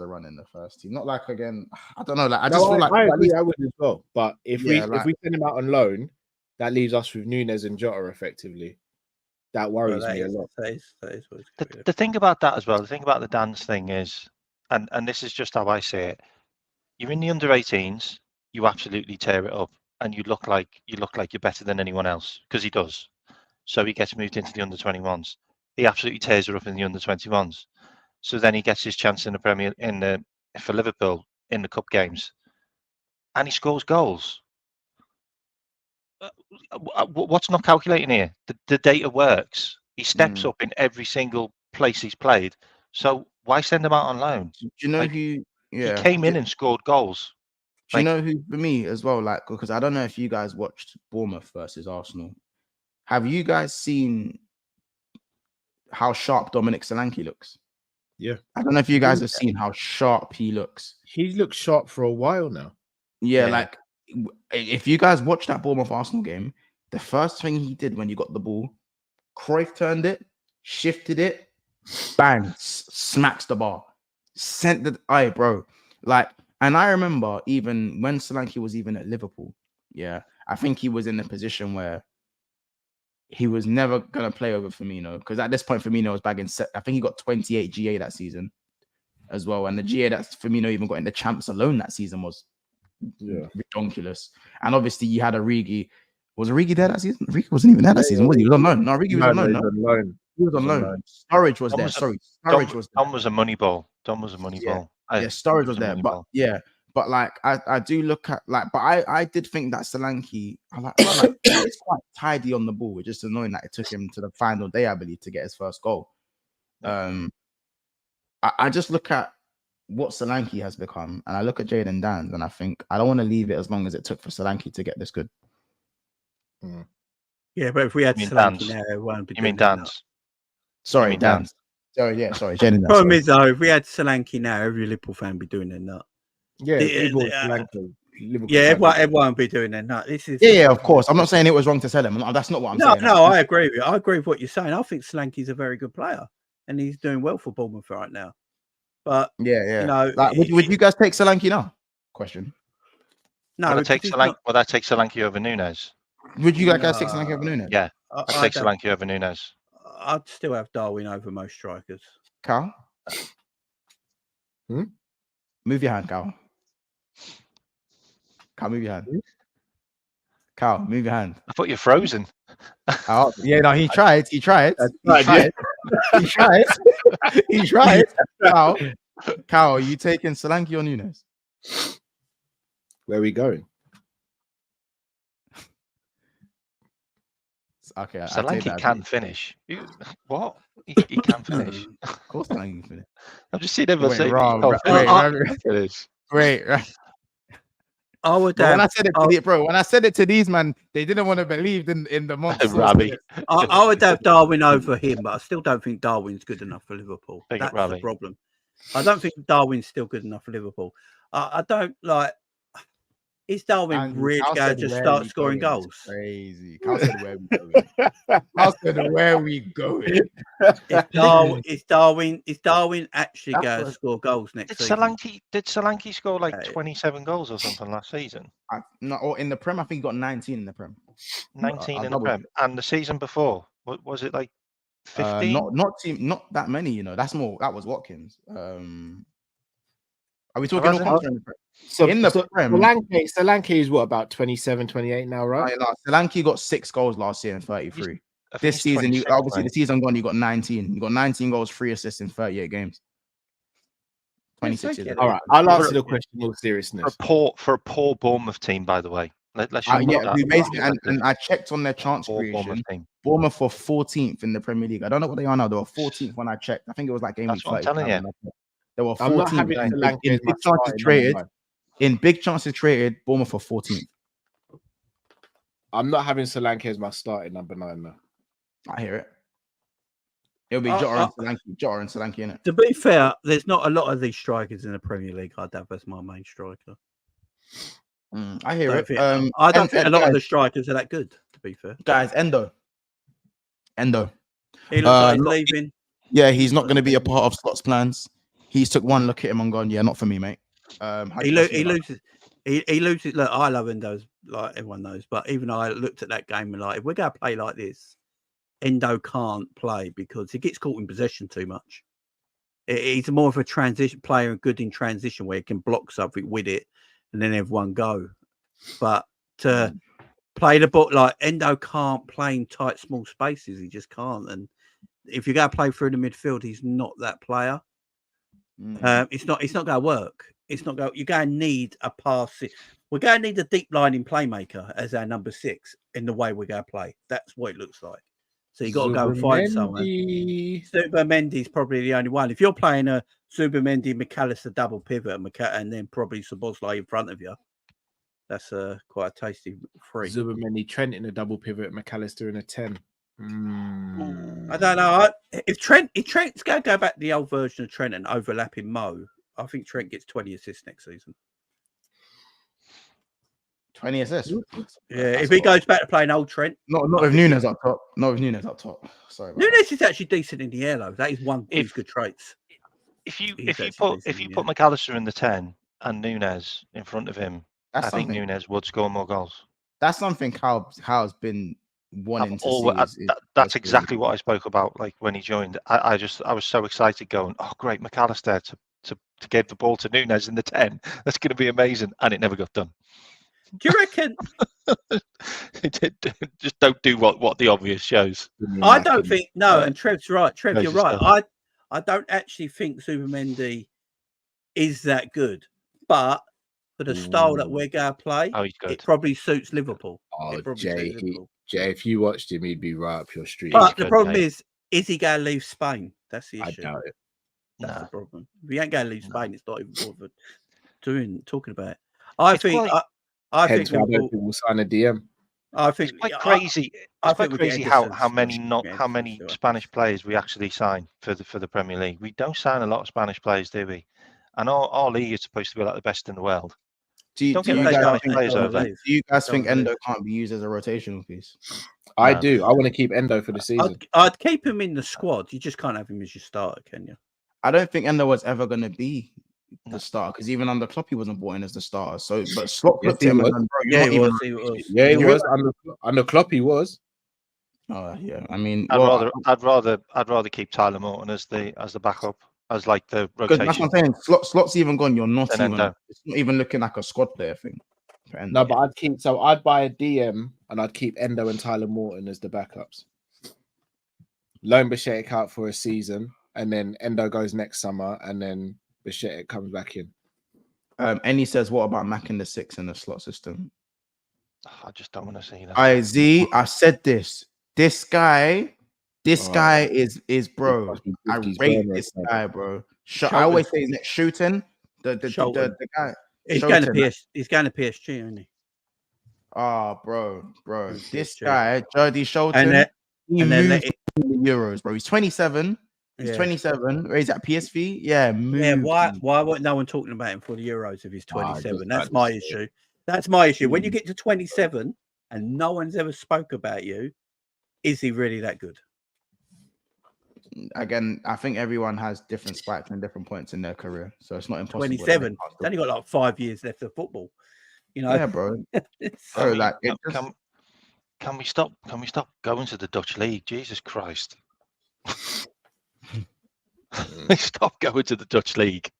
run in the first team. Not like again. I don't know. I feel like I would as well. But if we send him out on loan, that leaves us with Nunes and Jota effectively. That worries me a lot. The thing about that as well, the thing about the Dan's thing is, and this is just how I see it. You're in the under-18s, you absolutely tear it up, and you look like you're better than anyone else because he does. So he gets moved into the under-21s. He absolutely tears it up in the under-21s. So then he gets his chance in the Premier for Liverpool in the cup games, and he scores goals. What's not calculating here? The data works. He steps up in every single place he's played. So why send him out on loan? Do you know who? Yeah, he came in and scored goals. Do you know who for me as well? Because I don't know if you guys watched Bournemouth versus Arsenal. Have you guys seen how sharp Dominic Solanke looks? Yeah. I don't know if you guys have seen how sharp he looks. He looked sharp for a while now. Yeah, if you guys watch that Bournemouth Arsenal game, the first thing he did when you got the ball, Cruyff turned it, shifted it, bang, smacks the bar. Sent the eye, bro. And I remember even when Solanke was even at Liverpool, I think he was in a position where he was never gonna play over Firmino because at this point Firmino was bagging set. I think he got 28 GA that season as well, and the GA that Firmino even got in the champs alone that season was ridiculous. And obviously you had Origi. Was Origi there that season? Origi wasn't even there that season. Was he? He was on loan. No, Origi was on loan. He was on loan. Sturridge was there. Sorry, Sturridge was there. Don was a money ball. Don was a money ball. Yeah, Sturridge was there, but but like I do look at like, but I did think that Solanke, it's quite tidy on the ball. It's just annoying that it took him to the final day, I believe, to get his first goal. I just look at what Solanke has become, and I look at Jayden Danns, and I think I don't want to leave it as long as it took for Solanke to get this good. Yeah, but if we had Solanke now, it won't be. You mean Danns? Sorry, Danns. Sorry, Jayden Danns. Problem is though, if we had Solanke now, every Liverpool fan would be doing their nut. Yeah, everyone would be doing their nut. This is of course. I'm not saying it was wrong to sell him. That's not what I'm saying. No, I agree with you. I agree with what you're saying. I think Solanke's a very good player, and he's doing well for Bournemouth right now. But you know, would you guys take Solanke now? Question. No, would I take Solanke over Nunes? Would you guys take Solanke over Nunes? Yeah, I'd take Solanke over Nunes. I'd still have Darwin over most strikers. Carl? Move your hand, Carl. Carl, move your hand. Carl, move your hand. I thought you're frozen. He tried. He tried. Carl, are you taking Solanke or Nunes? Where are we going? Okay, Solanke can finish. What? He can finish. Of course, Solanke can finish. I've just seen everyone say finish. Great. I would when I said it to these man, they didn't want to believe in the monster. I would have Darwin over him, but I still don't think Darwin's good enough for Liverpool. That's the problem. I don't think Darwin's still good enough for Liverpool. I don't like. Is Darwin really going to just start scoring goals? Crazy. Cal said where we going? Is Darwin actually going to score goals next season? Did Solanke score like 27 goals or something last season? Or in the Prem, I think he got 19 in the Prem. 19 in the Prem. And the season before, what was it like 15? Not that many, you know. That was Watkins. Are we talking all country in the Prem? Solanke is what, about 27, 28 now, right? Solanke got 6 goals last year and 33. This season, the season gone, you got 19. You got 19 goals, 3 assists in 38 games. 26 years. All right, I'll answer the question in all seriousness. For a poor Bournemouth team, by the way. And I checked on their chance creation. Bournemouth were 14th in the Premier League. I don't know what they are now. They were 14th when I checked. I think it was like game week 30. They were 14th. In big chances created, Bournemouth for 14th. I'm not having Solanke as my starting number 9 though. I hear it. It'll be Jota and Solanke in it. To be fair, there's not a lot of these strikers in the Premier League I'd have as my main striker. I hear it. I don't think a lot of the strikers are that good, to be fair. Guys, Endo. He looks like he's leaving. Yeah, he's not going to be a part of Scott's plans. He's took one look at him and gone, yeah, not for me, mate. He loses. Look, I love Endo, like everyone knows, but even I looked at that game and like, if we're going to play like this, Endo can't play because he gets caught in possession too much. He's more of a transition player and good in transition where he can block something with it and then everyone go. But to play the ball, like Endo can't play in tight, small spaces. He just can't. And if you're going to play through the midfield, he's not that player. It's not going to work. It's not going. You're going to need a pass. We're going to need a deep lining playmaker as our number 6 in the way we're going to play. That's what it looks like. So you got to go and find someone. Zubimendi probably the only one. If you're playing a Zubimendi McAllister double pivot and then probably Szoboszlai in front of you, that's quite a tasty free. Zubimendi, Trent in a double pivot, McAllister in a 10. I don't know. If Trent's going to go back to the old version of Trent and overlapping Mo, I think Trent gets 20 assists next season. 20 assists? Yeah, if he goes back to playing old Trent. Not with Nunes up top. Sorry. Nunes is actually decent in the air, though. That is one of his good traits. If you put McAllister in the 10 and Nunes in front of him, I think Nunes would score more goals. That's something Kyle's been wanting to see. That's exactly what I spoke about. Like when he joined, I was so excited, going, "Oh, great, McAllister to give the ball to Nunes in the 10. That's going to be amazing," and it never got done. Do you reckon? Just don't do what the obvious shows. I don't think no, and Trev's right. Trev, you're right. Stuff. I don't actually think Zubimendi is that good, but for the style that we're going to play, it probably suits Liverpool. Oh, Jay, if you watched him, he'd be right up your street. But the problem is he going to leave Spain? That's the issue. I doubt it. That's the problem. If he ain't going to leave Spain, it's not even bothered talking about it. I think we'll sign a DM. I think it's quite crazy. It's quite crazy how many Spanish players we actually sign for the Premier League. We don't sign a lot of Spanish players, do we? And our league is supposed to be like the best in the world. Do you guys think Endo can't be used as a rotational piece? I do. I want to keep Endo for the season. I'd keep him in the squad. You just can't have him as your starter, can you? I don't think Endo was ever going to be the starter because even under Klopp he wasn't brought in as the starter. So, but Klopp looked at him and he was under Klopp. He was. Oh yeah, I mean, I'd rather keep Tyler Morton as the backup, as like the rotation. That's what I'm saying. Slot's even gone. You're not even. It's not even looking like a squad player thing. No, but I'd buy a DM and I'd keep Endo and Tyler Morton as the backups. Loan Bichetic out for a season, and then Endo goes next summer, and then Bichetic comes back in. Any says, what about Mac in the 6 in the slot system? I just don't want to see that. I said this. This guy is bro. I rate this guy, bro. I always say next shooting. The guy. He's going to PSG, isn't he? Oh, bro. This guy, Jody Shelton, and then let it Euros, bro. He's 27. He's 27. He's at PSV. Yeah, why weren't no one talking about him for the Euros if he's 27? That's my issue. That's my issue. When you get to 27 and no one's ever spoke about you, is he really that good? Again, I think everyone has different spikes and different points in their career, so it's not impossible. 27. He's only got like 5 years left of football. You know, yeah, bro. So can we stop going to the Dutch league? Jesus Christ. Stop going to the Dutch league.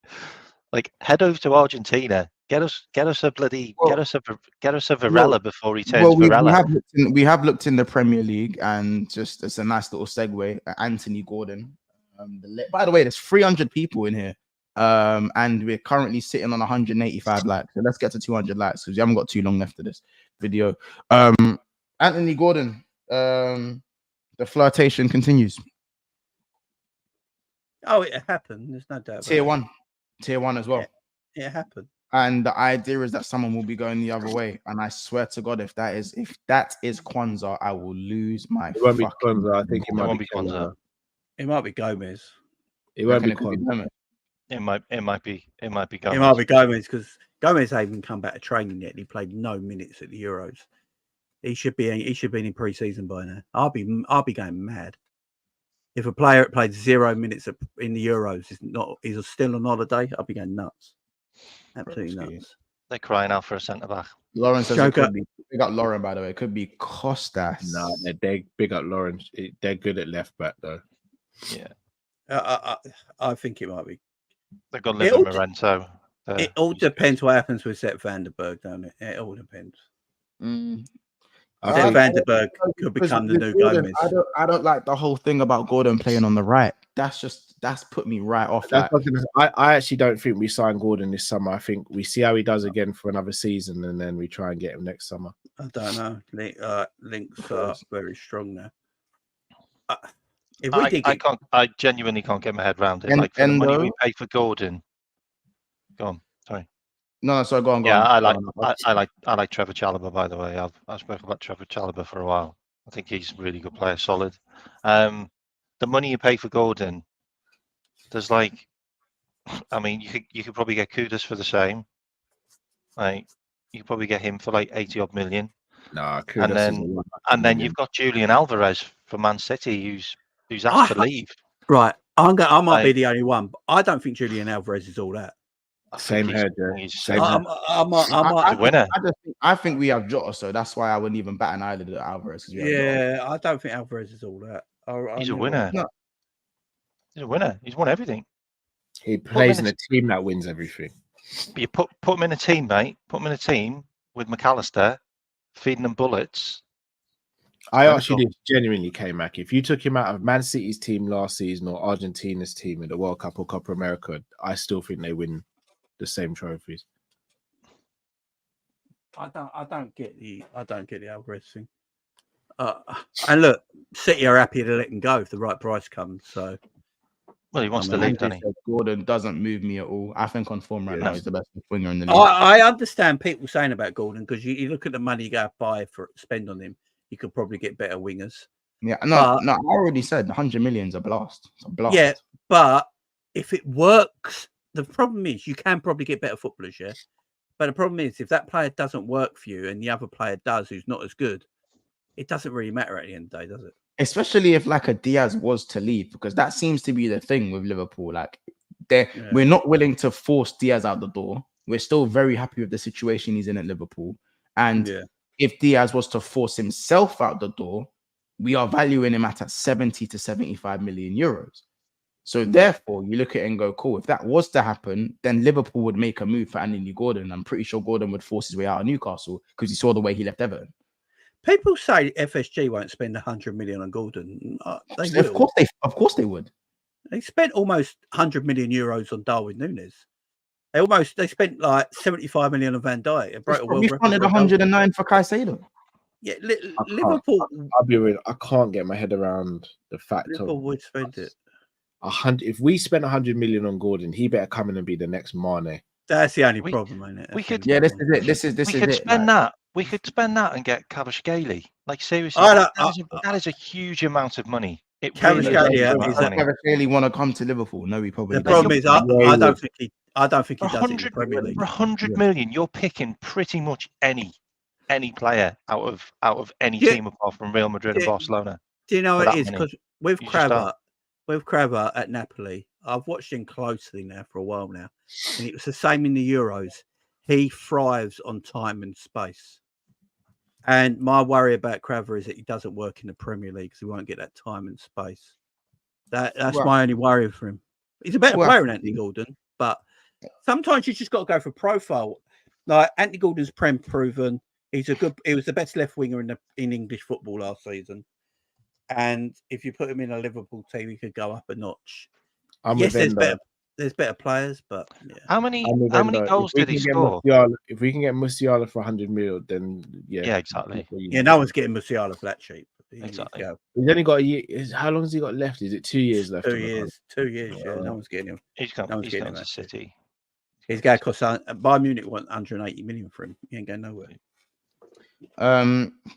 Like, head over to Argentina. Get us a Varela before he turns Varela. We have looked in the Premier League, and just it's a nice little segue. Antony Gordon. By the way, there's 300 people in here, and we're currently sitting on 185 likes. So let's get to 200 likes because we haven't got too long left of this video. Antony Gordon. The flirtation continues. Oh, it happened. There's no doubt. Tier one as well. It happened. And the idea is that someone will be going the other way. And I swear to God, if that is Kwanzaa, I will lose my. It won't be Kwanzaa. I think it might be Kwanzaa. It might be Gomez. It won't be Kwanzaa. It might be Gomez. It might be Gomez because Gomez hasn't even come back to training yet. He played no minutes at the Euros. He should be in pre-season by now. I'll be going mad. If a player played 0 minutes in the Euros is still on holiday, I'll be going nuts. Absolutely nuts. They're crying out for a centre back. Lauren says it could be big up Lauren, by the way. It could be Costas. No, they're big up Lauren. They're good at left back though. Yeah. I think it might be. They've got Liver Morento. It all depends what happens with Sepp van der Berg, don't it? It all depends. Sepp van der Berg could become the new Gomez. I don't like the whole thing about Gordon playing on the right. That's put me right off. I actually don't think we sign Gordon this summer. I think we see how he does again for another season, and then we try and get him next summer. I don't know. Links are very strong now. I genuinely can't get my head around it. Like for the money we pay for Gordon. Go on. Sorry. No, sorry. Go on. Yeah, I like Trevor Chalobah. By the way, I've spoken about Trevor Chalobah for a while. I think he's a really good player, solid. The money you pay for Gordon, there's like, I mean, you could probably get Kudus for the same. Like, you could probably get him for like 80 odd million. No, Kudus and then you've got Julian Alvarez from Man City, who's asked to leave. Right, I might be the only one, but I don't think Julian Alvarez is all that. Same head, a winner. I think we have Jota, so that's why I wouldn't even bat an eyelid at Alvarez. I don't think Alvarez is all that. He's a winner. No. He's a winner. He's won everything. He plays in a team that wins everything. But you put him in a team, mate. Put him in a team with McAllister, feeding them bullets. I ask you this genuinely, K-Mac. If you took him out of Man City's team last season or Argentina's team in the World Cup or Copa America, I still think they win the same trophies. I don't get the Alvarez thing. And look, City are happy to let him go if the right price comes. So, well, he wants to leave, doesn't he? Gordon doesn't move me at all. I think on form right now he's the best winger in the league. I understand people saying about Gordon because you look at the money you go buy for spend on him, you could probably get better wingers. Yeah, no, I already said 100 million's a blast. It's a blast. Yeah, but if it works, the problem is you can probably get better footballers, yeah. But the problem is if that player doesn't work for you and the other player does who's not as good, it doesn't really matter at the end of the day, does it? Especially if like a Diaz was to leave, because that seems to be the thing with Liverpool. Like, we're not willing to force Diaz out the door. We're still very happy with the situation he's in at Liverpool. And if Diaz was to force himself out the door, we are valuing him at 70 to 75 million euros. So therefore, you look at it and go, cool, if that was to happen, then Liverpool would make a move for Antony Gordon. I'm pretty sure Gordon would force his way out of Newcastle because he saw the way he left Everton. People say FSG won't spend 100 million on Gordon. Of course they would. They spent almost 100 million euros on Darwin Núñez. They spent like 75 million on Van Dijk. We funded 109 for Caicedo. Yeah, Liverpool. I'll be real. I can't get my head around the fact Liverpool would spend it. 100. If we spent 100 million on Gordon, he better come in and be the next Mane. That's the only problem, isn't it? We could. Yeah, this is it. This is we could it. spend that. We could spend that and get Kvaratskhelia. Like seriously, that is a huge amount of money. Kvaratskhelia want to come to Liverpool? No, he probably. The problem is, I don't think he. I don't think he does it in the Premier League. For 100 million, you're picking pretty much any player out of any team apart from Real Madrid and Barcelona. Do you know what it is? Because with Crabber at Napoli, I've watched him closely now for a while now, and it was the same in the Euros. He thrives on time and space. And my worry about Crabber is that he doesn't work in the Premier League because he won't get that time and space. That's my only worry for him. He's a better player than Antony Gordon, but sometimes you just got to go for profile. Like Antony Gordon's proven. He was the best left winger in English football last season. And if you put him in a Liverpool team, he could go up a notch. There's better players, but how many goals did he score? If we can get Musiala for 100 mil, then yeah, exactly. Yeah, no one's getting Musiala for that cheap. Exactly. He's only got a year. How long has he got left? Is it 2 years left? 2 years. 2 years. Yeah, no one's getting him. He's going to City. He's going to cost Bayern Munich want 180 million for him. He ain't going nowhere.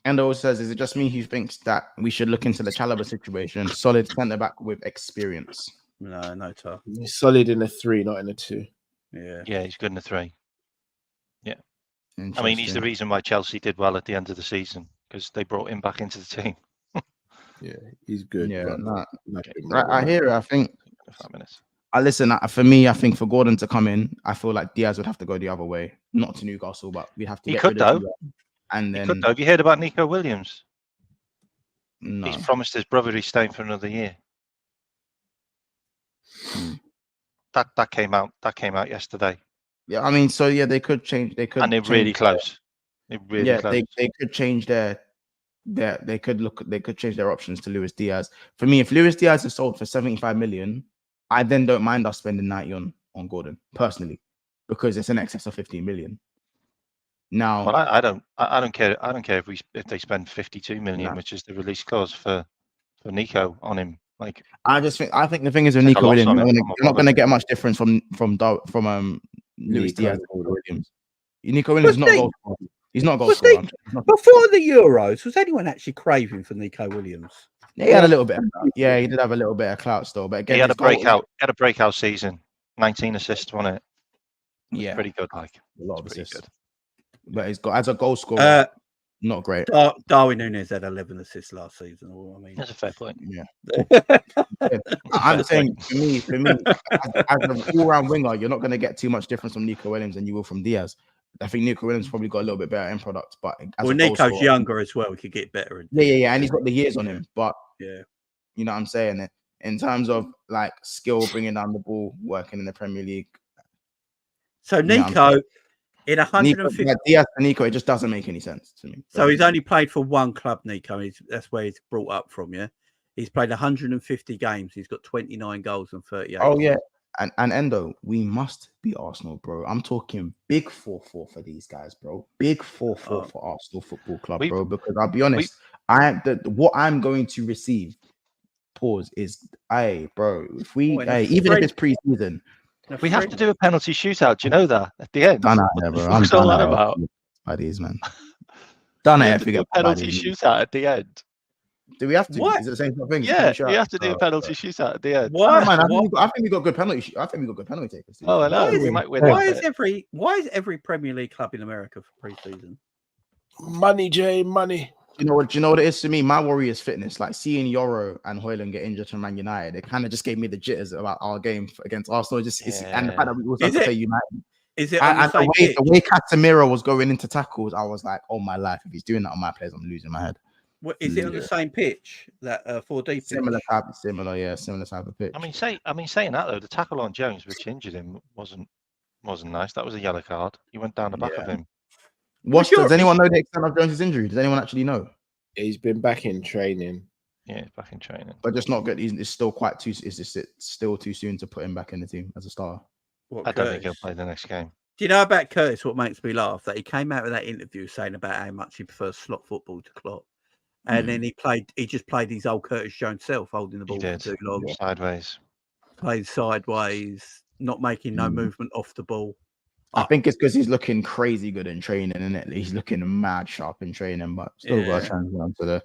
Endo says, is it just me who thinks that we should look into the Chalobah situation? Solid centre back with experience. No, Tar. He's solid in a 3, not in a 2. Yeah, he's good in a 3. Yeah, I mean, he's the reason why Chelsea did well at the end of the season because they brought him back into the team. Yeah, he's good. Yeah, I hear it. I think 5 minutes. Listen, for me, I think for Gordon to come in, I feel like Diaz would have to go the other way, not to Newcastle, but we have to. He could though. And then, have you heard about Nico Williams? No. He's promised his brother he's staying for another year. That came out yesterday. Yeah, I mean, so yeah, they could change. They could, and they're really close. They're really close. They could change they could change their options to Luis Diaz. For me, if Luis Diaz is sold for 75 million, I then don't mind us spending 90 on Gordon personally, because it's in excess of 15 million. Now, well, I don't care. I don't care if they spend 52 million, which is the release clause for Nico on him. Like, I think the thing is with Nico Williams, you're not going to get much difference from Luis Diaz and Williams. Nico Williams is not a goal scorer. He's not a goal scorer. Before the Euros, was anyone actually craving for Nico Williams? Yeah, he had a little bit. Yeah, he did have a little bit of clout still, but again, he had a breakout season. 19 assists, wasn't it? Yeah, pretty good. Like a lot of assists. Good. But he's got as a goal scorer, not great. Darwin Núñez had 11 assists last season. I mean, that's a fair point. Yeah, I'm saying for me, as an all-round winger, you're not going to get too much difference from Nico Williams than you will from Diaz. I think Nico Williams probably got a little bit better end product, but Nico's younger as well. He could get better. Yeah, and he's got the years on him. But yeah, you know what I'm saying. In terms of like skill, bringing down the ball, working in the Premier League. So Nico, In 150, Nico, Diaz and Nico, it just doesn't make any sense to me. So he's only played for one club, Nico. That's where he's brought up from. Yeah, he's played 150 games. He's got 29 goals and 38. Oh yeah, and Endo, do must be Arsenal, bro. I'm talking big 4-4 for these guys, bro. Big 4-4 for Arsenal Football Club, bro. Because I'll be honest, what I'm going to receive. Pause is, bro. If we, even if it's pre-season. We have to do a penalty shootout. Do you know that at the end? Done out, bro. What's all that about? Buddies, man. Done it. If we get penalty shootout at the end. Do we have to? What? Is it the same thing? Yeah, you have to do a penalty shootout at the end. What? Man, I think we got good penalty. I think we got good penalty takers. Oh, I know. We might win. Why is every Premier League club in America for pre-season? Money, Jay, money. Do you know what it is to me? My worry is fitness. Like seeing Yoro and Højlund get injured from Man United, it kind of just gave me the jitters about our game against Arsenal. And the fact that we also have to play United. Is it? And the way Casemiro was going into tackles, I was like, "Oh my life! If he's doing that on my players, I'm losing my head." What, is it on the same pitch that 4D? Similar type of pitch. I mean, saying that though, the tackle on Jones, which injured him, wasn't nice. That was a yellow card. He went down the back of him. Does anyone know the extent of Jones' injury? Does anyone actually know? He's been back in training. Yeah, back in training, but just not good. It's still quite too. Is it still too soon to put him back in the team as a starter? I don't think he'll play the next game. Do you know about Curtis? What makes me laugh that he came out with that interview saying about how much he prefers slot football to Klopp, and then he just played his old Curtis Jones self, holding the ball for too long, sideways, played sideways, not making no movement off the ball. I think it's because he's looking crazy good in training, isn't it? He's looking mad sharp in training, but still got to transfer onto the.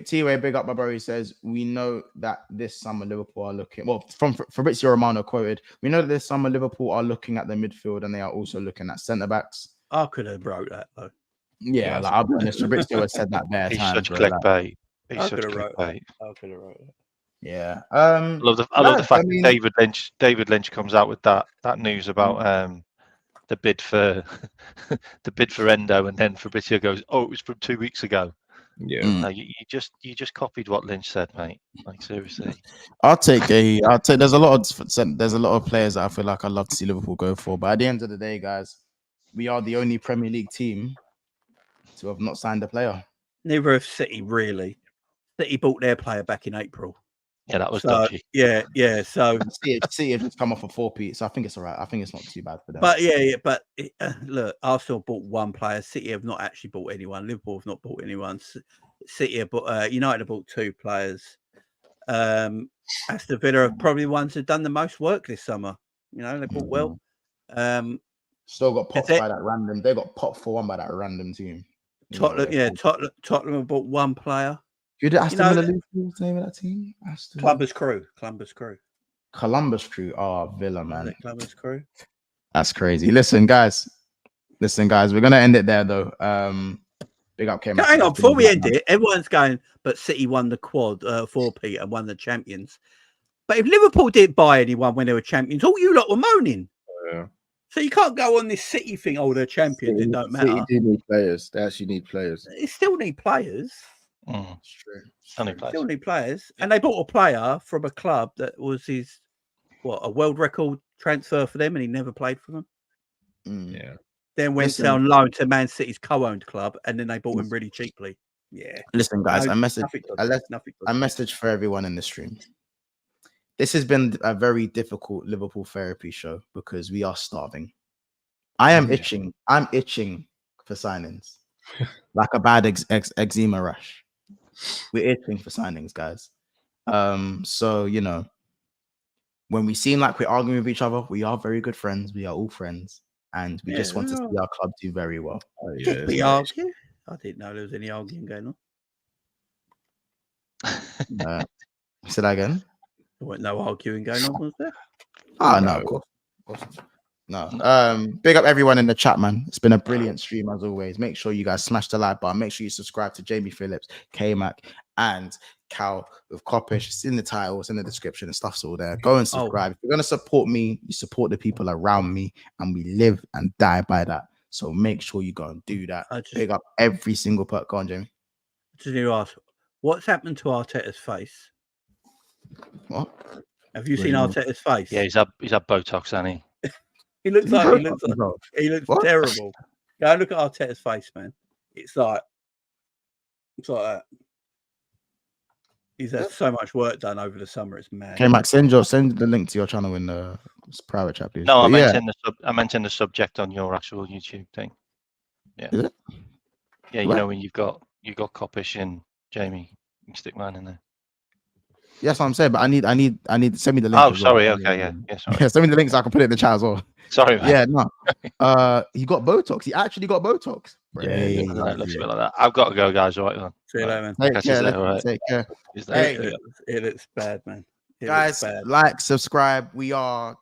T-Way, big up, my bro. He says, we know that this summer Liverpool are looking... Well, from Fabrizio Romano quoted, we know that this summer Liverpool are looking at the midfield and they are also looking at centre-backs. I could have wrote that, though. Yeah, like, I'll be honest, Fabrizio has said that bare He's times. Such clickbait. I could have wrote that. Yeah. I love the fact that David Lynch comes out with that news about the bid for Endo, and then Fabrizio goes, "Oh, it was from 2 weeks ago." Yeah. No, you just copied what Lynch said, mate. Like seriously. There's a lot of players that I feel like I'd love to see Liverpool go for, but at the end of the day, guys, we are the only Premier League team to have not signed a player. Neither have City, really. City bought their player back in April. Yeah, that was dodgy. Yeah. So City have just come off a 4-peat, so I think it's all right. I think it's not too bad for them. But look, Arsenal bought one player. City have not actually bought anyone. Liverpool have not bought anyone. City have bought. United have bought 2 players. Aston Villa are probably the ones who've done the most work this summer. You know, they bought well. Still got popped by that random. They got popped for one by that random team. Tottenham have bought 1 player. Who did Aston Villa lose? What's the name of that team? Columbus Crew. Oh, Villa, man. Columbus Crew. That's crazy. Listen, guys. We're gonna end it there, though. Big up, Cam. Hang on, before we end it, everyone's going, but City won the quad 4-peat and won the champions. But if Liverpool didn't buy anyone when they were champions, all you lot were moaning. Yeah. So you can't go on this City thing. Oh, they're champions. It don't matter. City do need players. They actually need players. They still need players. It's true. Still need players, and they bought a player from a club that was a world record transfer for them, and he never played for them. Yeah. Then went down loan to Man City's co-owned club, and then they bought him really cheaply. Yeah. Listen, guys, a message for everyone in the stream. This has been a very difficult Liverpool therapy show because we are starving. I am itching. I'm itching for signings, like a bad eczema rash. We're itching for signings, guys. So when we seem like we're arguing with each other, we are very good friends. We are all friends, and we just want to see our club do very well. Did we argue? I didn't know there was any arguing going on. Say that again. There wasn't no arguing going on, was there? Oh no, of course. No. Big up everyone in the chat, man. It's been a brilliant stream as always. Make sure you guys smash the like button. Make sure you subscribe to Jamie Phillips, K-Mac, and Cal with Coppish. It's in the title, it's in the description, and stuff's all there. Go and subscribe. If you're gonna support me, you support the people around me, and we live and die by that. So make sure you go and do that. Big up every single part. Go on, Jamie. I just need to ask, what's happened to Arteta's face? What? Have you seen Arteta's face? Yeah, he's had Botox, hasn't he? He looks Did he like Botox he looks What? terrible. Go look at Arteta's face, man. It's like that. He's had so much work done over the summer. It's mad. Okay, Max, send the link to your channel in the private chat, please. No, But I mentioned the subject on your actual YouTube thing. Yeah. Is it? Yeah, you What? know when you got Coppish and Jamie, you can stick mine in there. Yes, I'm saying, but I need send me the link. Oh, as well. sorry. Okay, yeah, sorry. Yeah, send me the link so I can put it in the chat as well. Sorry, man. Yeah, no. He got Botox. He actually got Botox. Yeah, it looks a bit like that. I've got to go, guys. All right, then. See you later, man. Take care. Hey, it looks bad, man. Guys, like, subscribe. We are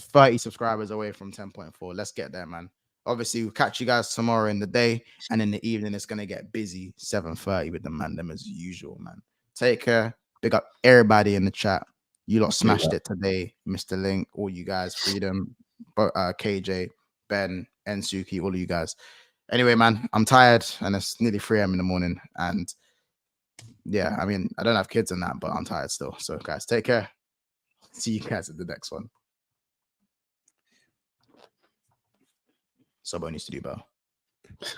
30 subscribers away from 10.4. Let's get there, man. Obviously, we'll catch you guys tomorrow in the day, and in the evening, it's gonna get busy. 7:30 with the Mandem as usual, man. Take care. Big up everybody in the chat. You lot smashed it today, Mr. Link, all you guys, Freedom, KJ, Ben, Ensuki, all of you guys. Anyway, man, I'm tired, and it's nearly 3 a.m. in the morning, and yeah, I mean, I don't have kids and that, but I'm tired still. So, guys, take care. See you guys at the next one. Sobo needs to do better.